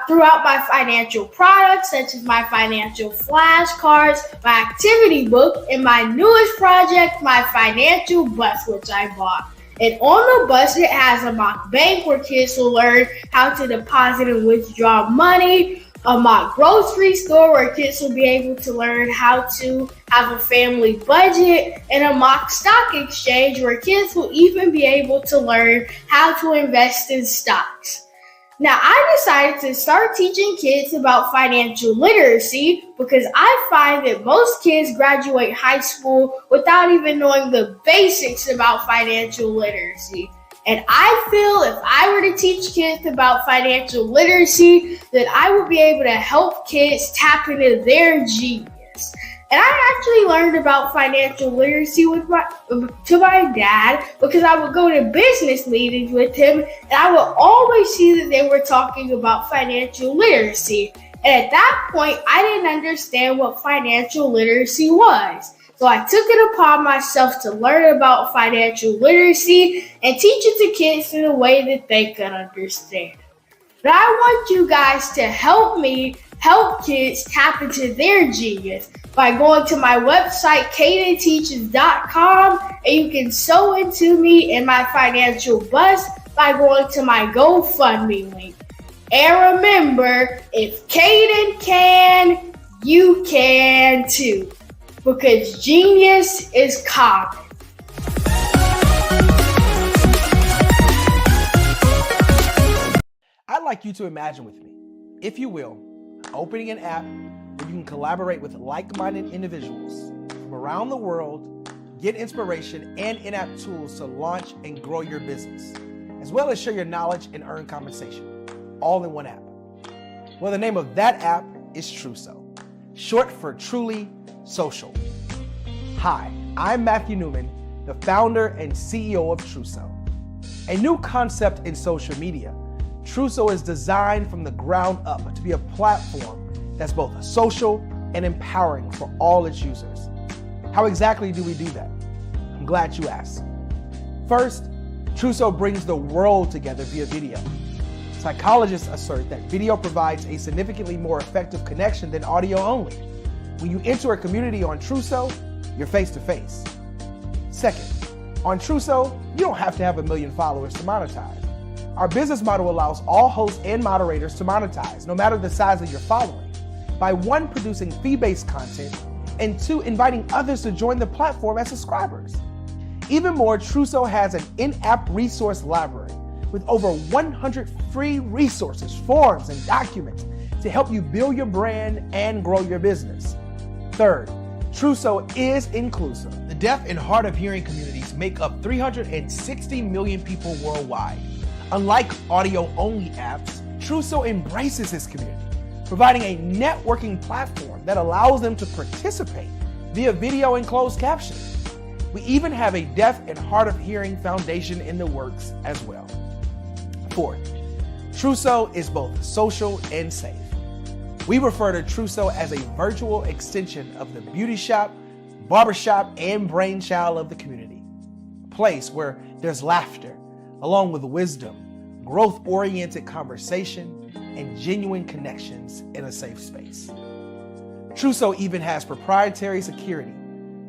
Throughout my financial products, such as my financial flashcards, my activity book, and my newest project, my financial bus, which I bought. And on the bus, it has a mock bank where kids will learn how to deposit and withdraw money, a mock grocery store where kids will be able to learn how to have a family budget, and a mock stock exchange where kids will even be able to learn how to invest in stocks. Now, I decided to start teaching kids about financial literacy because I find that most kids graduate high school without even knowing the basics about financial literacy. And I feel if I were to teach kids about financial literacy, that I would be able to help kids tap into their genius. And I actually learned about financial literacy to my dad because I would go to business meetings with him, and I would always see that they were talking about financial literacy. And at that point, I didn't understand what financial literacy was. So I took it upon myself to learn about financial literacy and teach it to kids in a way that they could understand. But I want you guys to help me help kids tap into their genius by going to my website, cadenteaches.com, and you can sew into me in my financial bus by going to my GoFundMe link. And remember, if Caden can, you can too, because genius is common. I'd like you to imagine with me, if you will, opening an app where you can collaborate with like-minded individuals from around the world, get inspiration and in-app tools to launch and grow your business, as well as share your knowledge and earn compensation, all in one app. Well, the name of that app is Truso, short for Truly Social. Hi, I'm Matthew Newman, the founder and CEO of Truso. A new concept in social media, Truso is designed from the ground up to be a platform that's both social and empowering for all its users. How exactly do we do that? I'm glad you asked. First, Truso brings the world together via video. Psychologists assert that video provides a significantly more effective connection than audio only. When you enter a community on Truso, you're face to face. Second, on Truso, you don't have to have 1 million followers to monetize. Our business model allows all hosts and moderators to monetize, no matter the size of your following, by 1, producing fee-based content, and 2, inviting others to join the platform as subscribers. Even more, Truso has an in-app resource library with over 100 free resources, forms, and documents to help you build your brand and grow your business. Third, Truso is inclusive. The deaf and hard of hearing communities make up 360 million people worldwide. Unlike audio-only apps, Truso embraces this community, providing a networking platform that allows them to participate via video and closed captioning. We even have a deaf and hard of hearing foundation in the works as well. Fourth, Truso is both social and safe. We refer to Truso as a virtual extension of the beauty shop, barbershop, and brainchild of the community. A place where there's laughter, along with wisdom, growth-oriented conversation, and genuine connections in a safe space. Truso even has proprietary security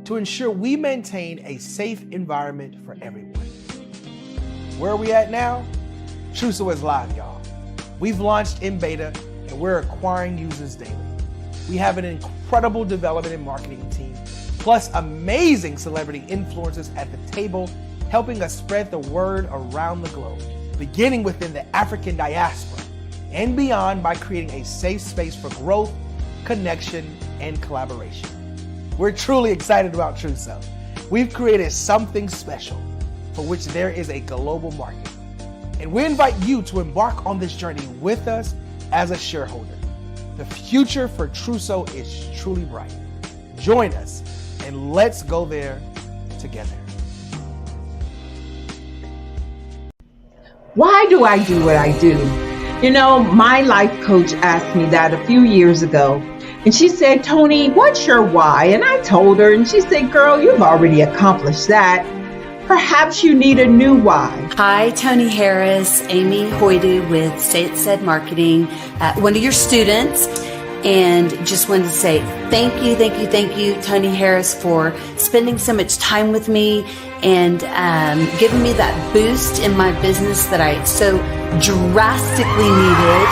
to ensure we maintain a safe environment for everyone. Where are we at now? Truso is live, y'all. We've launched in beta and we're acquiring users daily. We have an incredible development and marketing team, plus amazing celebrity influencers at the table, helping us spread the word around the globe, beginning within the African diaspora and beyond by creating a safe space for growth, connection, and collaboration. We're truly excited about Truso. We've created something special for which there is a global market. And we invite you to embark on this journey with us as a shareholder. The future for Truso is truly bright. Join us and let's go there together. Why do I do what I do? You know, my life coach asked me that a few years ago. And she said, Tony, what's your why? And I told her, and she said, girl, you've already accomplished that. Perhaps you need a new why. Hi, Tony Harris, Amy Hoydu with Say It Said Marketing, one of your students. And just wanted to say thank you, Tony Harris, for spending so much time with me and giving me that boost in my business that I so drastically needed.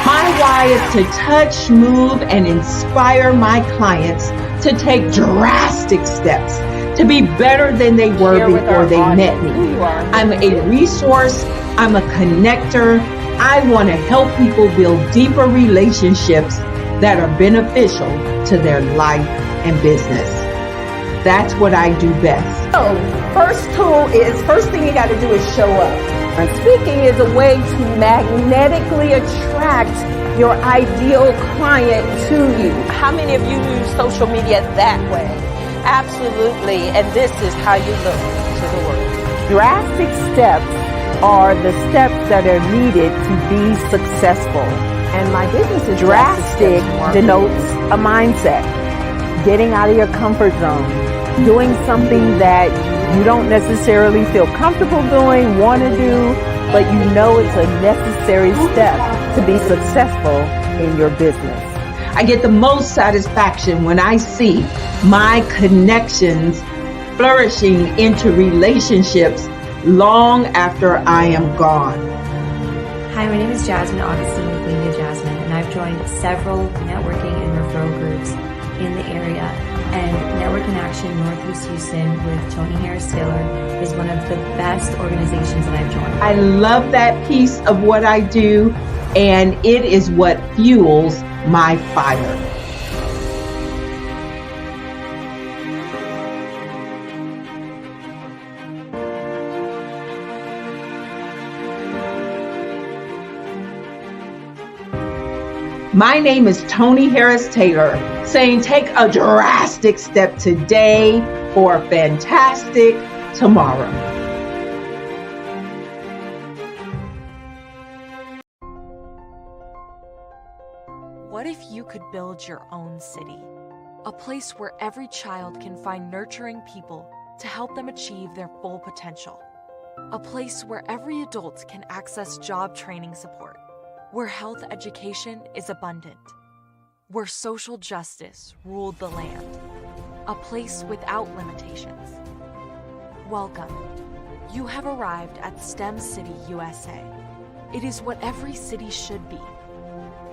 My why is to touch, move, and inspire my clients to take drastic steps to be better than they were before they met me. I'm a resource. I'm a connector. I want to help people build deeper relationships that are beneficial to their life and business. That's what I do best. So, first thing you got to do is show up. And speaking is a way to magnetically attract your ideal client to you. How many of you use social media that way? Absolutely, and this is how you look to the world. Drastic steps are the steps that are needed to be successful. And my business is drastic denotes a mindset. Getting out of your comfort zone. Doing something that you don't necessarily feel comfortable doing, want to do, but you know it's a necessary step to be successful in your business. I get the most satisfaction when I see my connections flourishing into relationships long after I am gone. Hi, my name is Jasmine Augustine with Media Jasmine, and I've joined several networking and referral groups in the area. And Network in Action Northeast Houston with Tony Harris Taylor is one of the best organizations that I've joined. I love that piece of what I do. and it is what fuels my fire. My name is Tony Harris Taylor, saying take a drastic step today for a fantastic tomorrow. What if you could build your own city? A place where every child can find nurturing people to help them achieve their full potential. A place where every adult can access job training support. Where health education is abundant. Where social justice ruled the land. A place without limitations. Welcome. You have arrived at STEM City, USA. It is what every city should be.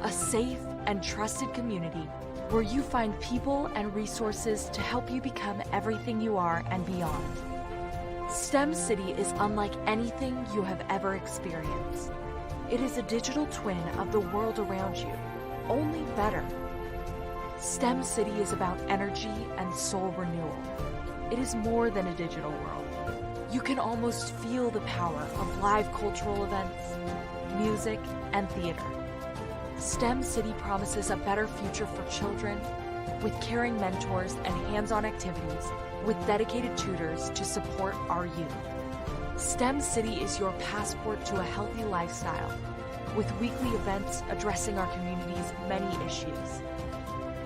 A safe and trusted community where you find people and resources to help you become everything you are and beyond. STEM City is unlike anything you have ever experienced. It is a digital twin of the world around you, only better. STEM City is about energy and soul renewal. It is more than a digital world. You can almost feel the power of live cultural events, music, and theater. STEM City promises a better future for children with caring mentors and hands-on activities with dedicated tutors to support our youth. STEM City is your passport to a healthy lifestyle with weekly events addressing our community's many issues.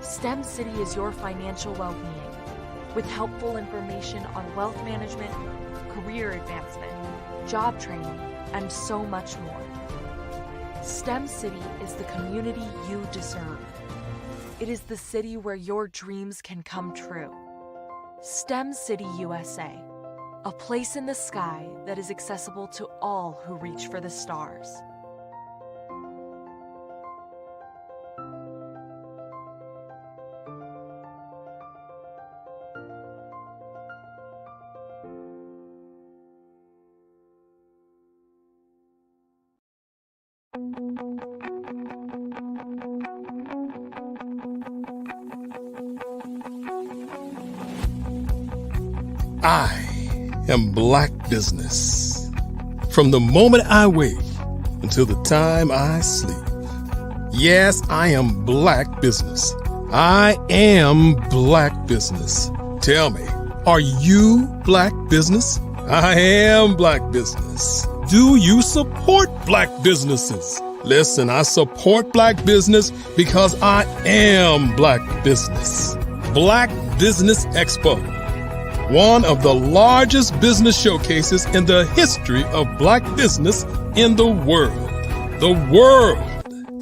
STEM City is your financial well-being with helpful information on wealth management, career advancement, job training, and so much more. STEM City is the community you deserve. It is the city where your dreams can come true. STEM City USA, a place in the sky that is accessible to all who reach for the stars. I am Black business. From the moment I wake until the time I sleep. Yes, I am Black business. I am Black business. Tell me, are you Black business? I am Black business. Do you support Black businesses? Listen, I support Black business because I am Black business. Black Business Expo, one of the largest business showcases in the history of Black business in the world. The world!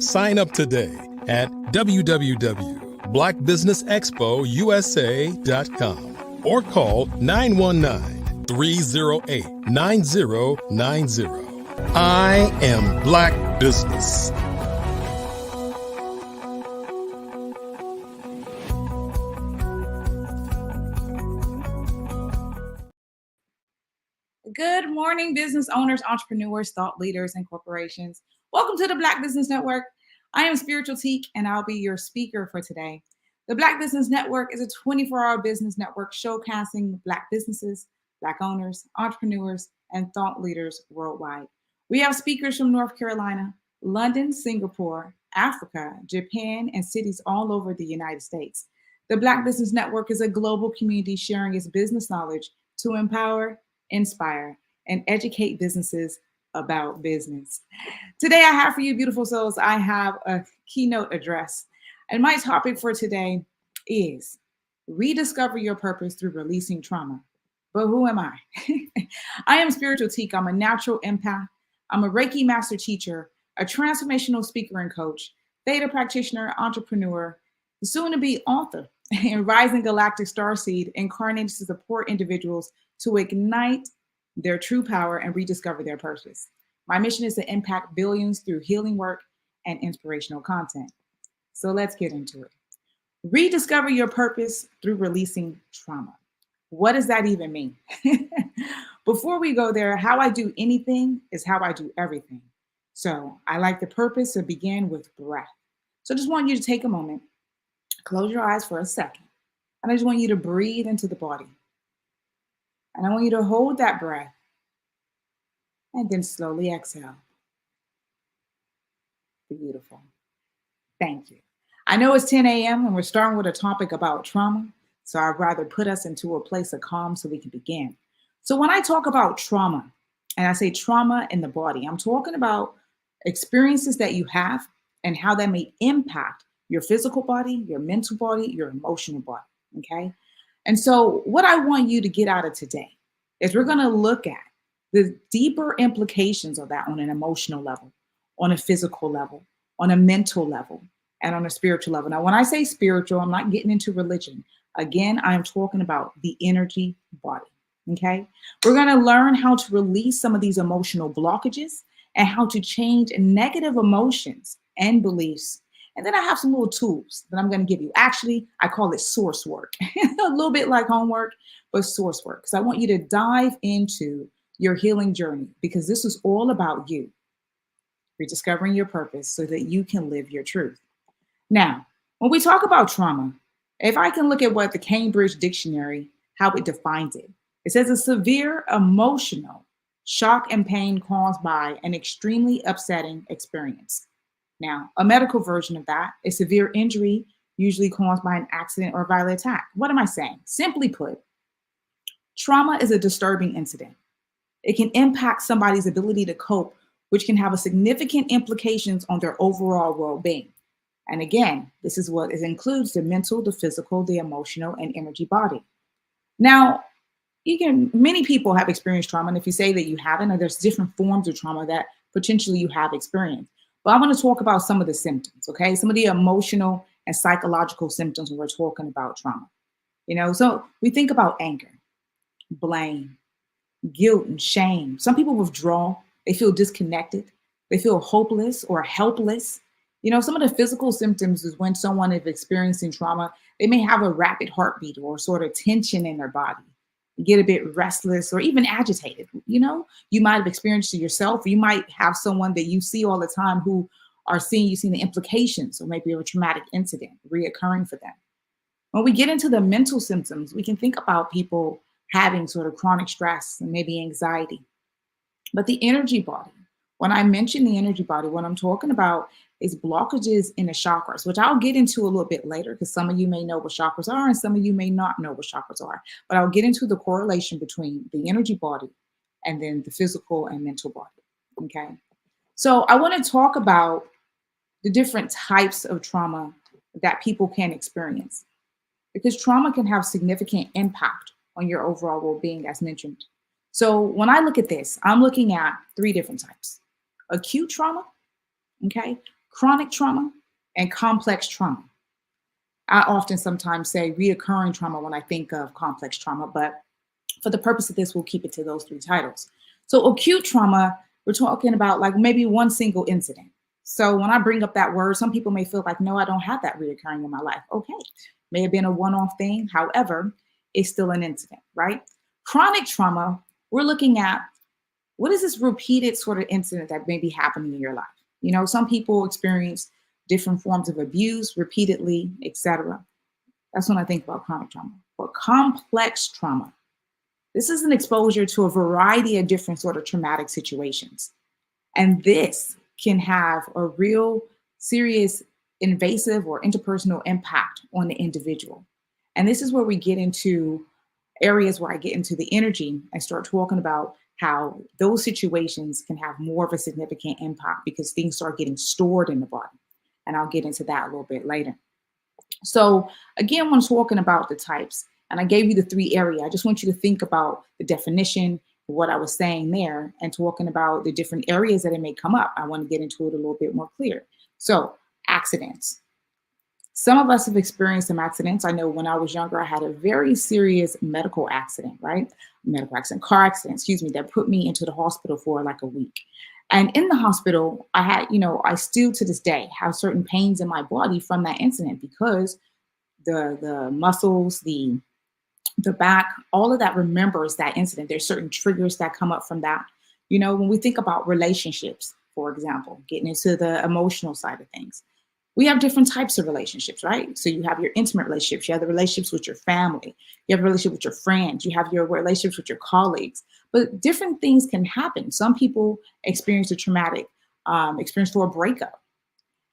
Sign up today at www.blackbusinessexpousa.com or call 919-308-9090. I am Black business. Good morning, business owners, entrepreneurs, thought leaders, and corporations. Welcome to the Black Business Network. I am Spiritual Teak, and I'll be your speaker for today. The Black Business Network is a 24-hour business network showcasing Black businesses, Black owners, entrepreneurs, and thought leaders worldwide. We have speakers from North Carolina, London, Singapore, Africa, Japan, and cities all over the United States. The Black Business Network is a global community sharing its business knowledge to empower, inspire, and educate businesses about business. Today, I have for you, beautiful souls, I have a keynote address. And my topic for today is rediscover your purpose through releasing trauma. But who am I? I am Spiritual Teak. I'm a natural empath. I'm a Reiki master teacher, a transformational speaker and coach, theta practitioner, entrepreneur, soon to be author, and rising galactic starseed incarnated to support individuals to ignite their true power and rediscover their purpose. My mission is to impact billions through healing work and inspirational content. So let's get into it. Rediscover your purpose through releasing trauma. What does that even mean? Before we go there, how I do anything is how I do everything. So I like the purpose to begin with breath. So I just want you to take a moment, close your eyes for a second, and I just want you to breathe into the body. And I want you to hold that breath and then slowly exhale. Beautiful. Thank you. I know it's 10 a.m. and we're starting with a topic about trauma, so I'd rather put us into a place of calm so we can begin. So when I talk about trauma, and I say trauma in the body, I'm talking about experiences that you have and how that may impact your physical body, your mental body, your emotional body, okay? And so what I want you to get out of today is we're going to look at the deeper implications of that on an emotional level, on a physical level, on a mental level, and on a spiritual level. Now, when I say spiritual, I'm not getting into religion. Again, I'm talking about the energy body, okay? We're going to learn how to release some of these emotional blockages and how to change negative emotions and beliefs. And then I have some little tools that I'm going to give you. Actually, I call it source work, a little bit like homework, but source work. Because I want you to dive into your healing journey, because this is all about you rediscovering your purpose so that you can live your truth. Now, when we talk about trauma, if I can look at what the Cambridge Dictionary, how it defines it, it says a severe emotional shock and pain caused by an extremely upsetting experience. Now, a medical version of that is severe injury, usually caused by an accident or violent attack. What am I saying? Simply put, trauma is a disturbing incident. It can impact somebody's ability to cope, which can have a significant implications on their overall well-being. And again, this is what it includes: the mental, the physical, the emotional, and energy body. Now, many people have experienced trauma, and if you say that you haven't, or there's different forms of trauma that potentially you have experienced. But I want to talk about some of the symptoms, okay? Some of the emotional and psychological symptoms when we're talking about trauma. So we think about anger, blame, guilt, and shame. Some people withdraw. They feel disconnected. They feel hopeless or helpless. Some of the physical symptoms is when someone is experiencing trauma, they may have a rapid heartbeat or sort of tension in their body, get a bit restless or even agitated. You might have experienced it yourself, or you might have someone that you see all the time who are seeing the implications, or maybe of a traumatic incident reoccurring for them. When we get into the mental symptoms, we can think about people having sort of chronic stress and maybe anxiety. But the energy body, when I mention the energy body, what I'm talking about is blockages in the chakras, which I'll get into a little bit later, because some of you may know what chakras are and some of you may not know what chakras are. But I'll get into the correlation between the energy body and then the physical and mental body, okay? So I want to talk about the different types of trauma that people can experience, because trauma can have significant impact on your overall well-being, as mentioned. So when I look at this, I'm looking at 3 different types: acute trauma, okay, chronic trauma, and complex trauma. I often sometimes say reoccurring trauma when I think of complex trauma, but for the purpose of this, we'll keep it to those 3 titles. So acute trauma, we're talking about like maybe one single incident. So when I bring up that word, some people may feel like, no, I don't have that reoccurring in my life. Okay, may have been a one-off thing. However, it's still an incident, right? Chronic trauma, we're looking at what is this repeated sort of incident that may be happening in your life. Some people experience different forms of abuse repeatedly, etc. That's when I think about chronic trauma. But complex trauma, this is an exposure to a variety of different sort of traumatic situations. And this can have a real serious invasive or interpersonal impact on the individual. And this is where we get into areas where I get into the energy and start talking about how those situations can have more of a significant impact because things start getting stored in the body. And I'll get into that a little bit later. So again, when talking about the types, and I gave you the 3 areas, I just want you to think about the definition, what I was saying there, and talking about the different areas that it may come up. I want to get into it a little bit more clear. So accidents. Some of us have experienced some accidents. I know when I was younger, I had a very serious medical accident, right? Car accident, that put me into the hospital for like a week. And in the hospital, I had, I still to this day have certain pains in my body from that incident because the muscles, the back, all of that remembers that incident. There's certain triggers that come up from that. When we think about relationships, for example, getting into the emotional side of things. We have different types of relationships, right? So you have your intimate relationships, you have the relationships with your family, you have a relationship with your friends, you have your relationships with your colleagues, but different things can happen. Some people experience a traumatic experience for a breakup.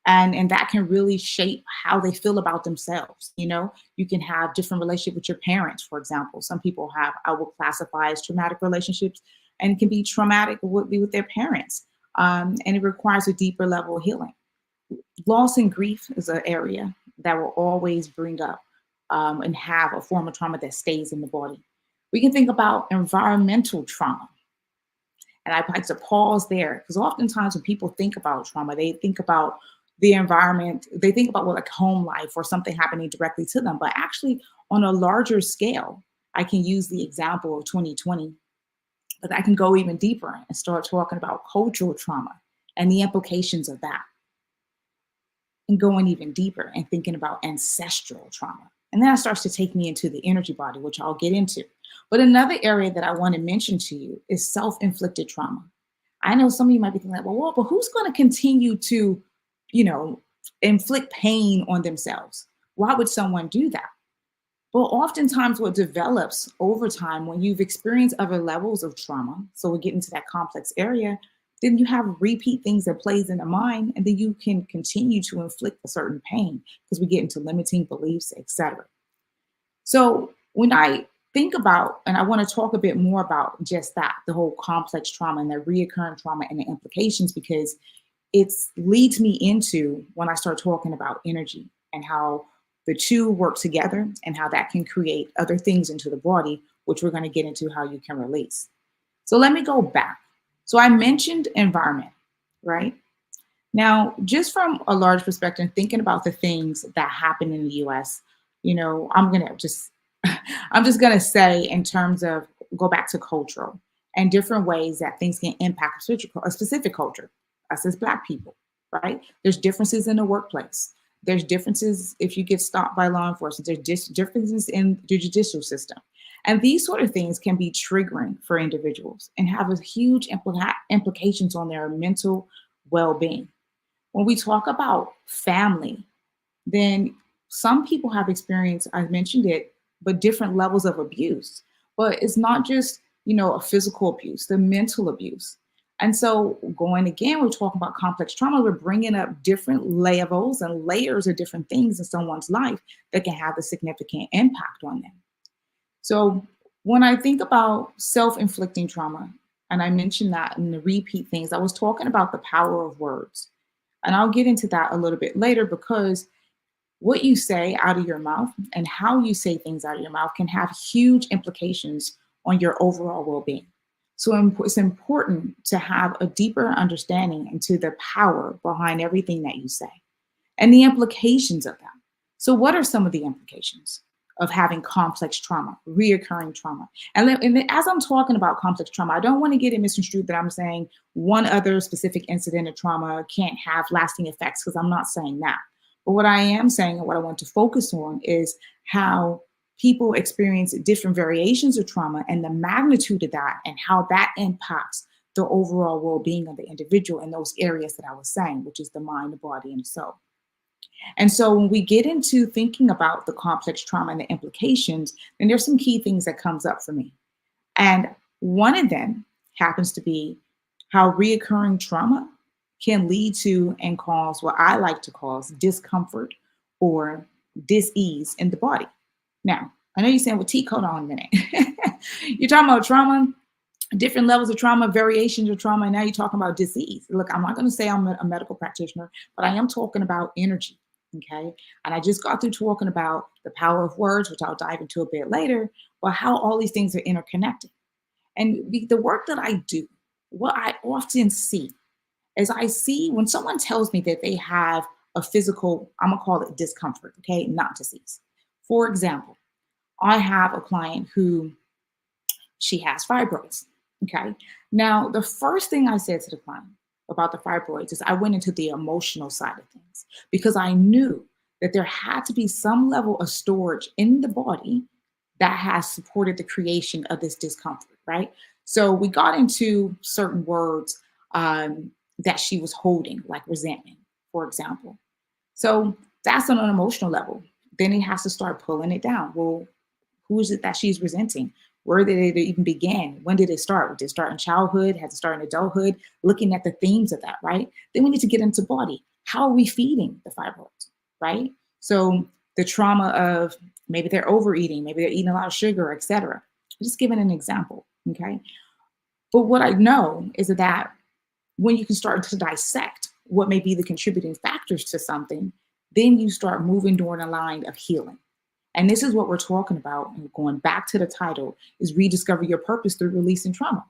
And that can really shape how they feel about themselves. You know, you can have different relationship with your parents, for example. Some people have, I will classify as traumatic relationships, and it can be traumatic would be with their parents. And it requires a deeper level of healing. Loss and grief is an area that will always bring up and have a form of trauma that stays in the body. We can think about environmental trauma. And I like to pause there because oftentimes when people think about trauma, they think about the environment, they think about like home life or something happening directly to them. But actually, on a larger scale, I can use the example of 2020, but I can go even deeper and start talking about cultural trauma and the implications of that. And going even deeper and thinking about ancestral trauma. And then it starts to take me into the energy body, which I'll get into. But another area that I want to mention to you is self-inflicted trauma. I know some of you might be thinking, like, well, but who's going to continue to, inflict pain on themselves? Why would someone do that? Well, oftentimes what develops over time when you've experienced other levels of trauma, so we get into that complex area, then you have repeat things that plays in the mind, and then you can continue to inflict a certain pain because we get into limiting beliefs, etc. So when I think about, and I want to talk a bit more about just that, the whole complex trauma and the reoccurring trauma and the implications, because it leads me into when I start talking about energy and how the two work together and how that can create other things into the body, which we're going to get into how you can release. So let me go back. So I mentioned environment, right? Now, just from a large perspective, thinking about the things that happen in the US, I'm just going to say in terms of go back to cultural and different ways that things can impact a specific culture, us as Black people, right? There's differences in the workplace. There's differences if you get stopped by law enforcement. There's differences in the judicial system. And these sort of things can be triggering for individuals and have a huge implications on their mental well-being. When we talk about family, then some people have experienced, I mentioned it, but different levels of abuse. But it's not just, a physical abuse, the mental abuse. And so going again, we're talking about complex trauma. We're bringing up different levels and layers of different things in someone's life that can have a significant impact on them. So when I think about self-inflicting trauma, and I mentioned that in the repeat things, I was talking about the power of words. And I'll get into that a little bit later because what you say out of your mouth and how you say things out of your mouth can have huge implications on your overall well-being. So it's important to have a deeper understanding into the power behind everything that you say and the implications of that. So what are some of the implications of having complex trauma, reoccurring trauma? And as I'm talking about complex trauma, I don't want to get it misconstrued that I'm saying one other specific incident of trauma can't have lasting effects, because I'm not saying that. But what I am saying and what I want to focus on is how people experience different variations of trauma and the magnitude of that and how that impacts the overall well-being of the individual in those areas that I was saying, which is the mind, the body, and the soul. And so when we get into thinking about the complex trauma and the implications, then there's some key things that comes up for me. And one of them happens to be how reoccurring trauma can lead to and cause what I like to call discomfort or dis-ease in the body. Now, I know you're saying, well, T, hold on a minute. You're talking about trauma, different levels of trauma, variations of trauma, and now you're talking about disease. Look, I'm not going to say I'm a medical practitioner, but I am talking about energy, okay? And I just got through talking about the power of words, which I'll dive into a bit later, but how all these things are interconnected. And the work that I do, what I often see is I see when someone tells me that they have a physical, I'm going to call it discomfort, okay, not disease. For example, I have a client who she has fibroids, okay? Now, the first thing I said to the client about the fibroids is I went into the emotional side of things because I knew that there had to be some level of storage in the body that has supported the creation of this discomfort, right? So we got into certain words that she was holding, like resentment, for example. So that's on an emotional level. Then he has to start pulling it down. Well, who is it that she's resenting? Where did it even begin? When did it start? Did it start in childhood? Had to start in adulthood? Looking at the themes of that, right? Then we need to get into body. How are we feeding the fibroids, right? So the trauma of maybe they're overeating, maybe they're eating a lot of sugar, etc. Just giving an example, okay? But what I know is that when you can start to dissect what may be the contributing factors to something, then you start moving during a line of healing. And this is what we're talking about, and going back to the title, is rediscover your purpose through releasing trauma.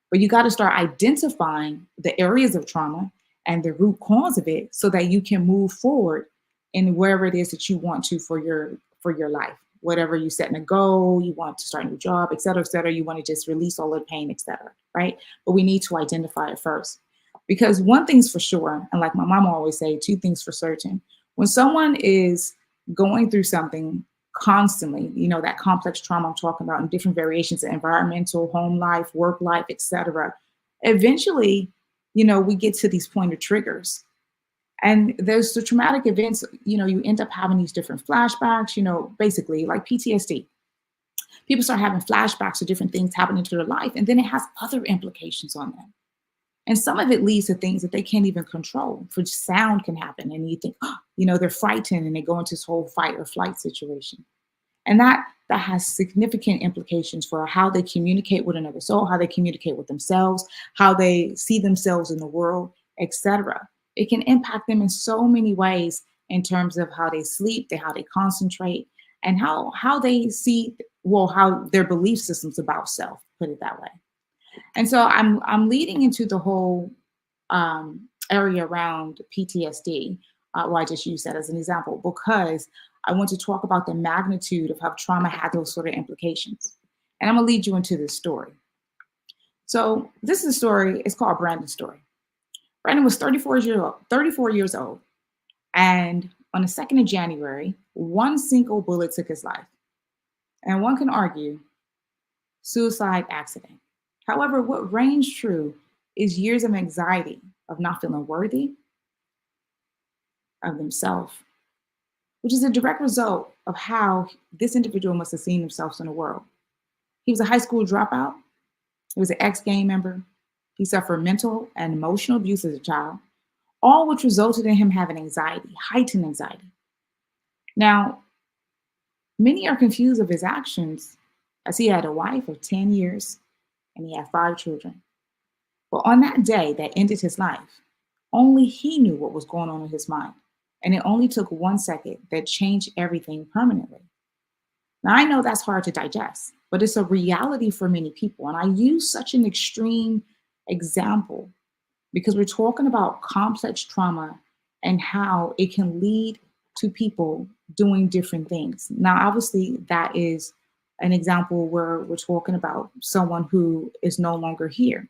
But you got to start identifying the areas of trauma and the root cause of it so that you can move forward in wherever it is that you want to for your life. Whatever you set in a goal, you want to start a new job, et cetera, you want to just release all the pain, et cetera, right? But we need to identify it first. Because one thing's for sure, and like my mom always say, two things for certain. When someone is going through something constantly, that complex trauma I'm talking about in different variations of environmental, home life, work life, etc. Eventually, we get to these point of triggers. And there's the traumatic events, you end up having these different flashbacks, basically like PTSD. People start having flashbacks of different things happening to their life, and then it has other implications on them. And some of it leads to things that they can't even control. For sound can happen, and you think, they're frightened, and they go into this whole fight or flight situation. And that has significant implications for how they communicate with another soul, how they communicate with themselves, how they see themselves in the world, etc. It can impact them in so many ways in terms of how they sleep, how they concentrate, and how they see, how their belief systems about self, put it that way. And so I'm leading into the whole area around PTSD. I just use that as an example because I want to talk about the magnitude of how trauma had those sort of implications. And I'm gonna lead you into this story. So this is a story, it's called Brandon's story. Brandon was 34 years old. And on the 2nd of January, one single bullet took his life. And one can argue, suicide accident. However, what reigns true is years of anxiety, of not feeling worthy of themselves, which is a direct result of how this individual must have seen themselves in the world. He was a high school dropout. He was an ex-gang member. He suffered mental and emotional abuse as a child, all which resulted in him having anxiety, heightened anxiety. Now, many are confused of his actions as he had a wife of 10 years and he had 5 children. But on that day that ended his life, only he knew what was going on in his mind. And it only took 1 second that changed everything permanently. Now, I know that's hard to digest, but it's a reality for many people. And I use such an extreme example because we're talking about complex trauma and how it can lead to people doing different things. Now, obviously, that is an example where we're talking about someone who is no longer here.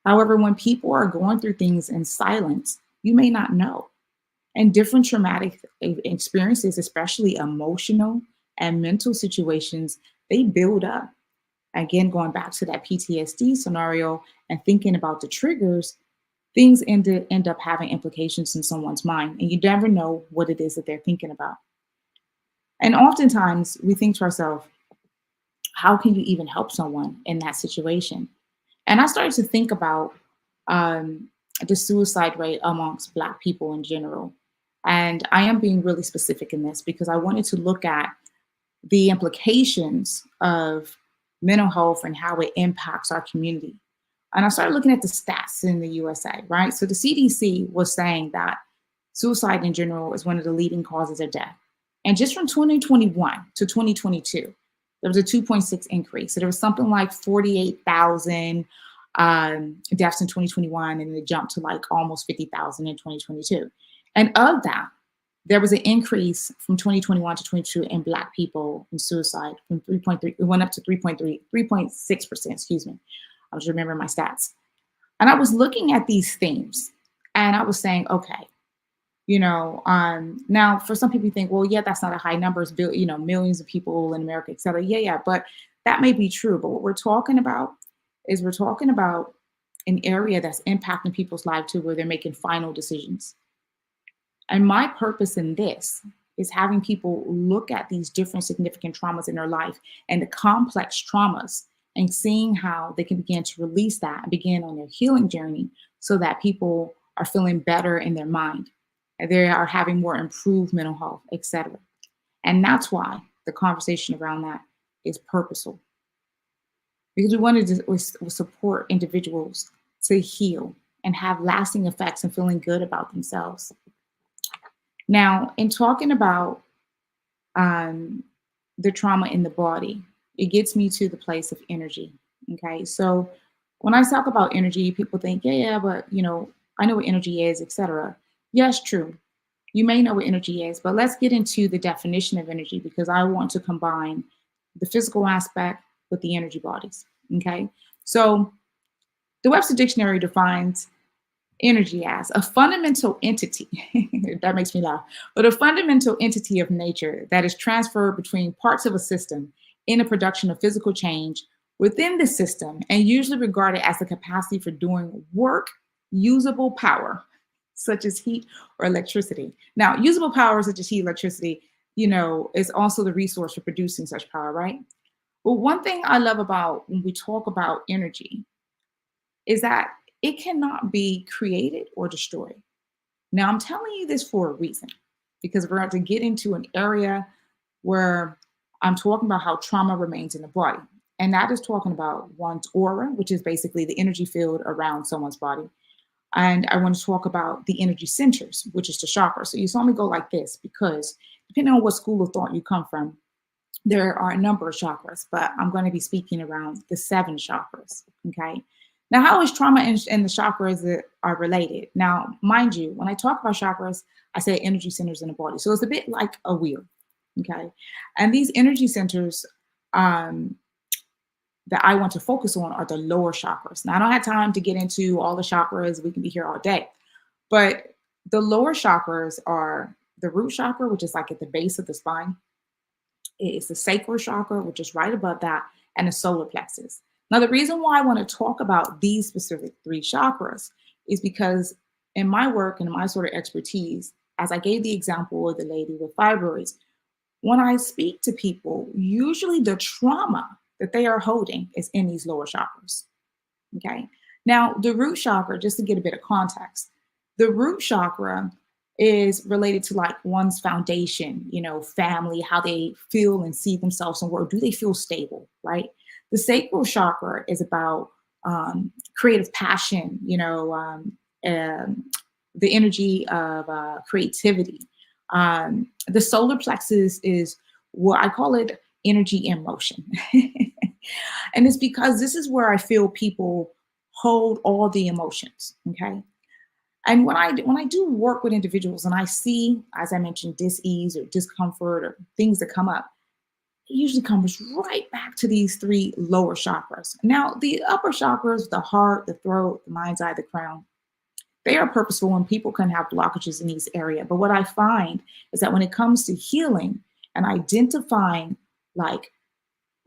However, when people are going through things in silence, you may not know. And different traumatic experiences, especially emotional and mental situations, they build up. Again, going back to that PTSD scenario and thinking about the triggers, things end up having implications in someone's mind, and you never know what it is that they're thinking about. And oftentimes we think to ourselves, how can you even help someone in that situation? And I started to think about the suicide rate amongst Black people in general. And I am being really specific in this because I wanted to look at the implications of mental health and how it impacts our community. And I started looking at the stats in the USA, right? So the CDC was saying that suicide in general is one of the leading causes of death. And just from 2021 to 2022, there was a 2.6 increase. So there was something like 48,000 deaths in 2021, and it jumped to like almost 50,000 in 2022. And of that, there was an increase from 2021 to 22 in Black people in suicide from 3.3, it went up to 3.6%, excuse me. I was remembering my stats. And I was looking at these themes and I was saying, okay, now for some people you think, well, yeah, that's not a high number, it's millions of people in America, et cetera. Yeah, but that may be true. But what we're talking about is we're talking about an area that's impacting people's lives to where they're making final decisions. And my purpose in this is having people look at these different significant traumas in their life and the complex traumas and seeing how they can begin to release that and begin on their healing journey so that people are feeling better in their mind. They are having more improved mental health, etc. And that's why the conversation around that is purposeful. Because we wanted to support individuals to heal and have lasting effects and feeling good about themselves. Now, in talking about the trauma in the body, it gets me to the place of energy. Okay, so when I talk about energy, people think, yeah, but I know what energy is, etc. Yes, true. You may know what energy is, but let's get into the definition of energy because I want to combine the physical aspect with the energy bodies. Okay, so the Webster Dictionary defines energy as a fundamental entity. That makes me laugh, but a fundamental entity of nature that is transferred between parts of a system in a production of physical change within the system and usually regarded as the capacity for doing work, usable power, such as heat or electricity. Now, usable power such as heat, electricity, is also the resource for producing such power, right? But one thing I love about when we talk about energy is that it cannot be created or destroyed. Now, I'm telling you this for a reason, because we're going to get into an area where I'm talking about how trauma remains in the body. And that is talking about one's aura, which is basically the energy field around someone's body. And I want to talk about the energy centers, which is the chakras. So you saw me go like this because depending on what school of thought you come from, there are a number of chakras, but I'm going to be speaking around the 7 chakras, okay? Now, how is trauma and the chakras that are related? Now, mind you, when I talk about chakras, I say energy centers in the body. So it's a bit like a wheel, okay? And these energy centers that I want to focus on are the lower chakras. Now, I don't have time to get into all the chakras. We can be here all day. But the lower chakras are the root chakra, which is like at the base of the spine. It's the sacral chakra, which is right above that, and the solar plexus. Now, the reason why I want to talk about these specific 3 chakras is because in my work and in my sort of expertise, as I gave the example of the lady with fibroids, when I speak to people, usually the trauma that they are holding is in these lower chakras, okay? Now, the root chakra, just to get a bit of context, the root chakra is related to like one's foundation, family, how they feel and see themselves and work. Do they feel stable, right? The sacral chakra is about creative passion, the energy of creativity. The solar plexus is what I call it energy in motion. And it's because this is where I feel people hold all the emotions, okay? And when I do work with individuals and I see, as I mentioned, dis-ease or discomfort or things that come up, it usually comes right back to these 3 lower chakras. Now, the upper chakras, the heart, the throat, the mind's eye, the crown, they are purposeful and people can have blockages in these areas. But what I find is that when it comes to healing and identifying like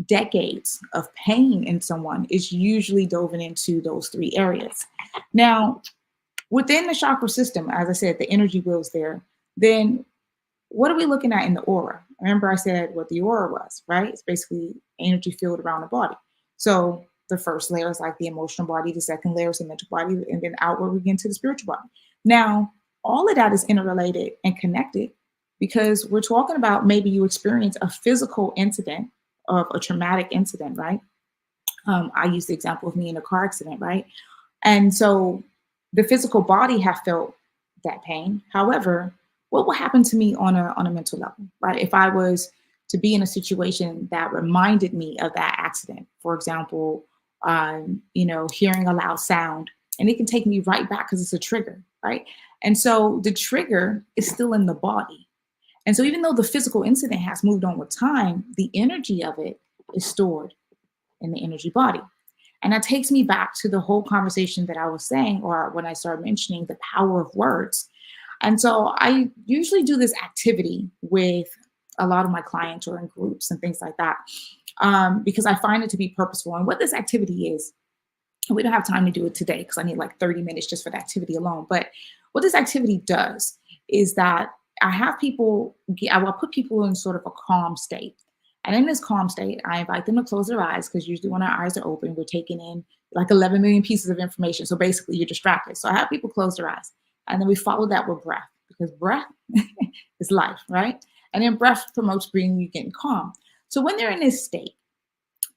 decades of pain in someone, is usually dove into those 3 areas. Now, within the chakra system, as I said, the energy wheel's there, then what are we looking at in the aura? Remember I said what the aura was, right? It's basically energy field around the body. So the first layer is like the emotional body, the second layer is the mental body, and then outward we get into the spiritual body. Now, all of that is interrelated and connected because we're talking about maybe you experience a physical incident of a traumatic incident, right? I use the example of me in a car accident, right? And so the physical body have felt that pain. However, what will happen to me on a mental level, right? If I was to be in a situation that reminded me of that accident, for example, hearing a loud sound, and it can take me right back because it's a trigger, right? And so the trigger is still in the body. And so even though the physical incident has moved on with time, the energy of it is stored in the energy body. And that takes me back to the whole conversation that I was saying, or when I started mentioning the power of words. And so I usually do this activity with a lot of my clients or in groups and things like that, because I find it to be purposeful. And what this activity is We don't have time to do it today because I need like 30 minutes just for the activity alone. But what this activity does is that I will put people in sort of a calm state. And in this calm state, I invite them to close their eyes, because usually when our eyes are open, we're taking in like 11 million pieces of information. So basically you're distracted. So I have people close their eyes, and then we follow that with breath, because breath is life, right? And then breath promotes bringing you getting calm. So when they're in this state,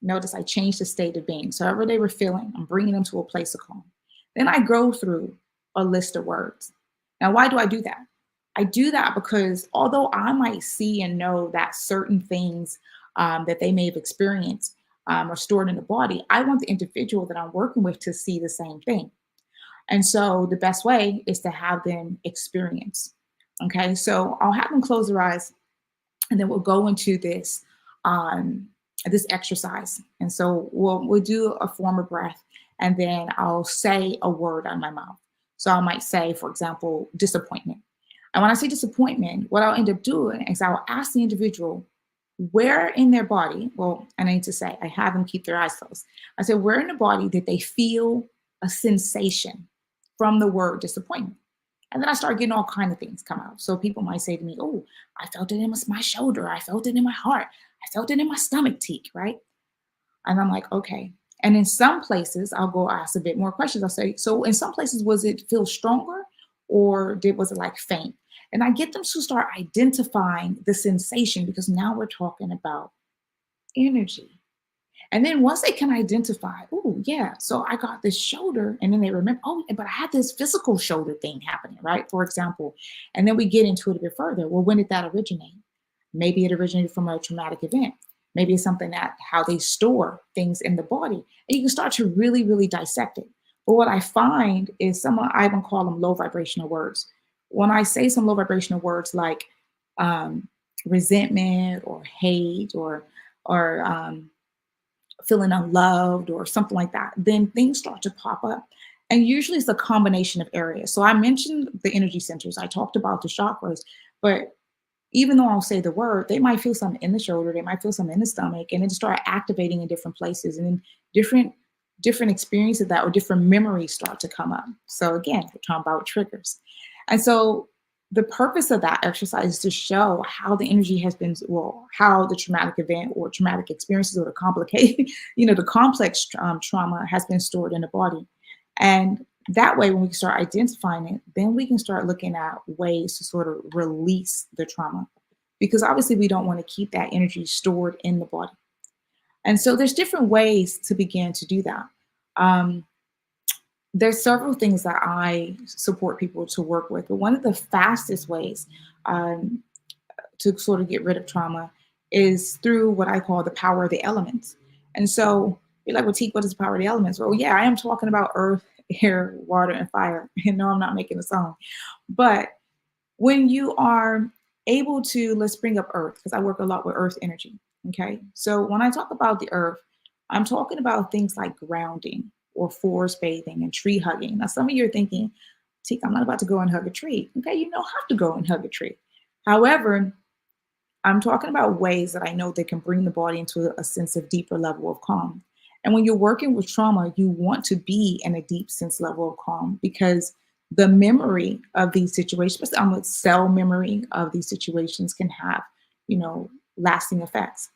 notice I changed the state of being. So however they were feeling, I'm bringing them to a place of calm. Then I go through a list of words. Now, why do I do that? I do that because although I might see and know that certain things that they may have experienced are stored in the body, I want the individual that I'm working with to see the same thing. And so the best way is to have them experience. Okay, so I'll have them close their eyes, and then we'll go into this this exercise. And so we'll do a form of breath, and then I'll say a word out of my mouth. So I might say, for example, disappointment. And when I say disappointment, what I'll end up doing is I'll ask the individual where in their body, well, and I need to say, I have them keep their eyes closed. I said, where in the body did they feel a sensation from the word disappointment? And then I start getting all kinds of things come out. So people might say to me, oh, I felt it in my shoulder. I felt it in my heart. I felt it in my stomach teak, right? And I'm like, okay. And in some places, I'll go ask a bit more questions. I'll say, so in some places, was it feel stronger, or was it like faint? And I get them to start identifying the sensation, because now we're talking about energy. And then once they can identify, oh, yeah, so I got this shoulder, and then they remember, oh, but I had this physical shoulder thing happening, right? For example, and then we get into it a bit further. Well, when did that originate? Maybe it originated from a traumatic event. Maybe it's something that how they store things in the body. And you can start to really, really dissect it. But what I find is I even call them low vibrational words. When I say some low vibrational words like resentment or hate or feeling unloved or something like that, then things start to pop up. And usually it's a combination of areas. So I mentioned the energy centers. I talked about the chakras, but even though I'll say the word, they might feel something in the shoulder, they might feel something in the stomach, and then start activating in different places, and then different experiences of that, or different memories start to come up. So again, we're talking about triggers. And so the purpose of that exercise is to show how the energy has been, how the traumatic event or traumatic experiences or the complicated, the complex trauma has been stored in the body. And that way, when we start identifying it, then we can start looking at ways to sort of release the trauma, because obviously we don't want to keep that energy stored in the body. And so there's different ways to begin to do that. There's several things that I support people to work with, but one of the fastest ways to sort of get rid of trauma is through what I call the power of the elements. And so you're like, well, Teak, what is the power of the elements? Well, yeah, I am talking about earth, air, water, and fire. And no, I'm not making a song. But when you are able to, let's bring up earth, because I work a lot with earth energy. Okay. So when I talk about the earth, I'm talking about things like grounding or forest bathing and tree hugging. Now, some of you are thinking, Teak, I'm not about to go and hug a tree. Okay. You don't have to go and hug a tree. However, I'm talking about ways that I know they can bring the body into a sense of deeper level of calm. And when you're working with trauma, you want to be in a deep sense level of calm, because the memory of these situations, especially cell memory of these situations, can have, lasting effects.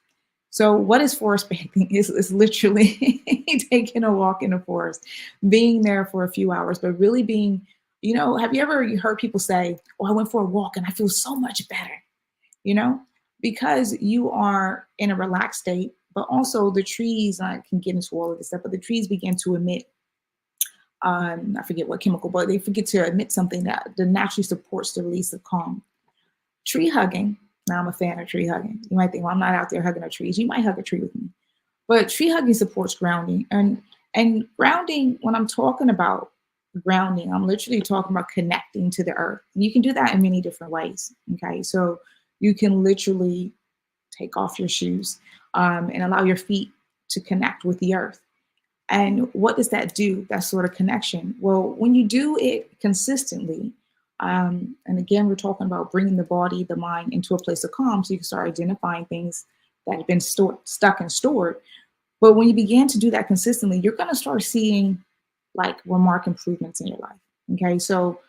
So what is forest bathing? Is literally taking a walk in the forest, being there for a few hours, but really being, have you ever heard people say, oh, I went for a walk and I feel so much better, because you are in a relaxed state. But also the trees, I can get into all of this stuff, but the trees begin to emit, I forget what chemical, but they forget to emit something that naturally supports the release of calm. Tree hugging. Now I'm a fan of tree hugging. You might think, well, I'm not out there hugging no trees. You might hug a tree with me. But tree hugging supports grounding. And grounding, when I'm talking about grounding, I'm literally talking about connecting to the earth. And you can do that in many different ways. Okay. So you can literally take off your shoes and allow your feet to connect with the earth. And what does that do, that sort of connection? Well, when you do it consistently, and again, we're talking about bringing the body, the mind into a place of calm, so you can start identifying things that have been stuck and stored. But when you begin to do that consistently, you're going to start seeing like remark improvements in your life. Okay. So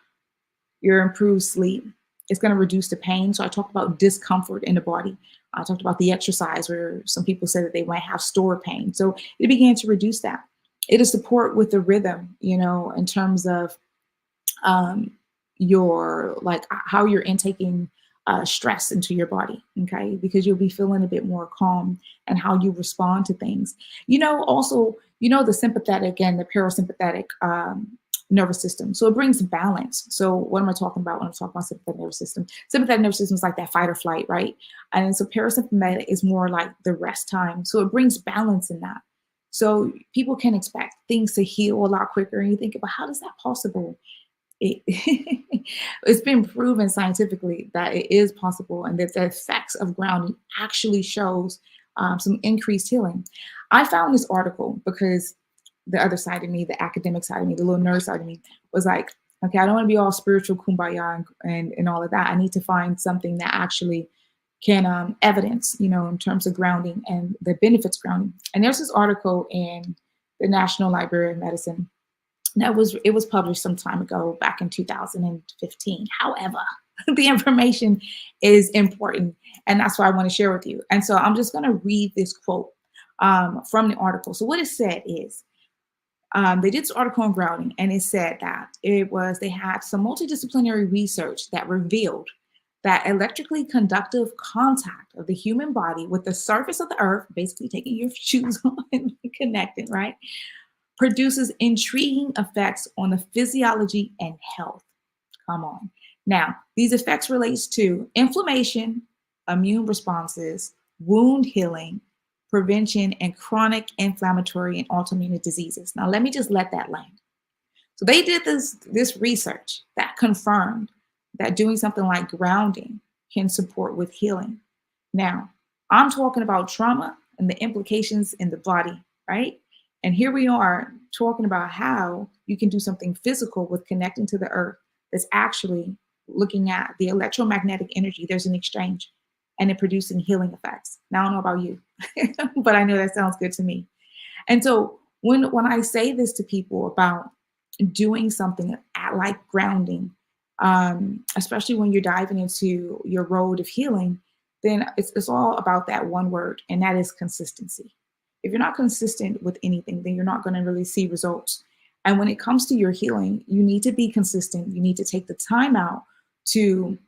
your improved sleep, it's going to reduce the pain. So I talked about discomfort in the body. I talked about the exercise where some people said that they might have stored pain. So it began to reduce that. It'll support with the rhythm, in terms of your, like how you're intaking stress into your body. Okay. Because you'll be feeling a bit more calm and how you respond to things. Also, the sympathetic and the parasympathetic nervous system. So it brings balance. So what am I talking about when I'm talking about sympathetic nervous system? Sympathetic nervous system is like that fight or flight, right? And so parasympathetic is more like the rest time. So it brings balance in that. So people can expect things to heal a lot quicker. And you think about, how is that possible? It's been proven scientifically that it is possible, and that the effects of grounding actually shows some increased healing. I found this article because the other side of me, the academic side of me, the little nerd side of me was like, okay, I don't want to be all spiritual kumbaya and all of that. I need to find something that actually can evidence, in terms of grounding and the benefits of grounding. And there's this article in the National Library of Medicine. It was published some time ago, back in 2015. However, the information is important, and that's why I want to share with you. And so I'm just going to read this quote from the article. So what it said is, they did this article on grounding, and it said that they had some multidisciplinary research that revealed that electrically conductive contact of the human body with the surface of the earth, basically taking your shoes on and connecting, right, produces intriguing effects on the physiology and health. Come on. Now, these effects relates to inflammation, immune responses, wound healing, prevention, and chronic inflammatory and autoimmune diseases. Now, let me just let that land. So they did this research that confirmed that doing something like grounding can support with healing. Now, I'm talking about trauma and the implications in the body, right? And here we are talking about how you can do something physical with connecting to the earth that's actually looking at the electromagnetic energy. There's an exchange and it producing healing effects. Now, I don't know about you, but I know that sounds good to me. And so when I say this to people about doing something like grounding, especially when you're diving into your road of healing, then it's all about that one word, and that is consistency. If you're not consistent with anything, then you're not going to really see results. And when it comes to your healing, you need to be consistent. You need to take the time out to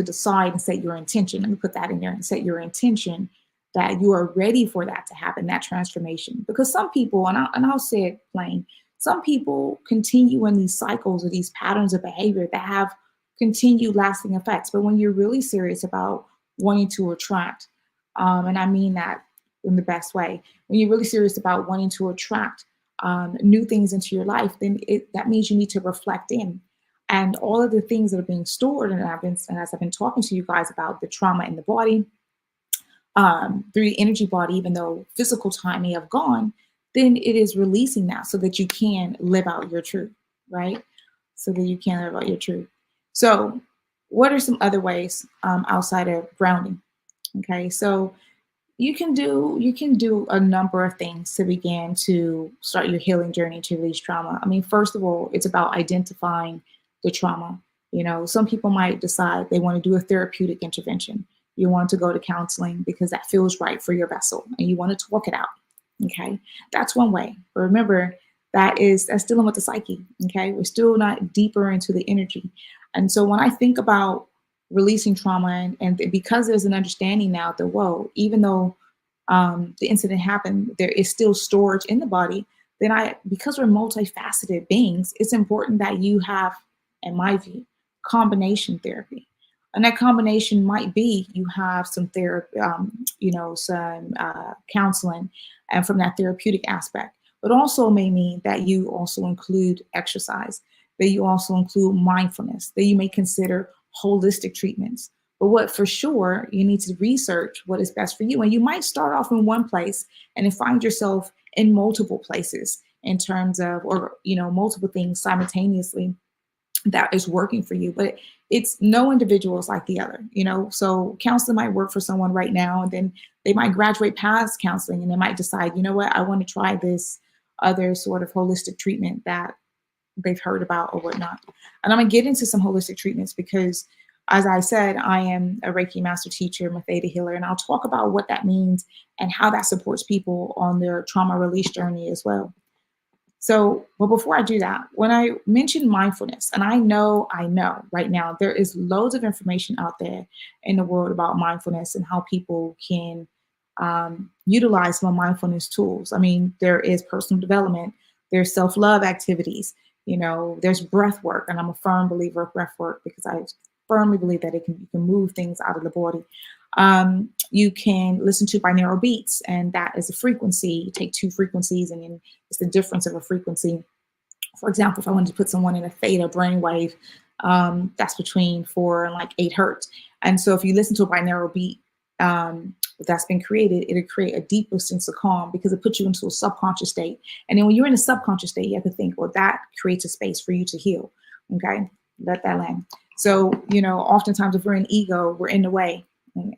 decide and set your intention. Let me put that in there and set your intention that you are ready for that to happen, that transformation. Because some people, and I'll say it plain, some people continue in these cycles or these patterns of behavior that have continued lasting effects. But when you're really serious about wanting to attract, and I mean that in the best way, when you're really serious about wanting to attract new things into your life, then that means you need to reflect in. And all of the things that are being stored, and as I've been talking to you guys about the trauma in the body, through the energy body, even though physical time may have gone, then it is releasing that so that you can live out your truth, right? So that you can live out your truth. So what are some other ways outside of grounding? Okay, so you can do a number of things to begin to start your healing journey to release trauma. I mean, first of all, it's about identifying the trauma. Some people might decide they want to do a therapeutic intervention. You want to go to counseling because that feels right for your vessel and you want to talk it out. Okay, that's one way. But remember, that's dealing with the psyche. Okay, we're still not deeper into the energy. And so when I think about releasing trauma, and because there's an understanding now that, whoa, even though the incident happened, there is still storage in the body, then because we're multifaceted beings, it's important that you have, in my view, combination therapy. And that combination might be you have some therapy, some counseling, and from that therapeutic aspect, but also may mean that you also include exercise, that you also include mindfulness, that you may consider holistic treatments. But what for sure, you need to research what is best for you. And you might start off in one place and then find yourself in multiple places in terms of, multiple things simultaneously that is working for you. But it's no individual is like the other, you know. So counseling might work for someone right now, and then they might graduate past counseling and they might decide, you know what, I want to try this other sort of holistic treatment that they've heard about or whatnot. And I'm gonna get into some holistic treatments because, as I said, I am a Reiki master teacher, I'm a theta healer, and I'll talk about what that means and how that supports people on their trauma release journey as well. So, but before I do that, when I mention mindfulness, and I know right now there is loads of information out there in the world about mindfulness and how people can utilize some mindfulness tools. I mean, there is personal development, there's self-love activities, you know, there's breath work, and I'm a firm believer of breath work because I firmly believe that you can move things out of the body. You can listen to binaural beats, and that is a frequency. You take two frequencies, and then it's the difference of a frequency. For example, if I wanted to put someone in a theta brainwave, that's between 4 and like 8 hertz. And so if you listen to a binaural beat that's been created, it'll create a deeper sense of calm because it puts you into a subconscious state. And then when you're in a subconscious state, you have to think, well, that creates a space for you to heal. Okay, let that land. So, you know, oftentimes if we're in ego, we're in the way.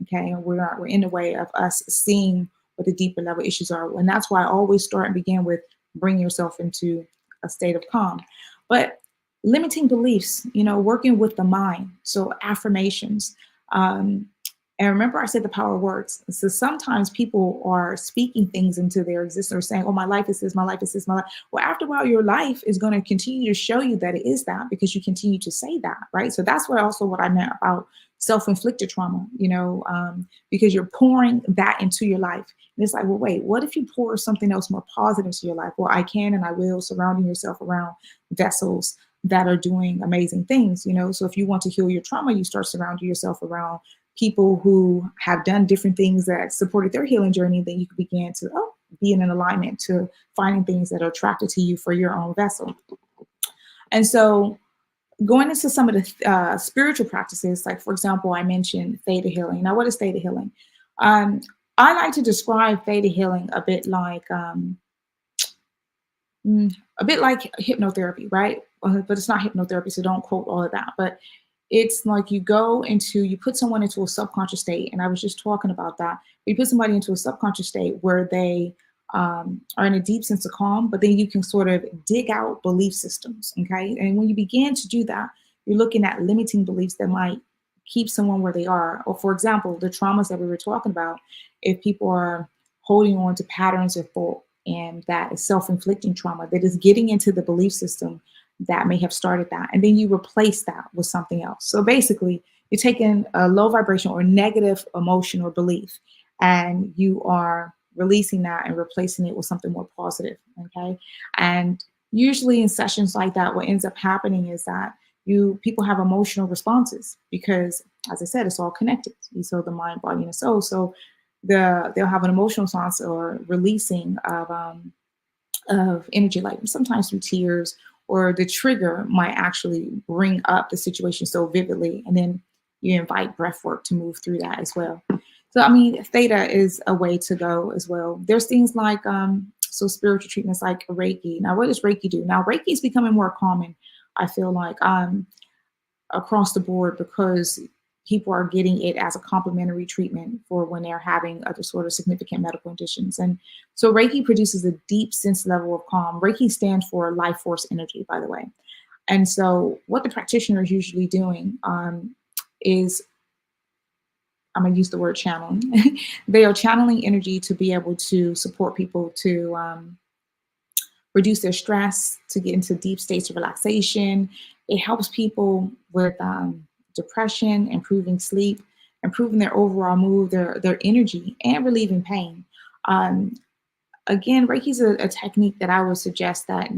Okay, and we're in the way of us seeing what the deeper level issues are. And that's why I always start and begin with bring yourself into a state of calm. But limiting beliefs, you know, working with the mind. So affirmations. And remember I said the power of words. So sometimes people are speaking things into their existence or saying, oh, my life is this, my life is this, my life. Well, after a while, your life is going to continue to show you that it is that because you continue to say that, right? So that's what I meant about self-inflicted trauma, you know, because you're pouring that into your life. And it's like, well, wait, what if you pour something else more positive into your life? Well, I can and I will, surrounding yourself around vessels that are doing amazing things, you know. So if you want to heal your trauma, you start surrounding yourself around people who have done different things that supported their healing journey. Then you can begin to be in an alignment to finding things that are attracted to you for your own vessel. And so going into some of the spiritual practices, like, for example, I mentioned theta healing. Now, what is theta healing? I like to describe theta healing a bit like hypnotherapy, right? But it's not hypnotherapy, so don't quote all of that. But it's like you put someone into a subconscious state, and I was just talking about that. You put somebody into a subconscious state where they are in a deep sense of calm, but then you can sort of dig out belief systems, okay? And when you begin to do that, you're looking at limiting beliefs that might keep someone where they are. Or for example, the traumas that we were talking about, if people are holding on to patterns of thought, and that is self-inflicting trauma that is getting into the belief system that may have started that. And then you replace that with something else. So basically, you're taking a low vibration or negative emotion or belief, and you are releasing that and replacing it with something more positive, okay? And usually in sessions like that, what ends up happening is that people have emotional responses because, as I said, it's all connected. So the mind, body, and the soul. So they'll have an emotional response or releasing of energy, like sometimes through tears, or the trigger might actually bring up the situation so vividly, and then you invite breath work to move through that as well. So, I mean, theta is a way to go as well. There's things like, spiritual treatments like Reiki. Now, what does Reiki do? Now, Reiki is becoming more common, I feel like, across the board because people are getting it as a complementary treatment for when they're having other sort of significant medical conditions. And so Reiki produces a deep sense level of calm. Reiki stands for life force energy, by the way. And so what the practitioner is usually doing is, I'm going to use the word channeling. They are channeling energy to be able to support people to reduce their stress, to get into deep states of relaxation. It helps people with depression, improving sleep, improving their overall mood, their energy, and relieving pain. Again, Reiki is a technique that I would suggest that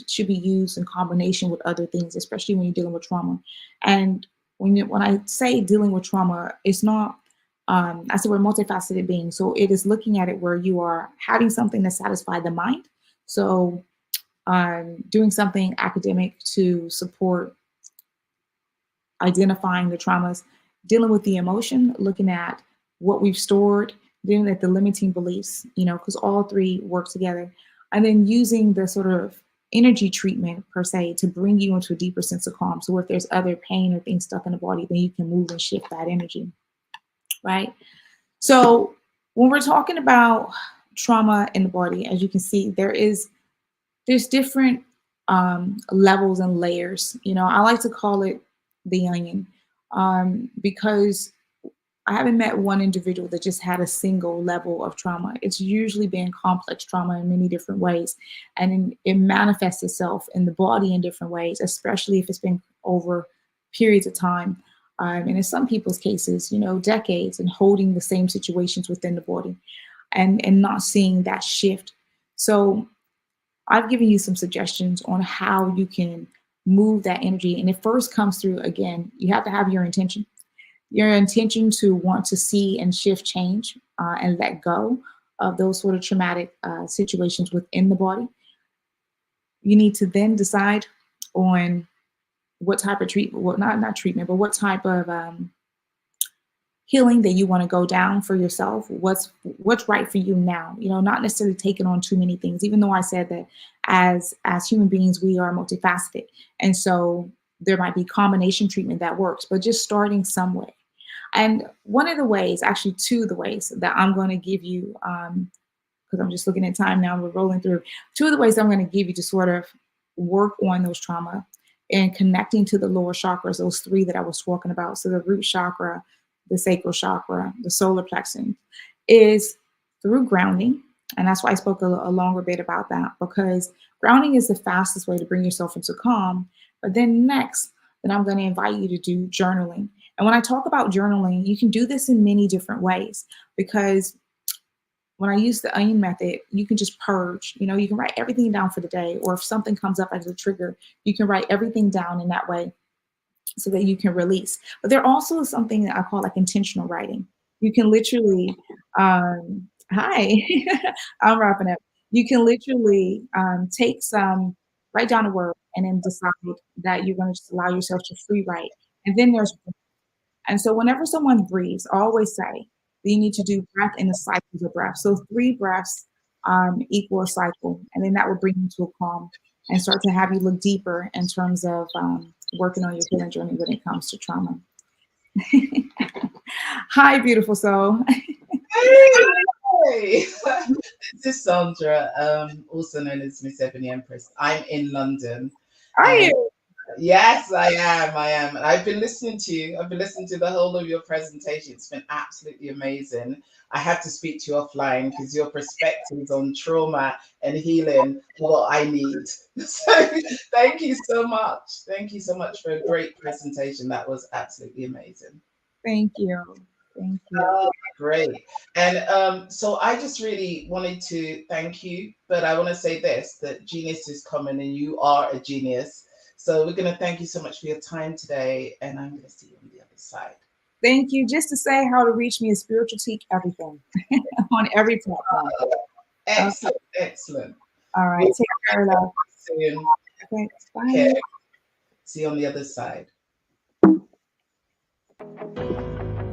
should be used in combination with other things, especially when you're dealing with trauma. And when I say dealing with trauma, it's not, I said we're multifaceted beings. So it is looking at it where you are having something to satisfy the mind. So doing something academic to support identifying the traumas, dealing with the emotion, looking at what we've stored, dealing with the limiting beliefs, because all three work together. And then using the sort of energy treatment per se to bring you into a deeper sense of calm. So if there's other pain or things stuck in the body, then you can move and shift that energy, right? So when we're talking about trauma in the body, as you can see, there's different levels and layers. I like to call it the onion, because I haven't met one individual that just had a single level of trauma. It's usually been complex trauma in many different ways. And it manifests itself in the body in different ways, especially if it's been over periods of time. And in some people's cases, decades, and holding the same situations within the body and not seeing that shift. So I've given you some suggestions on how you can move that energy. And it first comes through, again, you have to have your intention to want to see and shift change and let go of those sort of traumatic situations within the body. You need to then decide on what type of treatment, well, not treatment, but what type of healing that you want to go down for yourself. What's right for you now? Not necessarily taking on too many things, even though I said that as human beings, we are multifaceted. And so there might be combination treatment that works, but just starting some way. And one of the ways, actually two of the ways that I'm going to give you, because I'm just looking at time now, we're rolling through, two of the ways I'm going to give you to sort of work on those trauma and connecting to the lower chakras, those three that I was talking about. So the root chakra, the sacral chakra, the solar plexus, is through grounding. And that's why I spoke a longer bit about that, because grounding is the fastest way to bring yourself into calm. But then next, I'm going to invite you to do journaling. And when I talk about journaling, you can do this in many different ways, because when I use the onion method, you can just purge. You can write everything down for the day, or if something comes up as a trigger, you can write everything down in that way so that you can release. But there also is something that I call like intentional writing. You can literally, hi, I'm wrapping up. You can literally write down a word and then decide that you're going to just allow yourself to free write. And then and so whenever someone breathes, I always say that you need to do breath in the cycles of breath. So 3 breaths equal a cycle, and then that will bring you to a calm and start to have you look deeper in terms of working on your healing journey when it comes to trauma. Hi, beautiful soul. Hey, this is Sandra, also known as Miss Ebony Empress. I'm in London. Are you? Yes, I am. And I've been listening to you. I've been listening to the whole of your presentation. It's been absolutely amazing. I had to speak to you offline because your perspectives on trauma and healing are what I need. So thank you so much. Thank you so much for a great presentation. That was absolutely amazing. Thank you. Thank you. Oh, great. And so I just really wanted to thank you, but I want to say this, that genius is coming and you are a genius. So we're going to thank you so much for your time today, and I'm going to see you on the other side. Thank you. Just to say how to reach me is Spiritual Teak everything on every platform. Excellent, excellent. All right. Take care, love. Soon. Okay, bye. Okay. See you on the other side.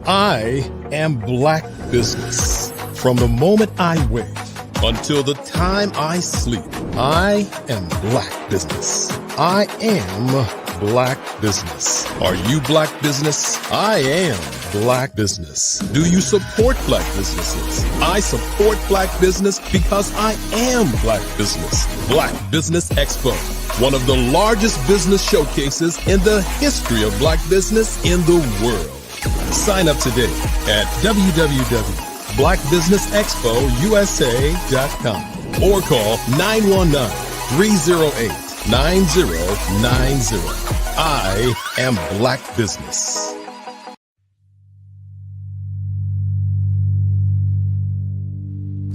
I am Black business. From the moment I wake until the time I sleep, I am Black business. I am Black business. Are you Black business? I am Black business. Do you support Black businesses? I support Black business because I am Black business. Black Business Expo, one of the largest business showcases in the history of Black business in the world. Sign up today at www.blackbusinessexpousa.com or call 919-308-9090. I am Black business.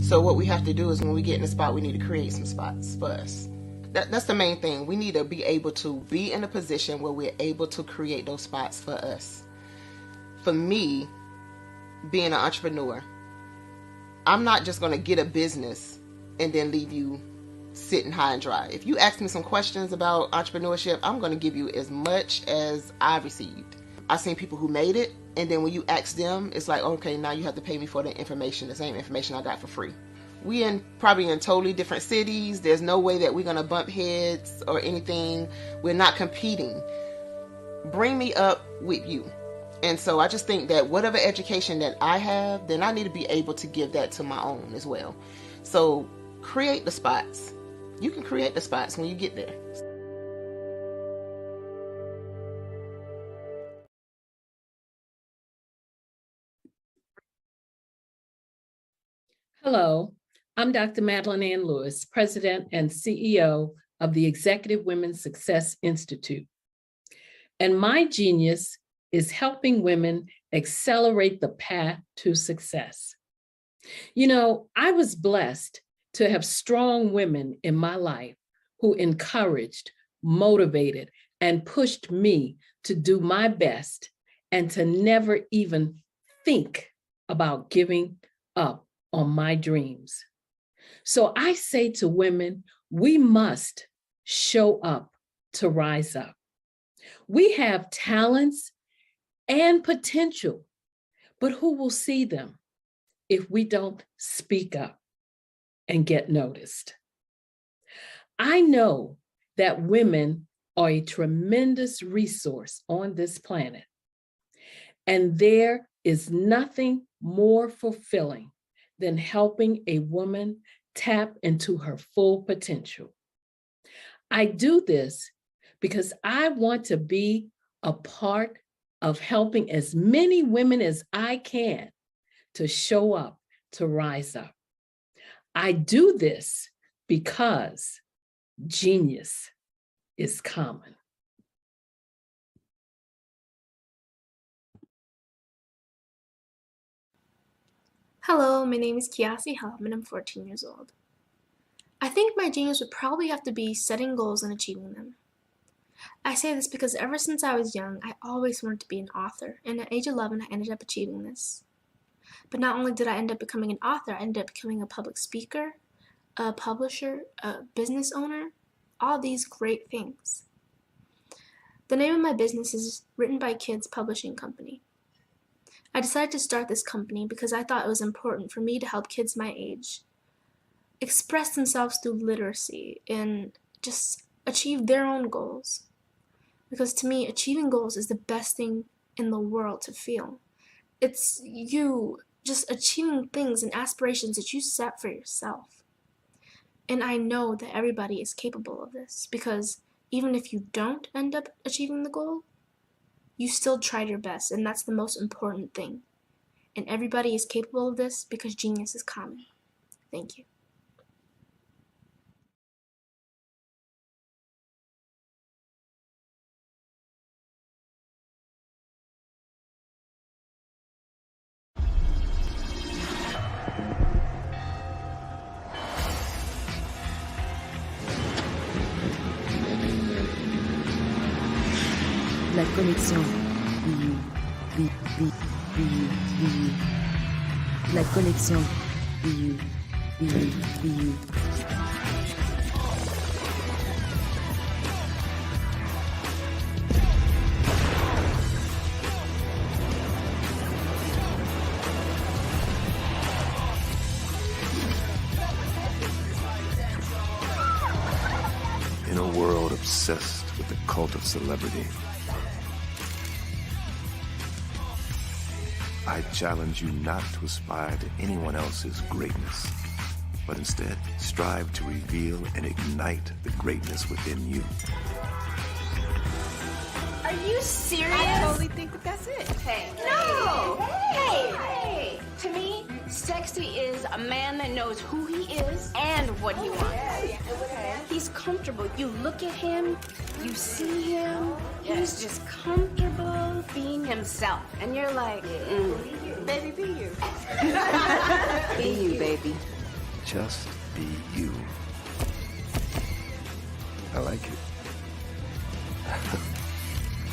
So what we have to do is when we get in the spot, we need to create some spots for us. That's the main thing. We need to be able to be in a position where we're able to create those spots for us. For me, being an entrepreneur, I'm not just going to get a business and then leave you sitting high and dry. If you ask me some questions about entrepreneurship, I'm going to give you as much as I've received. I've seen people who made it, and then when you ask them, it's like, okay, now you have to pay me for the information, the same information I got for free. We probably in totally different cities. There's no way that we're going to bump heads or anything. We're not competing. Bring me up with you. And so I just think that whatever education that I have, then I need to be able to give that to my own as well. So create the spots. You can create the spots when you get there. Hello, I'm Dr. Madeline Ann Lewis, President and CEO of the Executive Women's Success Institute. And my genius is helping women accelerate the path to success. You know, I was blessed to have strong women in my life who encouraged, motivated, and pushed me to do my best and to never even think about giving up on my dreams. So I say to women, we must show up to rise up. We have talents and potential, but who will see them if we don't speak up and get noticed? I know that women are a tremendous resource on this planet, and there is nothing more fulfilling than helping a woman tap into her full potential. I do this because I want to be a part of helping as many women as I can to show up, to rise up. I do this because genius is common. Hello, my name is Kiasi Helm and I'm 14 years old. I think my genius would probably have to be setting goals and achieving them. I say this because ever since I was young, I always wanted to be an author, and at age 11, I ended up achieving this. But not only did I end up becoming an author, I ended up becoming a public speaker, a publisher, a business owner, all these great things. The name of my business is Written by Kids Publishing Company. I decided to start this company because I thought it was important for me to help kids my age express themselves through literacy and just achieve their own goals. Because to me, achieving goals is the best thing in the world to feel. It's you just achieving things and aspirations that you set for yourself. And I know that everybody is capable of this because even if you don't end up achieving the goal, you still tried your best, and that's the most important thing. And everybody is capable of this because genius is common. Thank you. La connexion. La connexion. In a world obsessed with the cult of celebrity, I challenge you not to aspire to anyone else's greatness, but instead strive to reveal and ignite the greatness within you. Are you serious? I totally think that that's it. Hey. No! Hey! To me, sexy is a man that knows who he is and what he wants. He's comfortable. You look at him, you see him, he's just comfortable being himself. And you're like, baby, be you. Be you, baby. Just be you. I like it.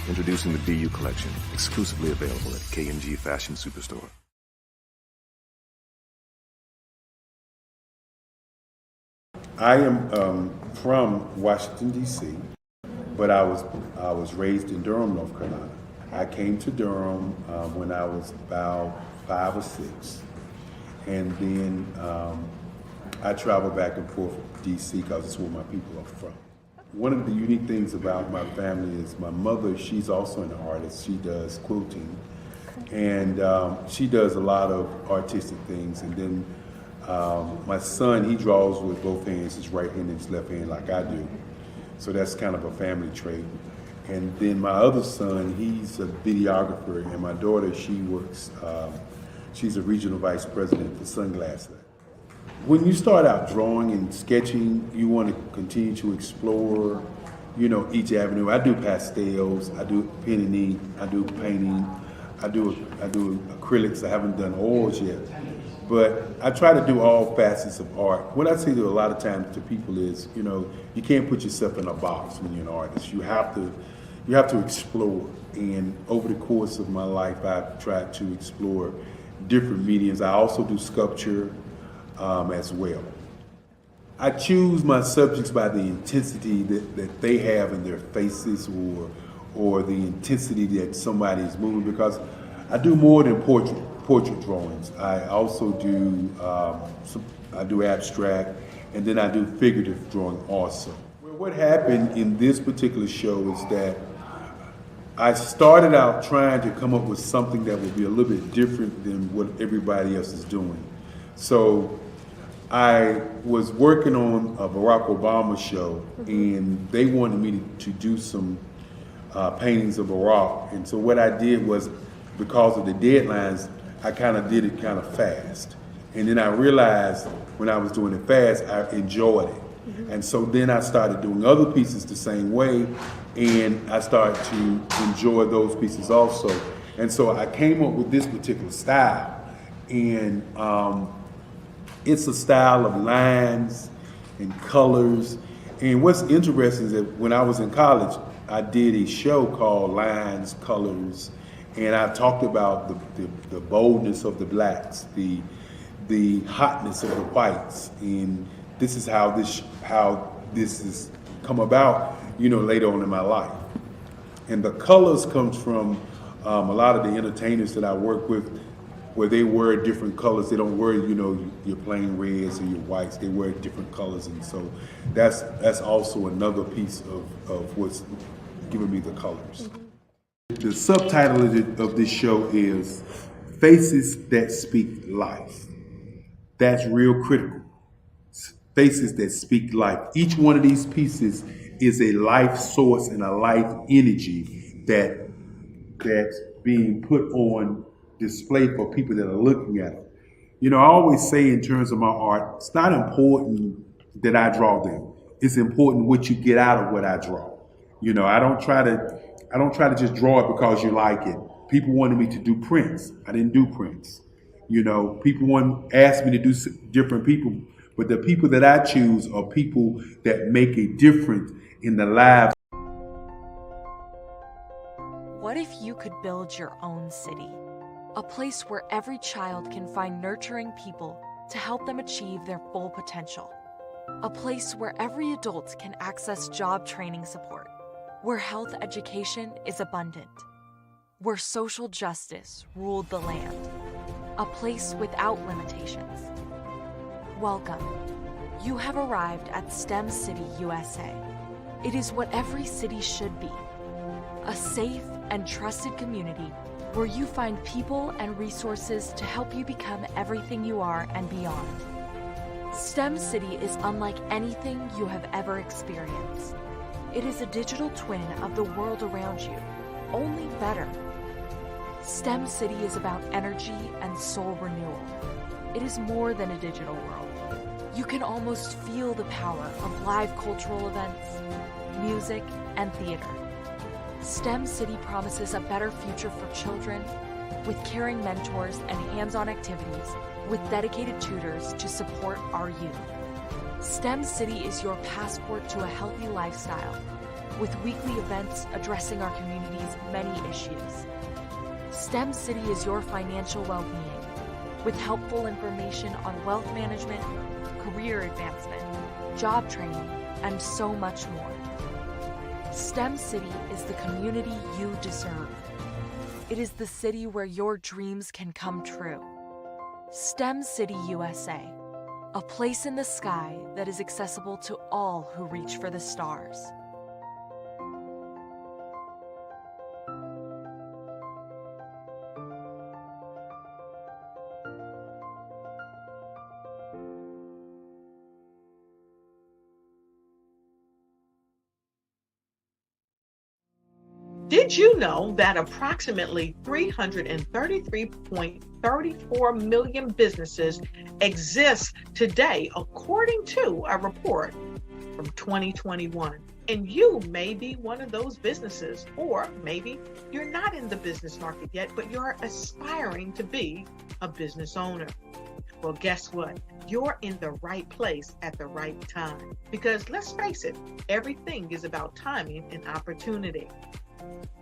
Introducing the Be You collection, exclusively available at K&G Fashion Superstore. I am from Washington, D.C., but I was raised in Durham, North Carolina. I came to Durham when I was about 5 or 6, and then I travel back and forth to DC because it's where my people are from. One of the unique things about my family is my mother, she's also an artist. She does quilting, and she does a lot of artistic things. And then my son, he draws with both hands, his right hand and his left hand like I do. So that's kind of a family trait. And then my other son, he's a videographer, and my daughter, she works, she's a regional vice president for Sunglass Lab. When you start out drawing and sketching, you want to continue to explore, you know, each avenue. I do pastels, I do pen and ink, I do painting, I do acrylics. I haven't done oils yet, but I try to do all facets of art. What I say to a lot of times to people is, you know, you can't put yourself in a box when you're an artist. You have to explore. And over the course of my life, I've tried to explore different mediums. I also do sculpture as well. I choose my subjects by the intensity that they have in their faces, or the intensity that somebody is moving, because I do more than portrait drawings. I also do I do abstract, and then I do figurative drawing also. What happened in this particular show is that I started out trying to come up with something that would be a little bit different than what everybody else is doing. So I was working on a Barack Obama show, and they wanted me to do some paintings of Barack. And so what I did was, because of the deadlines, I kind of did it kind of fast. And then I realized when I was doing it fast, I enjoyed it. And so then I started doing other pieces the same way, and I started to enjoy those pieces also. And so I came up with this particular style, and it's a style of lines and colors. And what's interesting is that when I was in college, I did a show called Lines, Colors, and I talked about the boldness of the blacks, the hotness of the whites, and this is how this has come about, you know, later on in my life. And the colors comes from a lot of the entertainers that I work with, where they wear different colors. They don't wear, you know, your plain reds or your whites. They wear different colors, and so that's also another piece of what's giving me the colors. The subtitle of this show is Faces That Speak Life. That's real critical. Faces that speak life. Each one of these pieces is a life source and a life energy that's being put on display for people that are looking at it. You know, I always say in terms of my art, it's not important that I draw them. It's important what you get out of what I draw. You know, I don't try to just draw it because you like it. People wanted me to do prints. I didn't do prints. You know, people asked me to do different people, but the people that I choose are people that make a difference in the lives. What if you could build your own city? A place where every child can find nurturing people to help them achieve their full potential. A place where every adult can access job training support. Where health education is abundant. Where social justice ruled the land. A place without limitations. Welcome. You have arrived at STEM City, USA. It is what every city should be. A safe and trusted community where you find people and resources to help you become everything you are and beyond. STEM City is unlike anything you have ever experienced. It is a digital twin of the world around you, only better. STEM City is about energy and soul renewal. It is more than a digital world. You can almost feel the power of live cultural events, music, and theater. STEM City promises a better future for children with caring mentors and hands-on activities with dedicated tutors to support our youth. STEM City is your passport to a healthy lifestyle with weekly events addressing our community's many issues. STEM City is your financial well-being with helpful information on wealth management, career advancement, job training, and so much more. STEM City is the community you deserve. It is the city where your dreams can come true. STEM City USA, A place in the sky that is accessible to all who reach for the stars. Did you know that approximately 333.34 million businesses exist today, according to a report from 2021? And you may be one of those businesses, or maybe you're not in the business market yet, but you're aspiring to be a business owner. Well, guess what? You're in the right place at the right time. Because let's face it, everything is about timing and opportunity.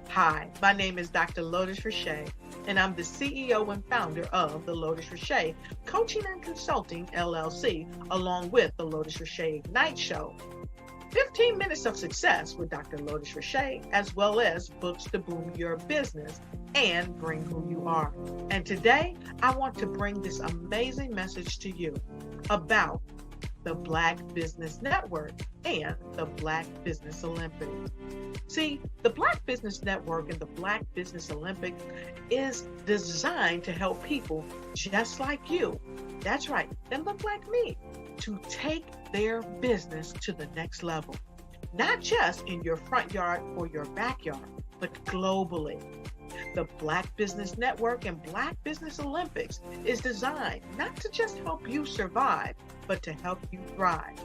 Hi, my name is Dr. Lotus Richey, and I'm the CEO and founder of the Lotus Richey Coaching and Consulting LLC, along with the Lotus Richey Ignite Show. 15 minutes of success with Dr. Lotus Richey, as well as books to boom your business and bring who you are. And today, I want to bring this amazing message to you about the Black Business Network and the Black Business Olympics. See, the Black Business Network and the Black Business Olympics is designed to help people just like you, that's right, that look like me, to take their business to the next level. Not just in your front yard or your backyard, but globally. The Black Business Network and Black Business Olympics is designed not to just help you survive, but to help you thrive.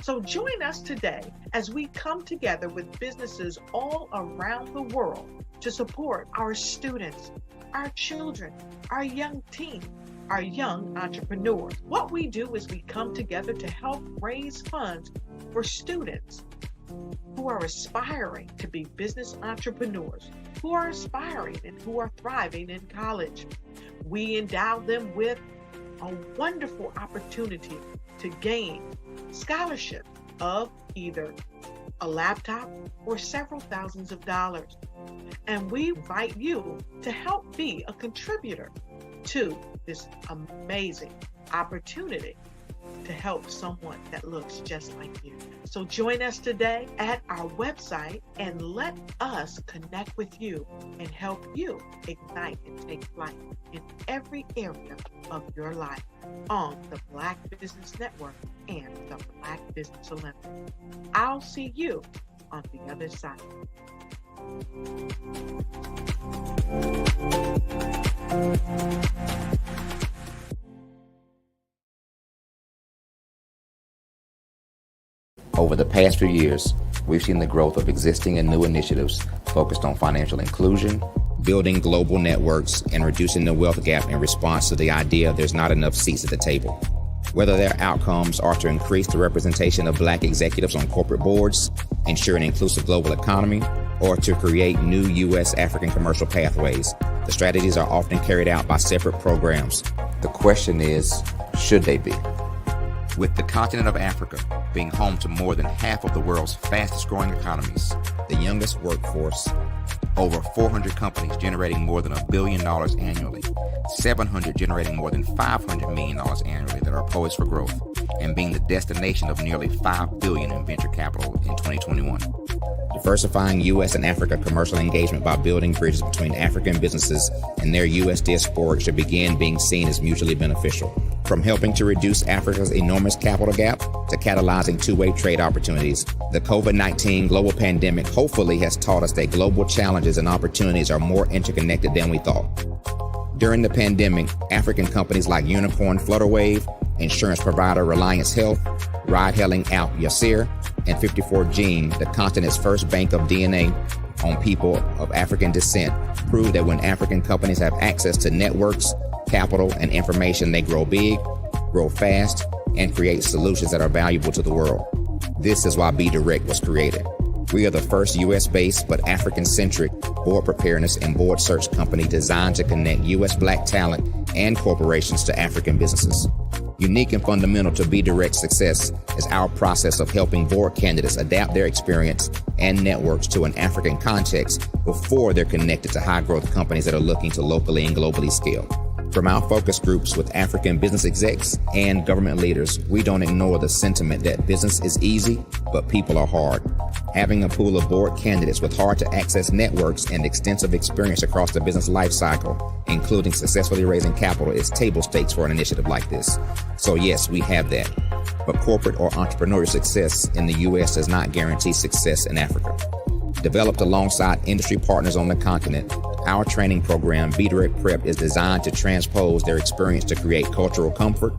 So join us today as we come together with businesses all around the world to support our students, our children, our young teens, our young entrepreneurs. What we do is we come together to help raise funds for students who are aspiring to be business entrepreneurs, who are aspiring and who are thriving in college. We endow them with a wonderful opportunity to gain scholarship of either a laptop or several thousands of dollars. And we invite you to help be a contributor to this amazing opportunity to help someone that looks just like you. So join us today at our website and let us connect with you and help you ignite and take flight in every area of your life on the Black Business Network and the Black Business Olympics. I'll see you on the other side. Over the past few years, we've seen the growth of existing and new initiatives focused on financial inclusion, building global networks, and reducing the wealth gap in response to the idea there's not enough seats at the table. Whether their outcomes are to increase the representation of Black executives on corporate boards, ensure an inclusive global economy, or to create new U.S. African commercial pathways, the strategies are often carried out by separate programs. The question is, should they be? With the continent of Africa being home to more than half of the world's fastest growing economies, the youngest workforce, over 400 companies generating more than $1 billion annually, 700 generating more than $500 million annually that are poised for growth, and being the destination of nearly $5 billion in venture capital in 2021. Diversifying U.S. and Africa commercial engagement by building bridges between African businesses and their U.S. diaspora should begin being seen as mutually beneficial. From helping to reduce Africa's enormous capital gap to catalyzing two-way trade opportunities, the COVID-19 global pandemic hopefully has taught us that global challenges and opportunities are more interconnected than we thought. During the pandemic, African companies like Unicorn Flutterwave, insurance provider Reliance Health, ride-hailing app Yasir, and 54Gene, the continent's first bank of DNA on people of African descent, proved that when African companies have access to networks, capital, and information, they grow big, grow fast, and create solutions that are valuable to the world. This is why Be Direct was created. We are the first U.S.-based but African-centric board preparedness and board search company designed to connect U.S. Black talent and corporations to African businesses. Unique and fundamental to Be Direct's success is our process of helping board candidates adapt their experience and networks to an African context before they're connected to high-growth companies that are looking to locally and globally scale. From our focus groups with African business execs and government leaders, we don't ignore the sentiment that business is easy, but people are hard. Having a pool of board candidates with hard-to-access networks and extensive experience across the business life cycle, including successfully raising capital, is table stakes for an initiative like this. So yes, we have that. But corporate or entrepreneurial success in the U.S. does not guarantee success in Africa. Developed alongside industry partners on the continent, our training program, Be Direct Prep, is designed to transpose their experience to create cultural comfort,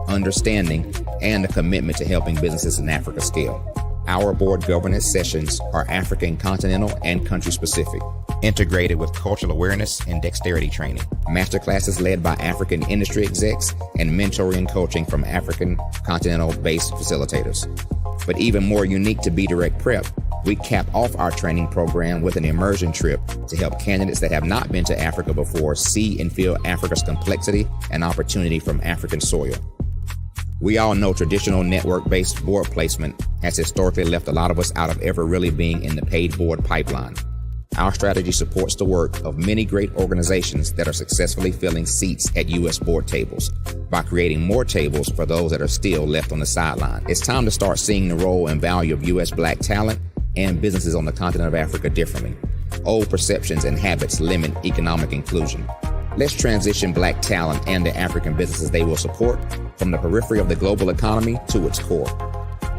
understanding, and a commitment to helping businesses in Africa scale. Our board governance sessions are African continental and country specific, integrated with cultural awareness and dexterity training, masterclasses led by African industry execs, and mentoring and coaching from African continental-based facilitators. But even more unique to Be Direct Prep, we cap off our training program with an immersion trip to help candidates that have not been to Africa before see and feel Africa's complexity and opportunity from African soil. We all know traditional network-based board placement has historically left a lot of us out of ever really being in the paid board pipeline. Our strategy supports the work of many great organizations that are successfully filling seats at U.S. board tables by creating more tables for those that are still left on the sideline. It's time to start seeing the role and value of U.S. Black talent and businesses on the continent of Africa differently. Old perceptions and habits limit economic inclusion. Let's transition Black talent and the African businesses they will support from the periphery of the global economy to its core.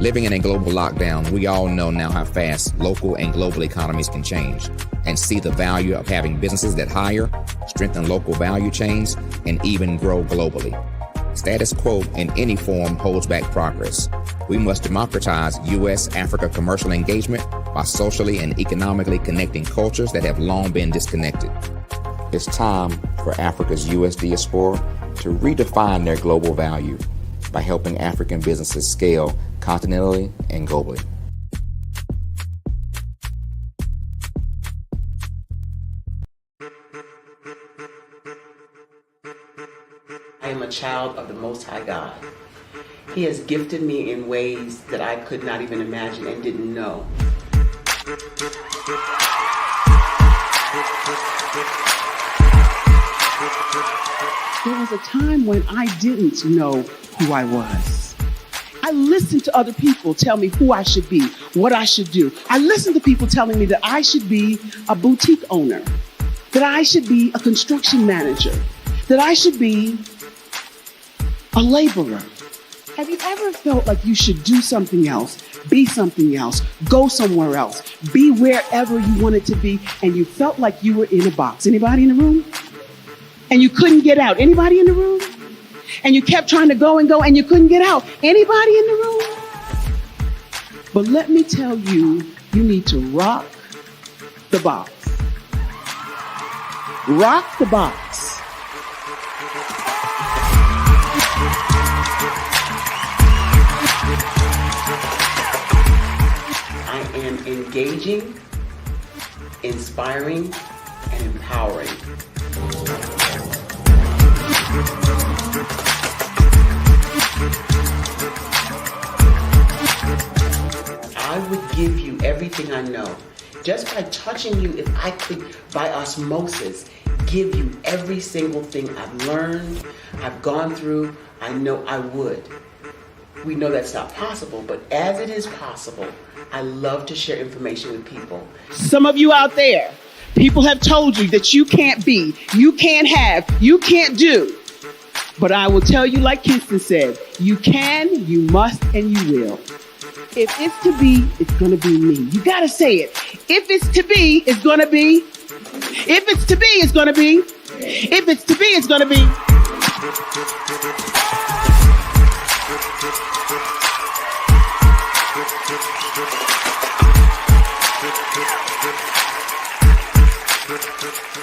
Living in a global lockdown, we all know now how fast local and global economies can change, and see the value of having businesses that hire, strengthen local value chains, and even grow globally. Status quo in any form holds back progress. We must democratize U.S.-Africa commercial engagement by socially and economically connecting cultures that have long been disconnected. It's time for Africa's U.S. diaspora to redefine their global value by helping African businesses scale continentally and globally. I am a child of the Most High God. He has gifted me in ways that I could not even imagine and didn't know. There was a time when I didn't know who I was. I listened to other people tell me who I should be, what I should do. I listened to people telling me that I should be a boutique owner, that I should be a construction manager, that I should be a laborer. Have you ever felt like you should do something else, be something else, go somewhere else, be wherever you wanted to be, and you felt like you were in a box? Anybody in the room? And you couldn't get out? Anybody in the room? And you kept trying to go and go and you couldn't get out? Anybody in the room? But let me tell you, you need to rock the box. Rock the box. I am engaging, inspiring, and empowering. I would give you everything I know. Just by touching you, if I could, by osmosis, give you every single thing I've learned, I've gone through, I know I would. We know that's not possible, but as it is possible, I love to share information with people. Some of you out there, people have told you that you can't be, you can't have, you can't do. But I will tell you, like Kinston said, you can, you must, and you will. If it's to be, it's going to be me. You got to say it. If it's to be, it's going to be. If it's to be, it's going to be. If it's to be, it's going to be.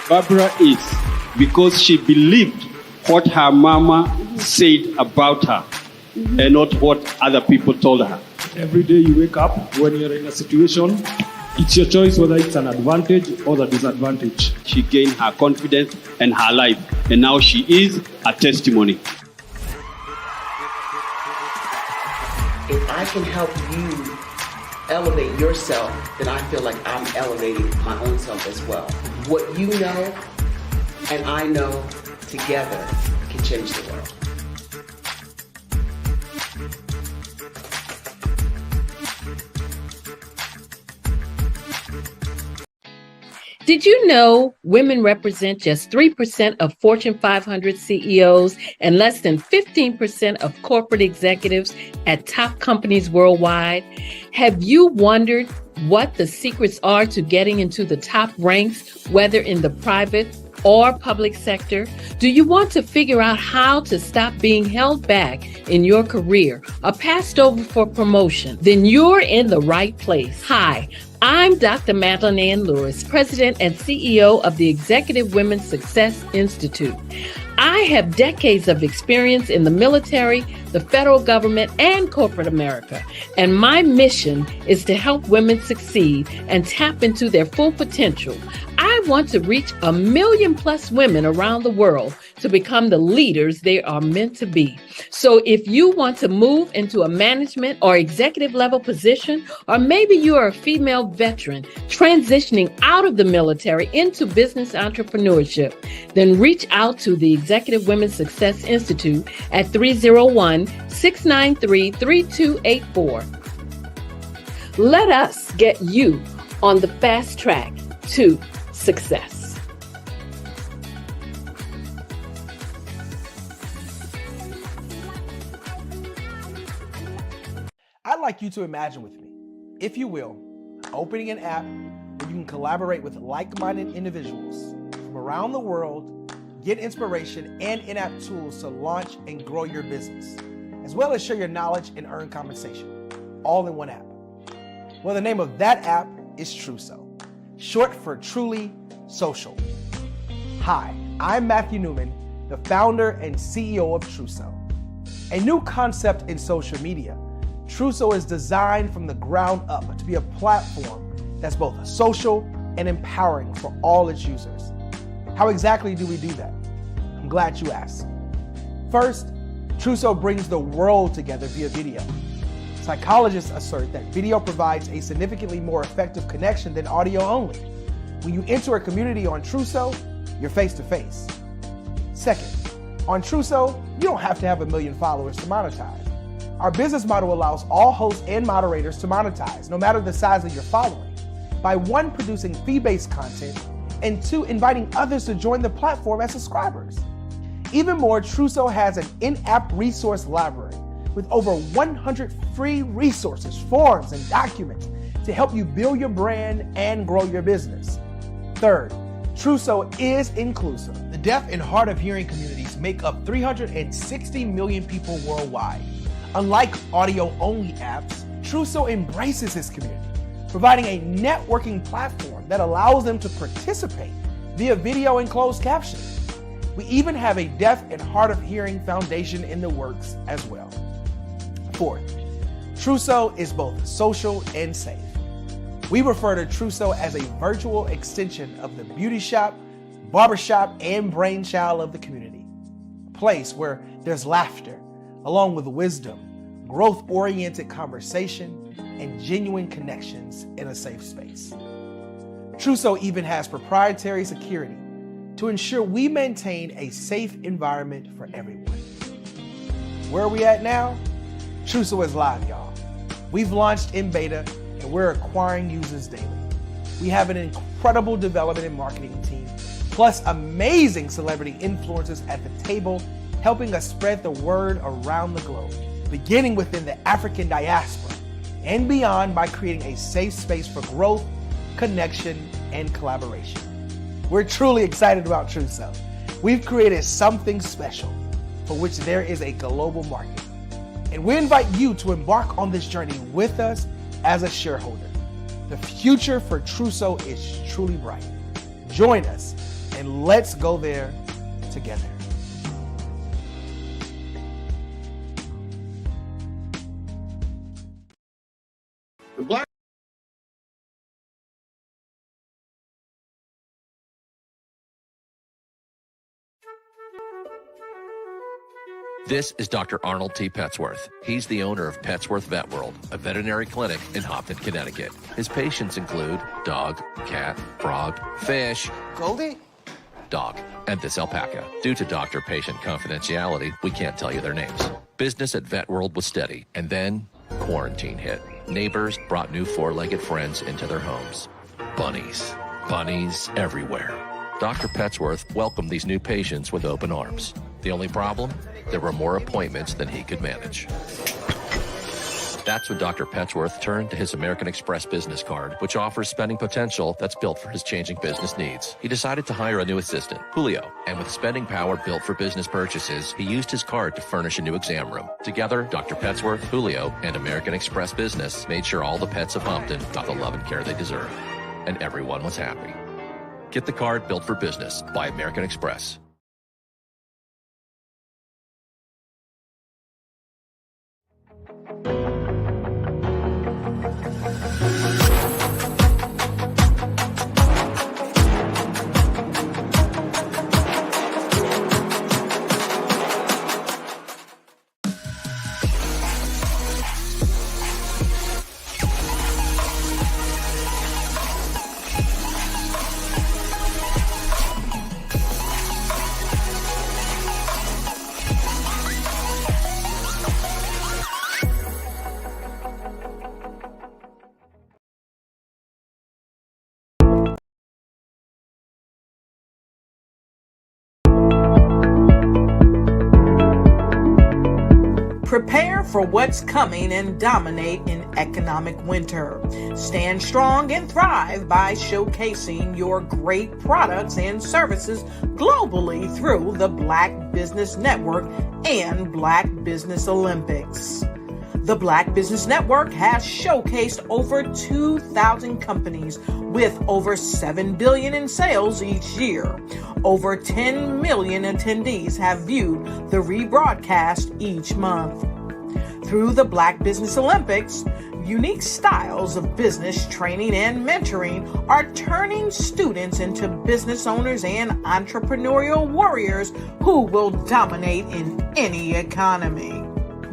Barbara is because she believed what her mama said about her and not what other people told her. Every day you wake up, when you're in a situation, it's your choice whether it's an advantage or the disadvantage. She gained her confidence and her life, and now she is a testimony. If I can help you elevate yourself, then I feel like I'm elevating my own self as well. What you know and I know together can change the world. Did you know women represent just 3% of Fortune 500 CEOs and less than 15% of corporate executives at top companies worldwide? Have you wondered what the secrets are to getting into the top ranks, whether in the private or public sector? Do you want to figure out how to stop being held back in your career or passed over for promotion? Then you're in the right place. Hi, I'm Dr. Madeline Ann Lewis, President and CEO of the Executive Women's Success Institute. I have decades of experience in the military, the federal government, and corporate America, and my mission is to help women succeed and tap into their full potential. I want to reach 1 million+ women around the world to become the leaders they are meant to be. So if you want to move into a management or executive level position, or maybe you are a female veteran transitioning out of the military into business entrepreneurship, then reach out to the Executive Women's Success Institute at 301-693-3284. Let us get you on the fast track to success. I'd like you to imagine with me, if you will, opening an app where you can collaborate with like-minded individuals from around the world, get inspiration and in-app tools to launch and grow your business, as well as share your knowledge and earn compensation, all in one app. Well, the name of that app is Truso, short for Truly Social. Hi, I'm Matthew Newman, the founder and CEO of Truso. A new concept in social media, Truso is designed from the ground up to be a platform that's both social and empowering for all its users. How exactly do we do that? I'm glad you asked. First, Truso brings the world together via video. Psychologists assert that video provides a significantly more effective connection than audio only. When you enter a community on Truso, you're face to face. Second, on Truso, you don't have to have 1 million followers to monetize. Our business model allows all hosts and moderators to monetize, no matter the size of your following, by 1, producing fee-based content, and 2, inviting others to join the platform as subscribers. Even more, Truso has an in-app resource library with over 100 free resources, forms, and documents to help you build your brand and grow your business. Third, Truso is inclusive. The deaf and hard of hearing communities make up 360 million people worldwide. Unlike audio-only apps, Truso embraces this community, providing a networking platform that allows them to participate via video and closed captioning. We even have a deaf and hard of hearing foundation in the works as well. Fourth, Truso is both social and safe. We refer to Truso as a virtual extension of the beauty shop, barbershop, and brainchild of the community. A place where there's laughter, along with wisdom, growth-oriented conversation, and genuine connections in a safe space. Truso even has proprietary security to ensure we maintain a safe environment for everyone. Where are we at now? Truso is live, y'all. We've launched in beta and we're acquiring users daily. We have an incredible development and marketing team, plus amazing celebrity influencers at the table, helping us spread the word around the globe, beginning within the African diaspora and beyond by creating a safe space for growth, connection, and collaboration. We're truly excited about Truso. We've created something special for which there is a global market. And we invite you to embark on this journey with us as a shareholder. The future for Truso is truly bright. Join us and let's go there together. The Black This is Dr. Arnold T. Petsworth. He's the owner of Petsworth Vet World, a veterinary clinic in Hopton, Connecticut. His patients include dog, cat, frog, fish. Goldie, dog, and this alpaca. Due to doctor-patient confidentiality, we can't tell you their names. Business at Vet World was steady, and then quarantine hit. Neighbors brought new four-legged friends into their homes. Bunnies. Bunnies everywhere. Dr. Petsworth welcomed these new patients with open arms. The only problem? There were more appointments than he could manage. That's when Dr. Petsworth turned to his American Express business card, which offers spending potential that's built for his changing business needs. He decided to hire a new assistant, Julio, and with spending power built for business purchases, he used his card to furnish a new exam room. Together, Dr. Petsworth, Julio, and American Express Business made sure all the pets of Humpton got the love and care they deserve. And everyone was happy. Get the card built for business by American Express. Prepare for what's coming and dominate in economic winter. Stand strong and thrive by showcasing your great products and services globally through the Black Business Network and Black Business Olympics. The Black Business Network has showcased over 2,000 companies with over $7 billion in sales each year. Over 10 million attendees have viewed the rebroadcast each month. Through the Black Business Olympics, unique styles of business training and mentoring are turning students into business owners and entrepreneurial warriors who will dominate in any economy.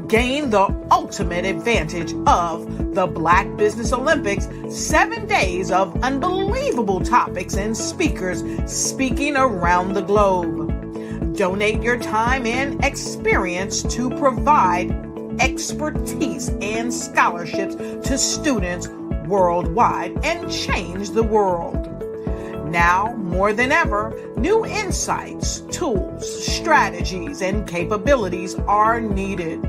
Gain the ultimate advantage of the Black Business Olympics, 7 days of unbelievable topics and speakers speaking around the globe. Donate your time and experience to provide expertise and scholarships to students worldwide and change the world. Now, more than ever, new insights, tools, strategies, and capabilities are needed.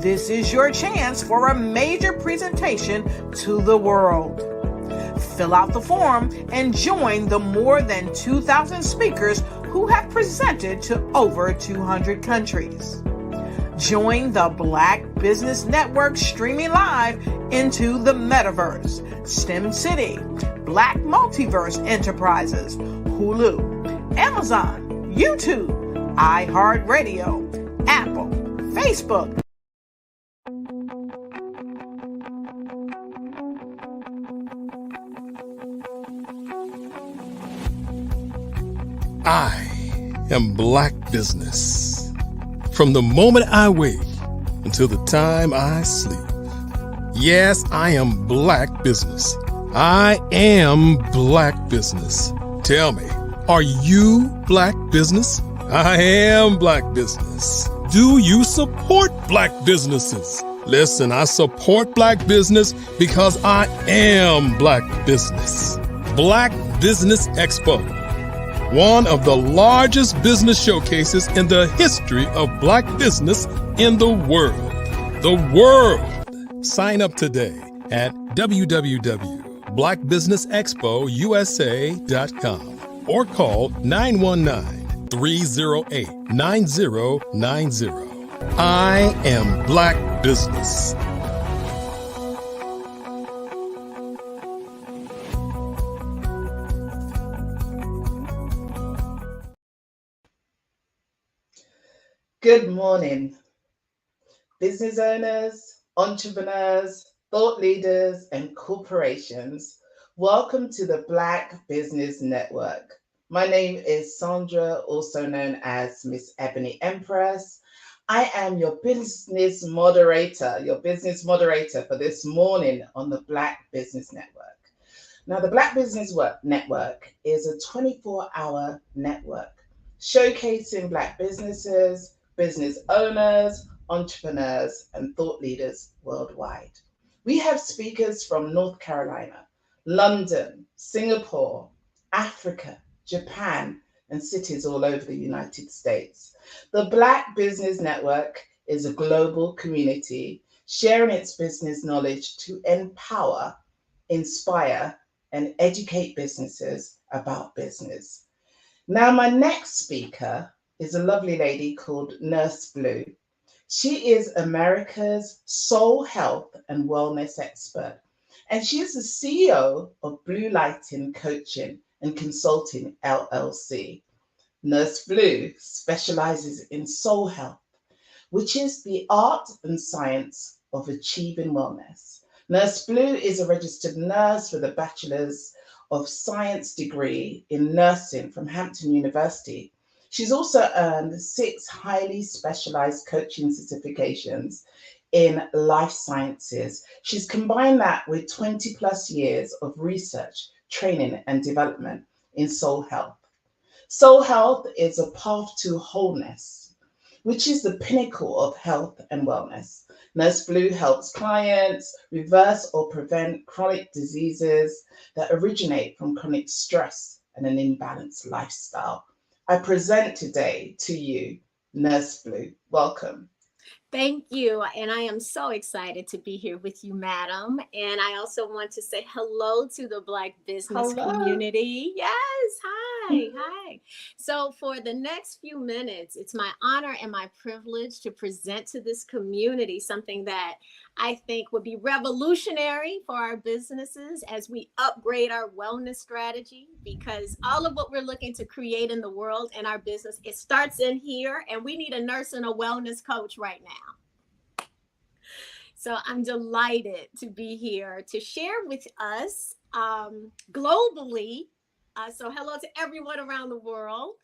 This is your chance for a major presentation to the world. Fill out the form and join the more than 2,000 speakers who have presented to over 200 countries. Join the Black Business Network streaming live into the Metaverse, STEM City, Black Multiverse Enterprises, Hulu, Amazon, YouTube, iHeartRadio, Apple, Facebook. I am Black Business. From the moment I wake until the time I sleep. Yes, I am Black Business. I am Black Business. Tell me, are you Black Business? I am Black Business. Do you support Black businesses? Listen, I support Black business because I am Black Business. Black Business Expo, one of the largest business showcases in the history of Black business in the world. The world! Sign up today at www.blackbusinessexpousa.com or call 919-308-9090. I am Black Business. Good morning, business owners, entrepreneurs, thought leaders, and corporations. Welcome to the Black Business Network. My name is Sandra, also known as Miss Ebony Empress. I am your business moderator for this morning on the Black Business Network. Now, the Black Business Network is a 24-hour network showcasing Black businesses, business owners, entrepreneurs, and thought leaders worldwide. We have speakers from North Carolina, London, Singapore, Africa, Japan, and cities all over the United States. The Black Business Network is a global community sharing its business knowledge to empower, inspire, and educate businesses about business. Now, my next speaker is a lovely lady called Nurse Blue. She is America's soul health and wellness expert, and she is the CEO of Blue Lighting Coaching and Consulting LLC. Nurse Blue specializes in soul health, which is the art and science of achieving wellness. Nurse Blue is a registered nurse with a Bachelor's of Science degree in nursing from Hampton University. She's also earned 6 highly specialized coaching certifications in life sciences. She's combined that with 20 plus years of research, training, and development in soul health. Soul health is a path to wholeness, which is the pinnacle of health and wellness. Nurse Blue helps clients reverse or prevent chronic diseases that originate from chronic stress and an imbalanced lifestyle. I present today to you, Nurse Blue. Welcome. Thank you. And I am so excited to be here with you, madam. And I also want to say hello to the Black business community. Yes. Hi. Hi. So for the next few minutes, it's my honor and my privilege to present to this community something that I think would be revolutionary for our businesses as we upgrade our wellness strategy, because all of what we're looking to create in the world and our business, it starts in here, and we need a nurse and a wellness coach right now. So I'm delighted to be here to share with us globally. So hello to everyone around the world.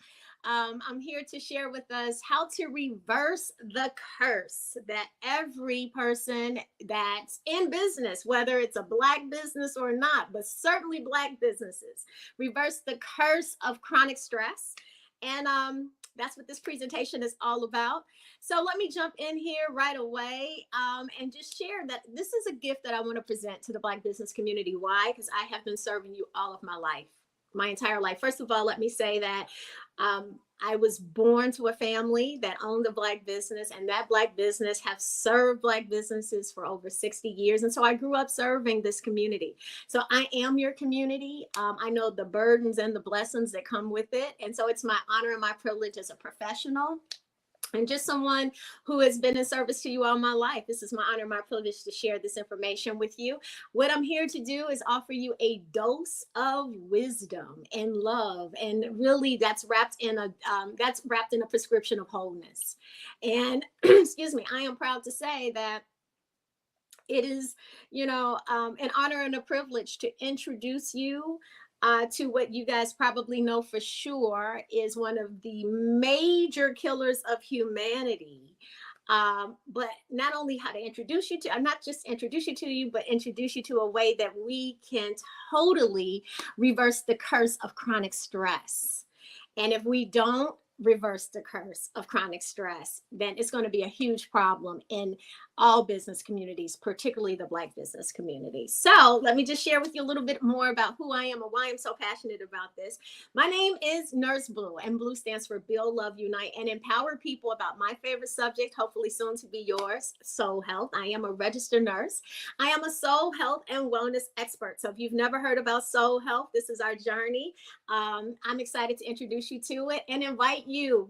I'm here to share with us how to reverse the curse that every person that's in business, whether it's a Black business or not, but certainly Black businesses, reverse the curse of chronic stress. And that's what this presentation is all about. So let me jump in here right away and just share that this is a gift that I want to present to the Black business community. Why? Because I have been serving you all of my life. My entire life. First of all, let me say that I was born to a family that owned a Black business, and that Black business has served Black businesses for over 60 years. And so I grew up serving this community. So I am your community. I know the burdens and the blessings that come with it. And so it's my honor and my privilege as a professional and just someone who has been in service to you all my life. This is my honor, my privilege to share this information with you. What I'm here to do is offer you a dose of wisdom and love, and really that's wrapped in a prescription of wholeness. And excuse me, I am proud to say that it is, an honor and a privilege to introduce you to what you guys probably know for sure is one of the major killers of humanity. But not only how to introduce you to, not just introduce you to you, but introduce you to a way that we can totally reverse the curse of chronic stress. And if we don't reverse the curse of chronic stress, then it's going to be a huge problem in all business communities, particularly the Black business community. So let me just share with you a little bit more about who I am and why I'm so passionate about this. My name is Nurse Blue, and Blue stands for Build, Love, Unite, and Empower people about my favorite subject, hopefully soon to be yours, soul health. I am a registered nurse. I am a soul health and wellness expert. So if you've never heard about soul health, this is our journey. I'm excited to introduce you to it and invite you,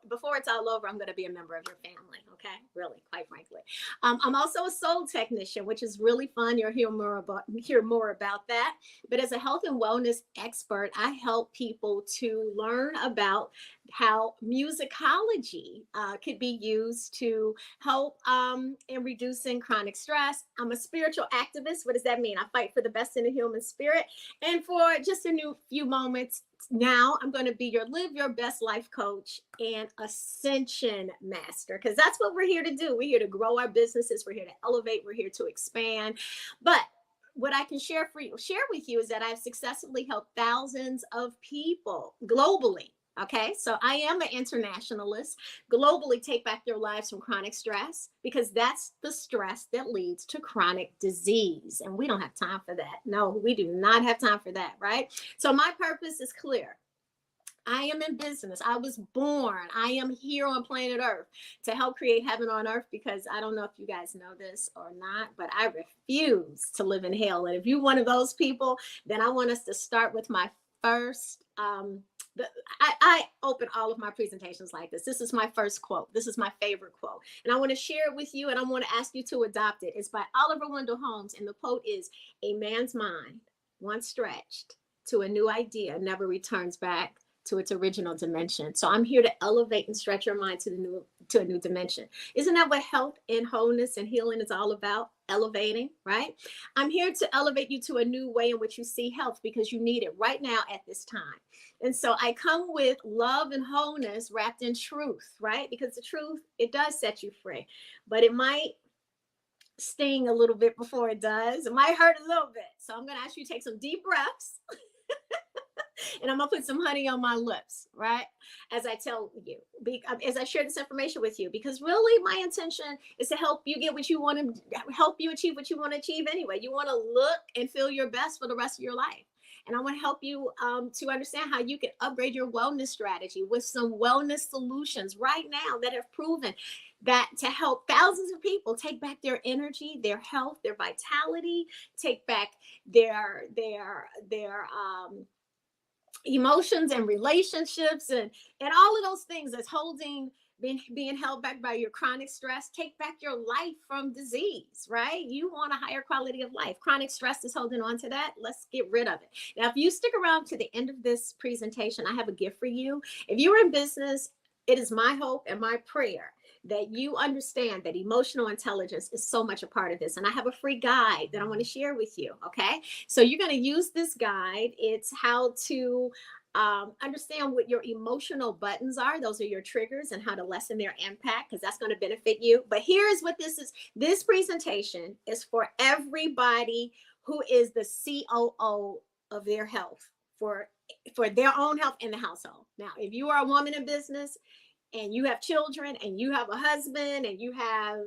before it's all over, I'm going to be a member of your family. Okay. Really, quite frankly. I'm also a soul technician, which is really fun. You'll hear more about that. But as a health and wellness expert, I help people to learn about how musicology could be used to help in reducing chronic stress. I'm a spiritual activist. What does that mean? I fight for the best in the human spirit. And for just a few moments now, I'm going to be your live your best life coach and ascension master, because that's what we're here to do. We're here to grow our businesses. We're here to elevate. We're here to expand. But what I can share with you is that I've successfully helped thousands of people globally. Okay, so I am an internationalist. Globally, take back their lives from chronic stress, because that's the stress that leads to chronic disease. And we don't have time for that. No, we do not have time for that, right? So my purpose is clear. I am in business. I was born. I am here on planet Earth to help create heaven on earth, because I don't know if you guys know this or not, but I refuse to live in hell. And if you're one of those people, then I want us to start with my first, I open all of my presentations like this. This is my first quote. This is my favorite quote. And I want to share it with you, and I want to ask you to adopt it. It's by Oliver Wendell Holmes. And the quote is, "A man's mind, once stretched to a new idea, never returns back to its original dimension." So I'm here to elevate and stretch your mind to a new dimension. Isn't that what health and wholeness and healing is all about? Elevating, right? I'm here to elevate you to a new way in which you see health, because you need it right now at this time. And so I come with love and wholeness wrapped in truth, right? Because the truth, it does set you free, but it might sting a little bit before it does. It might hurt a little bit. So I'm going to ask you to take some deep breaths. And I'm going to put some honey on my lips, right? As I tell you, as I share this information with you, because really my intention is to help you get what you want to, help you achieve what you want to achieve anyway. You want to look and feel your best for the rest of your life. And I want to help you to understand how you can upgrade your wellness strategy with some wellness solutions right now that have proven that to help thousands of people take back their energy, their health, their vitality, take back their emotions and relationships and all of those things that's being held back by your chronic stress. Take back your life from disease, right? You want a higher quality of life. Chronic stress is holding on to that. Let's get rid of it. Now, if you stick around to the end of this presentation, I have a gift for you. If you're in business, it is my hope and my prayer that you understand that emotional intelligence is so much a part of this. And I have a free guide that I want to share with you. Okay. So you're going to use this guide. It's how to understand what your emotional buttons are. Those are your triggers, and how to lessen their impact, because that's going to benefit you. But here's what this is. This presentation is for everybody who is the COO of their health, for their own health in the household. Now, if you are a woman in business, and you have children, and you have a husband, and you have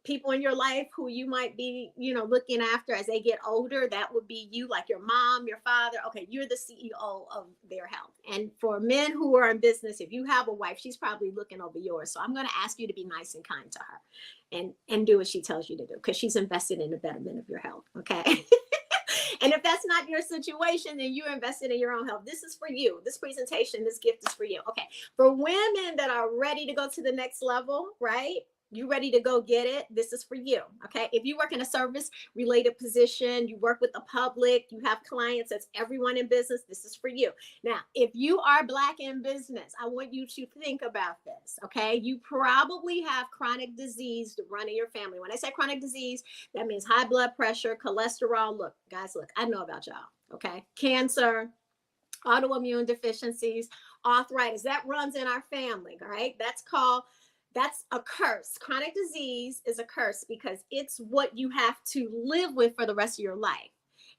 people in your life who you might be, looking after as they get older, that would be you, like your mom, your father. Okay, you're the CEO of their health. And for men who are in business, if you have a wife, she's probably looking over yours. So I'm going to ask you to be nice and kind to her and do what she tells you to do, because she's invested in the betterment of your health. Okay. And if that's not your situation, then you're invested in your own health. This is for you. This presentation, this gift is for you. Okay. For women that are ready to go to the next level, right? You ready to go get it? This is for you. Okay. If you work in a service related position, you work with the public, you have clients, that's everyone in business, this is for you. Now, if you are Black in business, I want you to think about this. Okay. You probably have chronic disease to run in your family. When I say chronic disease, that means high blood pressure, cholesterol. Look, guys, look, I know about y'all. Okay. Cancer, autoimmune deficiencies, arthritis, that runs in our family. All right. That's a curse. Chronic disease is a curse, because it's what you have to live with for the rest of your life.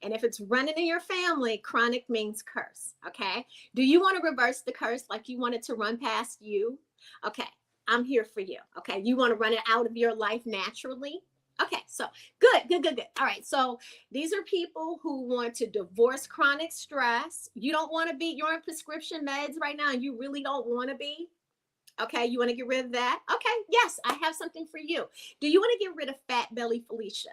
And if it's running in your family, chronic means curse. Okay. Do you want to reverse the curse, like you want it to run past you? Okay. I'm here for you. Okay. You want to run it out of your life naturally? Okay. So good. All right. So these are people who want to divorce chronic stress. You don't want to be, you're on prescription meds right now, and you really don't want to be. Okay, you want to get rid of that? Okay, yes, I have something for you. Do you want to get rid of Fat Belly Felicia?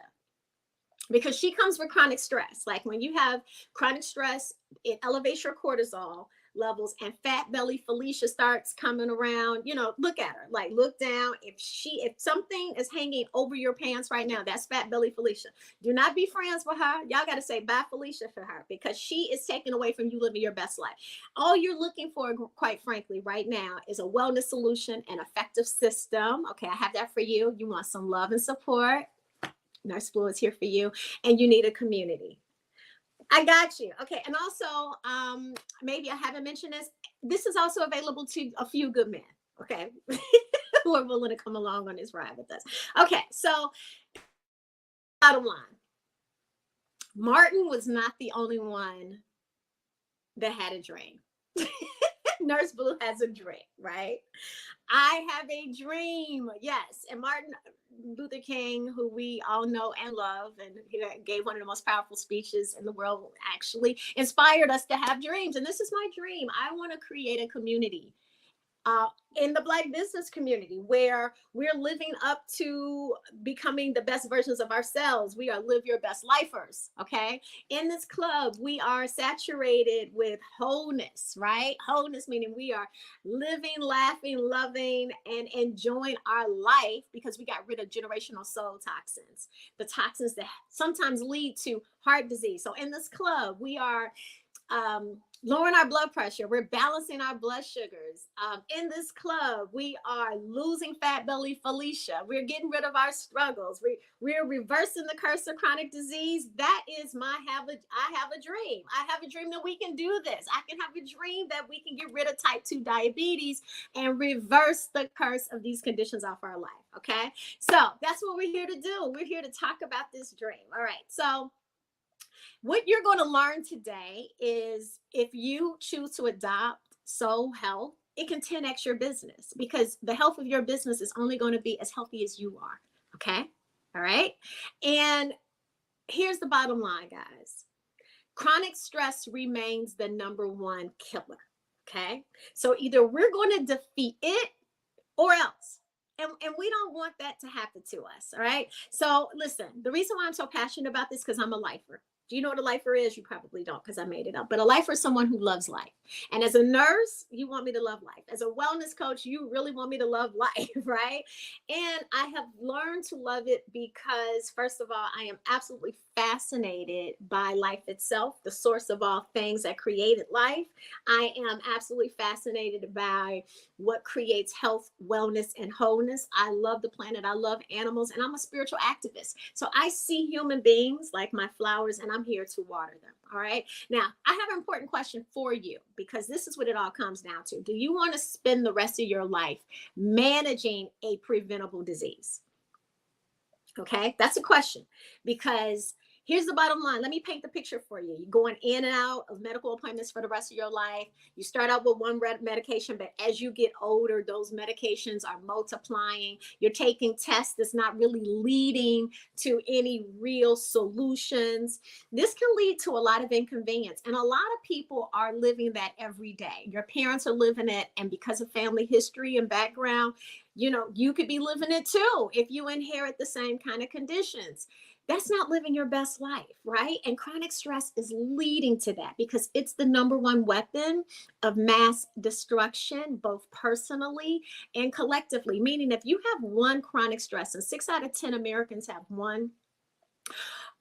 Because she comes with chronic stress. Like when you have chronic stress, it elevates your cortisol levels, and Fat Belly Felicia starts coming around. Look at her, like look down. If something is hanging over your pants right now, that's Fat Belly Felicia. Do not be friends with her. Y'all got to say bye Felicia for her, because she is taking away from you living your best life. All you're looking for, quite frankly, right now is a wellness solution, an effective system. Okay, I have that for you. You want some love and support. Nurse Blue is here for you, and you need a community. I got you. Okay. And also, maybe I haven't mentioned this. This is also available to a few good men. Okay. Who are willing to come along on this ride with us. Okay. So bottom line, Martin was not the only one that had a dream. Nurse Blue has a dream, right? I have a dream. Yes. And Martin Luther King, who we all know and love, and he gave one of the most powerful speeches in the world, actually inspired us to have dreams. And this is my dream. I want to create a community in the Black business community where we're living up to becoming the best versions of ourselves. We are live your best lifers. Okay. In this club, we are saturated with wholeness, right? Wholeness meaning we are living, laughing, loving, and enjoying our life because we got rid of generational soul toxins, the toxins that sometimes lead to heart disease. So in this club, we are lowering our blood pressure. We're balancing our blood sugars. In this club, we are losing fat belly Felicia. We're getting rid of our struggles. We're reversing the curse of chronic disease. That is I have a dream. I have a dream that we can do this. I can have a dream that we can get rid of type 2 diabetes and reverse the curse of these conditions off our life. Okay. So that's what we're here to do. We're here to talk about this dream. All right. So what you're going to learn today is if you choose to adopt Soul Health, it can 10x your business because the health of your business is only going to be as healthy as you are. Okay. All right. And here's the bottom line, guys. Chronic stress remains the #1 killer. Okay. So either we're going to defeat it or else. And we don't want that to happen to us. All right. So listen, the reason why I'm so passionate about this, because I'm a lifer. Do you know what a lifer is? You probably don't because I made it up. But a lifer is someone who loves life. And as a nurse, you want me to love life. As a wellness coach, you really want me to love life, right? And I have learned to love it because, first of all, I am absolutely fascinated by life itself, the source of all things that created life. I am absolutely fascinated by what creates health, wellness, and wholeness. I love the planet. I love animals, and I'm a spiritual activist. So I see human beings like my flowers, and I'm here to water them. All right. Now, I have an important question for you because this is what it all comes down to. Do you want to spend the rest of your life managing a preventable disease? Okay, that's a question because here's the bottom line. Let me paint the picture for you. You're going in and out of medical appointments for the rest of your life. You start out with one medication, but as you get older, those medications are multiplying. You're taking tests that's not really leading to any real solutions. This can lead to a lot of inconvenience. And a lot of people are living that every day. Your parents are living it. And because of family history and background, you know, you could be living it too if you inherit the same kind of conditions. That's not living your best life, right? And chronic stress is leading to that because it's the #1 weapon of mass destruction, both personally and collectively. Meaning if you have one chronic stress, and 6 out of 10 Americans have one,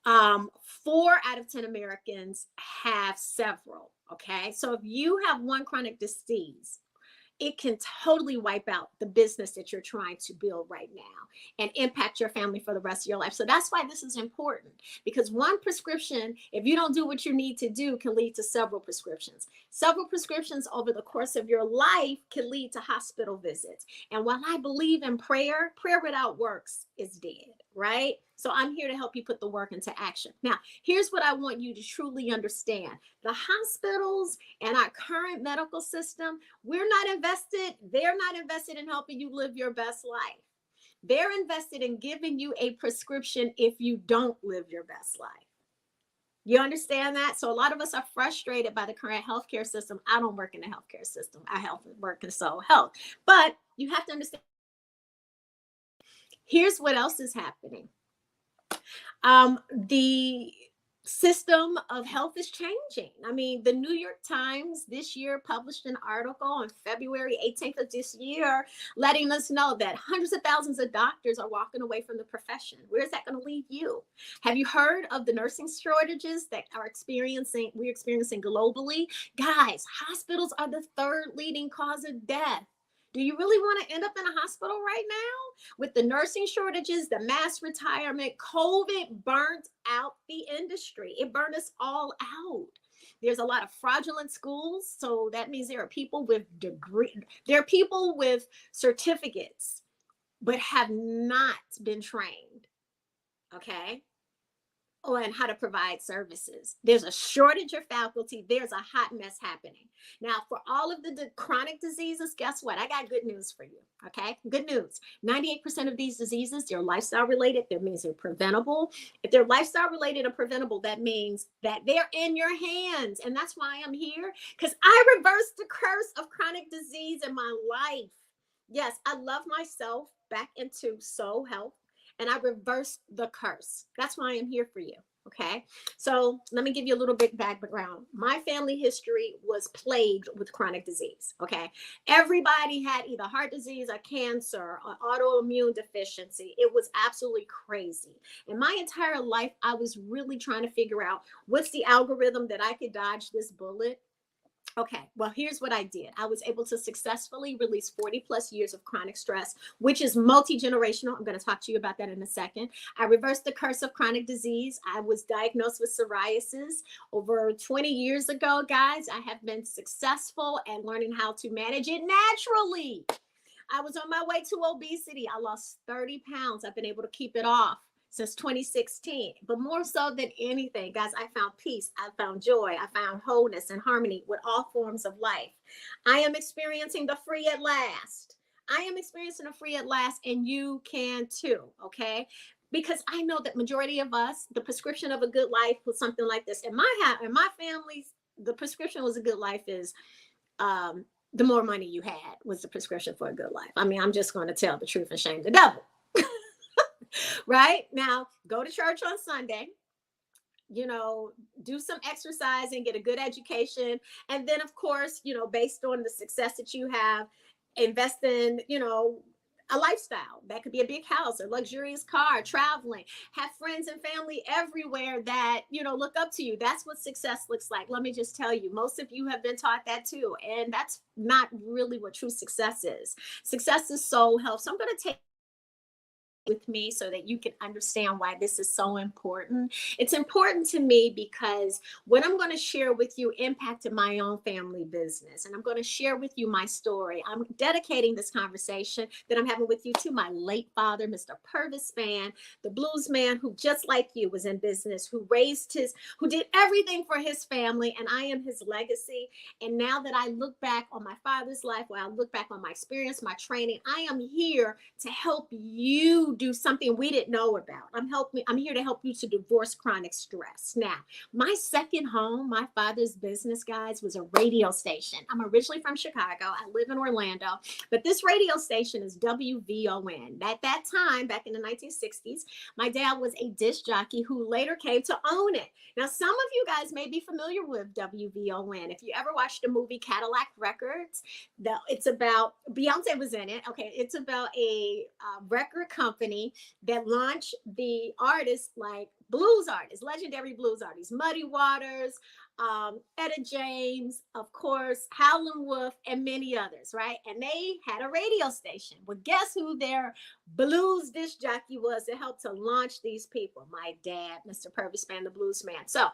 4 out of 10 Americans have several, okay? So if you have one chronic disease, it can totally wipe out the business that you're trying to build right now and impact your family for the rest of your life. So that's why this is important, because one prescription, if you don't do what you need to do, can lead to several prescriptions. Several prescriptions over the course of your life can lead to hospital visits. And while I believe in prayer, prayer without works is dead, right? So I'm here to help you put the work into action. Now, here's what I want you to truly understand. The hospitals and our current medical system, they're not invested in helping you live your best life. They're invested in giving you a prescription if you don't live your best life. You understand that? So a lot of us are frustrated by the current healthcare system. I don't work in the healthcare system. I work in Soul Health. But you have to understand, here's what else is happening. The system of health is changing. I mean, the New York Times this year published an article on February 18th of this year, letting us know that hundreds of thousands of doctors are walking away from the profession. Where's that going to leave you? Have you heard of the nursing shortages that we're experiencing globally? Guys, hospitals are the 3rd leading cause of death. Do you really want to end up in a hospital right now? With the nursing shortages, the mass retirement, COVID burnt out the industry. It burned us all out. There's a lot of fraudulent schools. So that means there are people with certificates, but have not been trained. Okay. on how to provide services. There's a shortage of faculty. There's a hot mess happening. Now, for all of the chronic diseases, guess what? I got good news for you, okay? Good news. 98% of these diseases, they're lifestyle related. That means they're preventable. If they're lifestyle related and preventable, that means that they're in your hands. And that's why I'm here, because I reversed the curse of chronic disease in my life. Yes, I love myself back into soul health, and I reversed the curse. That's why I'm here for you. Okay. So let me give you a little bit background. My family history was plagued with chronic disease. Okay. Everybody had either heart disease or cancer or autoimmune deficiency. It was absolutely crazy. And my entire life, I was really trying to figure out what's the algorithm that I could dodge this bullet. Okay, well, here's what I did. I was able to successfully release 40 plus years of chronic stress, which is multi-generational. I'm going to talk to you about that in a second. I reversed the curse of chronic disease. I was diagnosed with psoriasis over 20 years ago, guys. I have been successful at learning how to manage it naturally. I was on my way to obesity. I lost 30 pounds. I've been able to keep it off since 2016. But more so than anything, guys, I found peace, I found joy, I found wholeness and harmony with all forms of life. I am experiencing the free at last. I am experiencing the free at last, and you can too, okay? Because I know that majority of us, the prescription of a good life was something like this. In my family, the prescription was a good life is the more money you had was the prescription for a good life. I mean, I'm just going to tell the truth and shame the devil. Right now, go to church on Sunday, do some exercise and get a good education. And then, of course, based on the success that you have, invest in, a lifestyle. That could be a big house, a luxurious car, traveling, have friends and family everywhere that, look up to you. That's what success looks like. Let me just tell you, most of you have been taught that too. And that's not really what true success is. Success is soul health. So I'm going to take with me so that you can understand why this is so important. It's important to me because what I'm going to share with you impacted my own family business, and I'm going to share with you my story. I'm dedicating this conversation that I'm having with you to my late father, Mr. Purvis Spann, the blues man who, just like you, was in business, who did everything for his family, and I am his legacy. And now that I look back on my father's life, when I look back on my experience, my training, I am here to help you do something we didn't know about. I'm here to help you to divorce chronic stress. Now, my second home, my father's business, guys, was a radio station. I'm originally from Chicago. I live in Orlando, but this radio station is WVON. At that time, back in the 1960s, my dad was a disc jockey who later came to own it. Now, some of you guys may be familiar with WVON. If you ever watched the movie Cadillac Records, it's about, Beyonce was in it. Okay, it's about a record company that launched the artists like blues artists, legendary blues artists, Muddy Waters, Etta James, of course, Howlin' Wolf, and many others, right? And they had a radio station. Well, guess who their blues disc jockey was that helped to launch these people? My dad, Mr. Purvis Spann, the blues man. So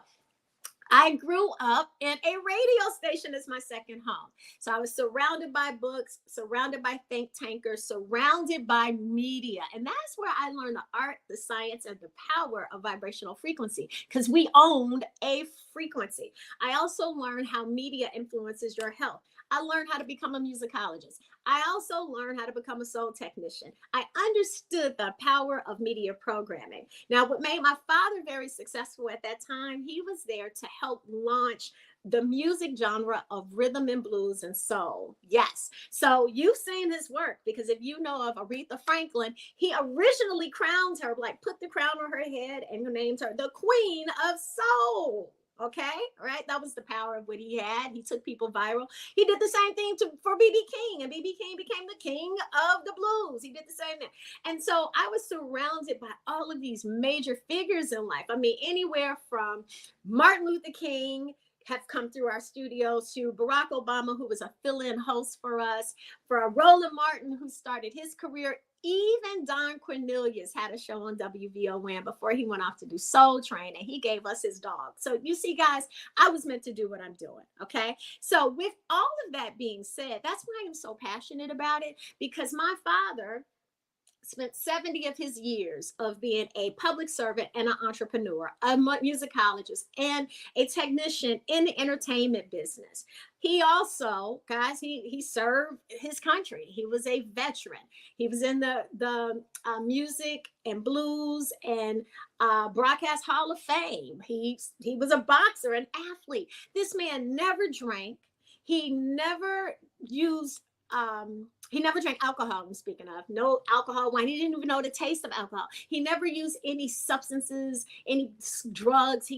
I grew up in a radio station as my second home. So I was surrounded by books, surrounded by think tankers, surrounded by media. And that's where I learned the art, the science, and the power of vibrational frequency, because we owned a frequency. I also learned how media influences your health. I learned how to become a musicologist. I also learned how to become a soul technician. I understood the power of media programming. Now, what made my father very successful at that time, he was there to help launch the music genre of rhythm and blues and soul. Yes. So you've seen his work, because if you know of Aretha Franklin, he originally crowned her, like put the crown on her head and named her the Queen of Soul. Okay, right? That was the power of what he had. He took people viral. He did the same thing for B.B. King, and B.B. King became the king of the blues. He did the same thing. And so I was surrounded by all of these major figures in life. I mean, anywhere from Martin Luther King have come through our studios to Barack Obama, who was a fill-in host for us, for Roland Martin, who started his career. Even Don Cornelius had a show on WVON before he went off to do Soul Train, and he gave us his dog. So you see, guys, I was meant to do what I'm doing, okay? So with all of that being said, that's why I'm so passionate about it, because my father spent 70 of his years of being a public servant and an entrepreneur, a musicologist, and a technician in the entertainment business. He also, guys, he served his country. He was a veteran. He was in the music and blues and broadcast hall of fame. He was a boxer, an athlete. This man never drank. He never used he never drank alcohol. I'm speaking of no alcohol, wine. He didn't even know the taste of alcohol. He never used any substances, any drugs.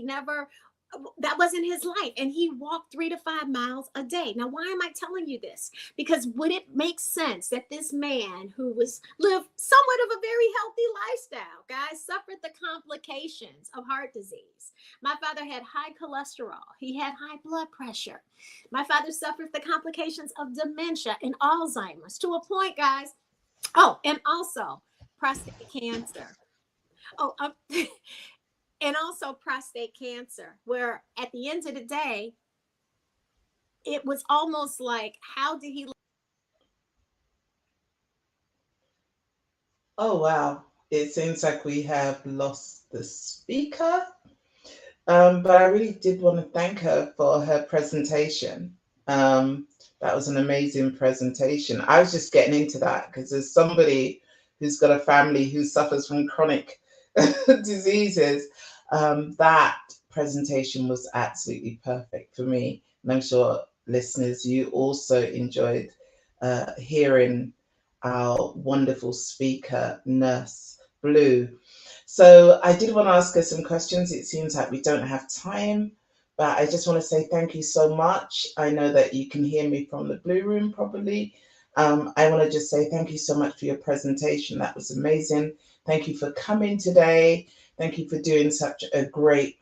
That wasn't his life. And he walked 3 to 5 miles a day. Now, why am I telling you this? Because would it make sense that this man who lived somewhat of a very healthy lifestyle, guys, suffered the complications of heart disease? My father had high cholesterol. He had high blood pressure. My father suffered the complications of dementia and Alzheimer's to a point, guys. Oh, and also prostate cancer. And also prostate cancer, where at the end of the day, it was almost like, how did he? Oh, wow. It seems like we have lost the speaker. But I really did want to thank her for her presentation. That was an amazing presentation. I was just getting into that because as somebody who's got a family who suffers from chronic diseases, that presentation was absolutely perfect for me. And I'm sure listeners, you also enjoyed hearing our wonderful speaker, Nurse Blue. So I did want to ask her some questions. It seems like we don't have time, but I just want to say thank you so much. I know that you can hear me from the Blue Room probably. I want to just say thank you so much for your presentation. That was amazing. Thank you for coming today. Thank you for doing such a great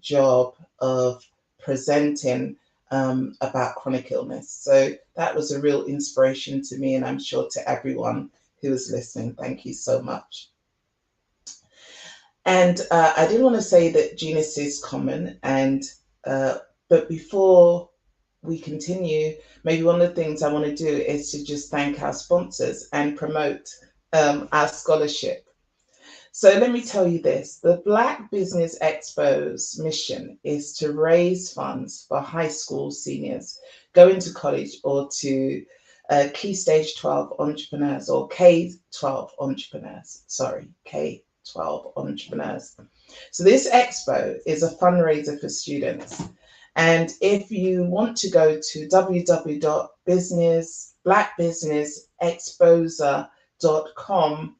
job of presenting about chronic illness. So that was a real inspiration to me, and I'm sure to everyone who is listening. Thank you so much. And I did want to say that genius is common, and but before we continue, maybe one of the things I want to do is to just thank our sponsors and promote our scholarship. So let me tell you this, the Black Business Expo's mission is to raise funds for high school seniors going to college or to Key Stage 12 entrepreneurs or K-12 entrepreneurs, K-12 entrepreneurs. So this expo is a fundraiser for students. And if you want to go to www.blackbusinessexposer.com,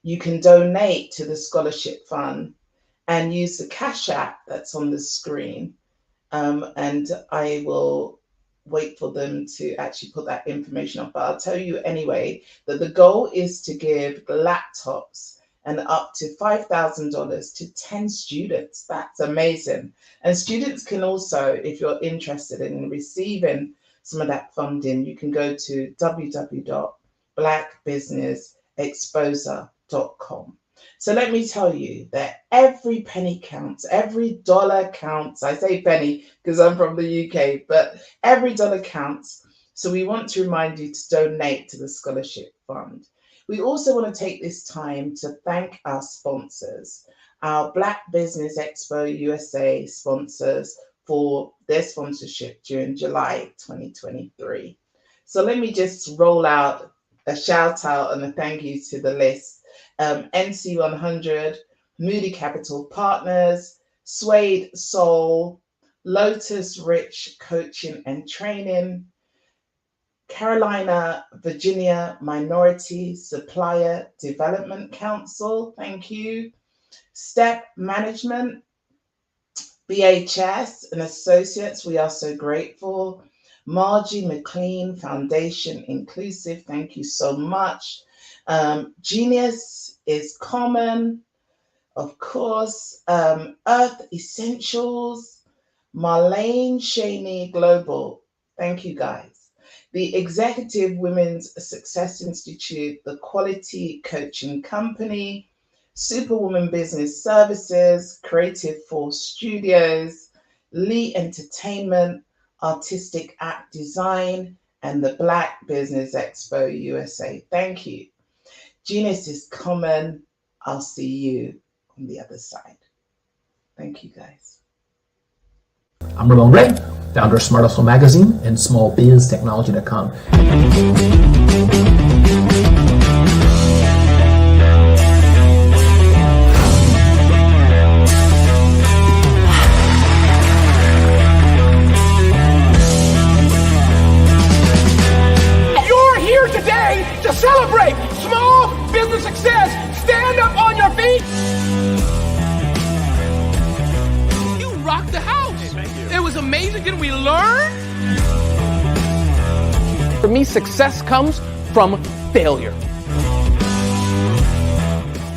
you can donate to the scholarship fund and use the Cash App that's on the screen. And I will wait for them to actually put that information up. But I'll tell you anyway that the goal is to give laptops and up to $5,000 to 10 students. That's amazing. And students can also, if you're interested in receiving some of that funding, you can go to www.blackbusinessexposer.com. So let me tell you that every penny counts, every dollar counts. I say penny because I'm from the UK, but every dollar counts. So we want to remind you to donate to the scholarship fund. We also want to take this time to thank our sponsors, our Black Business Expo USA sponsors for their sponsorship during July 2023. So let me just roll out a shout out and a thank you to the list. NC100, Moody Capital Partners, Suede Soul, Lotus Rich Coaching and Training, Carolina, Virginia Minority Supplier Development Council, thank you, Step Management, BHS and Associates, we are so grateful, Margie McLean Foundation Inclusive, thank you so much. Genius is common, of course. Earth Essentials, Marlene Shaney Global, thank you guys. The Executive Women's Success Institute, the Quality Coaching Company, Superwoman Business Services, Creative Force Studios, Lee Entertainment, Artistic App Design, and the Black Business Expo USA. Thank you. Genius is common. I'll see you on the other side. Thank you, guys. I'm Ramon Ray, founder of Smart Hustle Magazine and smallbiztechnology.com. You're here today to celebrate small business success. Stand up on your feet. You rocked the house. Hey, thank you. It was amazing. Didn't we learn? For me, success comes from failure.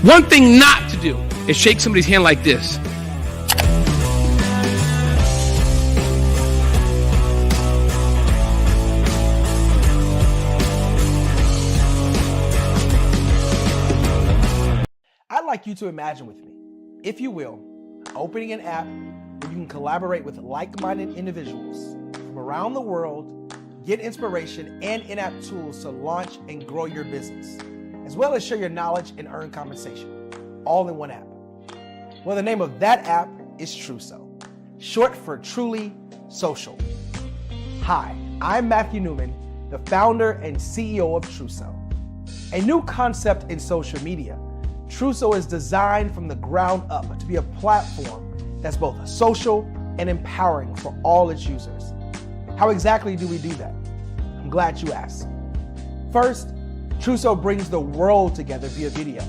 One thing not to do is shake somebody's hand like this. I'd like you to imagine with me, if you will, opening an app where you can collaborate with like-minded individuals from around the world, get inspiration and in-app tools to launch and grow your business, as well as share your knowledge and earn compensation, all in one app. Well, the name of that app is Truso, short for Truly Social. Hi, I'm Matthew Newman, the founder and CEO of Truso, a new concept in social media. Truso is designed from the ground up to be a platform that's both social and empowering for all its users. How exactly do we do that? I'm glad you asked. First, Truso brings the world together via video.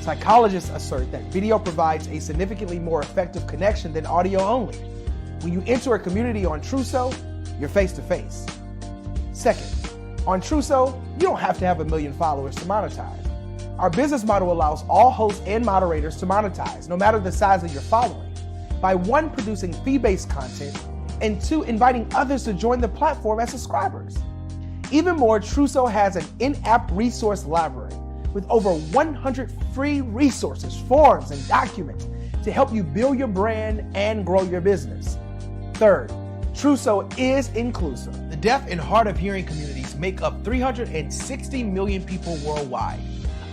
Psychologists assert that video provides a significantly more effective connection than audio only. When you enter a community on Truso, you're face to face. Second, on Truso, you don't have to have 1 million followers to monetize. Our business model allows all hosts and moderators to monetize, no matter the size of your following, by 1, producing fee-based content, and 2, inviting others to join the platform as subscribers. Even more, Truso has an in-app resource library with over 100 free resources, forms, and documents to help you build your brand and grow your business. Third, Truso is inclusive. The deaf and hard of hearing communities make up 360 million people worldwide.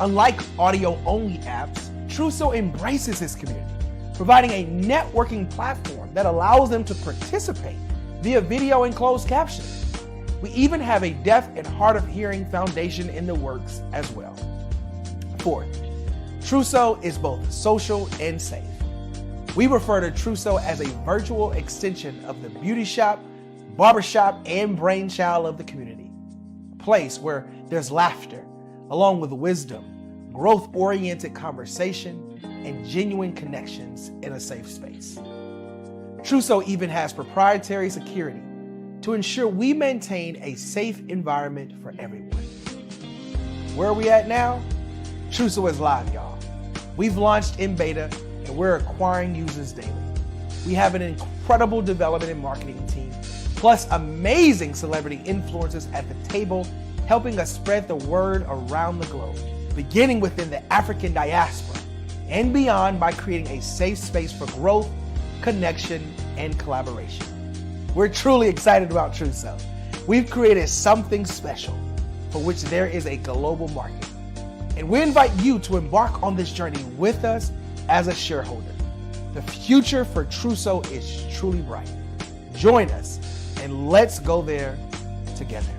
Unlike audio-only apps, Truso embraces this community, providing a networking platform that allows them to participate via video and closed captioning. We even have a deaf and hard of hearing foundation in the works as well. Fourth, Truso is both social and safe. We refer to Truso as a virtual extension of the beauty shop, barbershop, and brainchild of the community. A place where there's laughter, along with wisdom, growth-oriented conversation, and genuine connections in a safe space. Truso even has proprietary security to ensure we maintain a safe environment for everyone. Where are we at now? Truso is live, y'all. We've launched in beta, and we're acquiring users daily. We have an incredible development and marketing team, plus amazing celebrity influencers at the table, helping us spread the word around the globe, beginning within the African diaspora and beyond by creating a safe space for growth, connection, and collaboration. We're truly excited about Truso. We've created something special for which there is a global market. And we invite you to embark on this journey with us as a shareholder. The future for Truso is truly bright. Join us and let's go there together.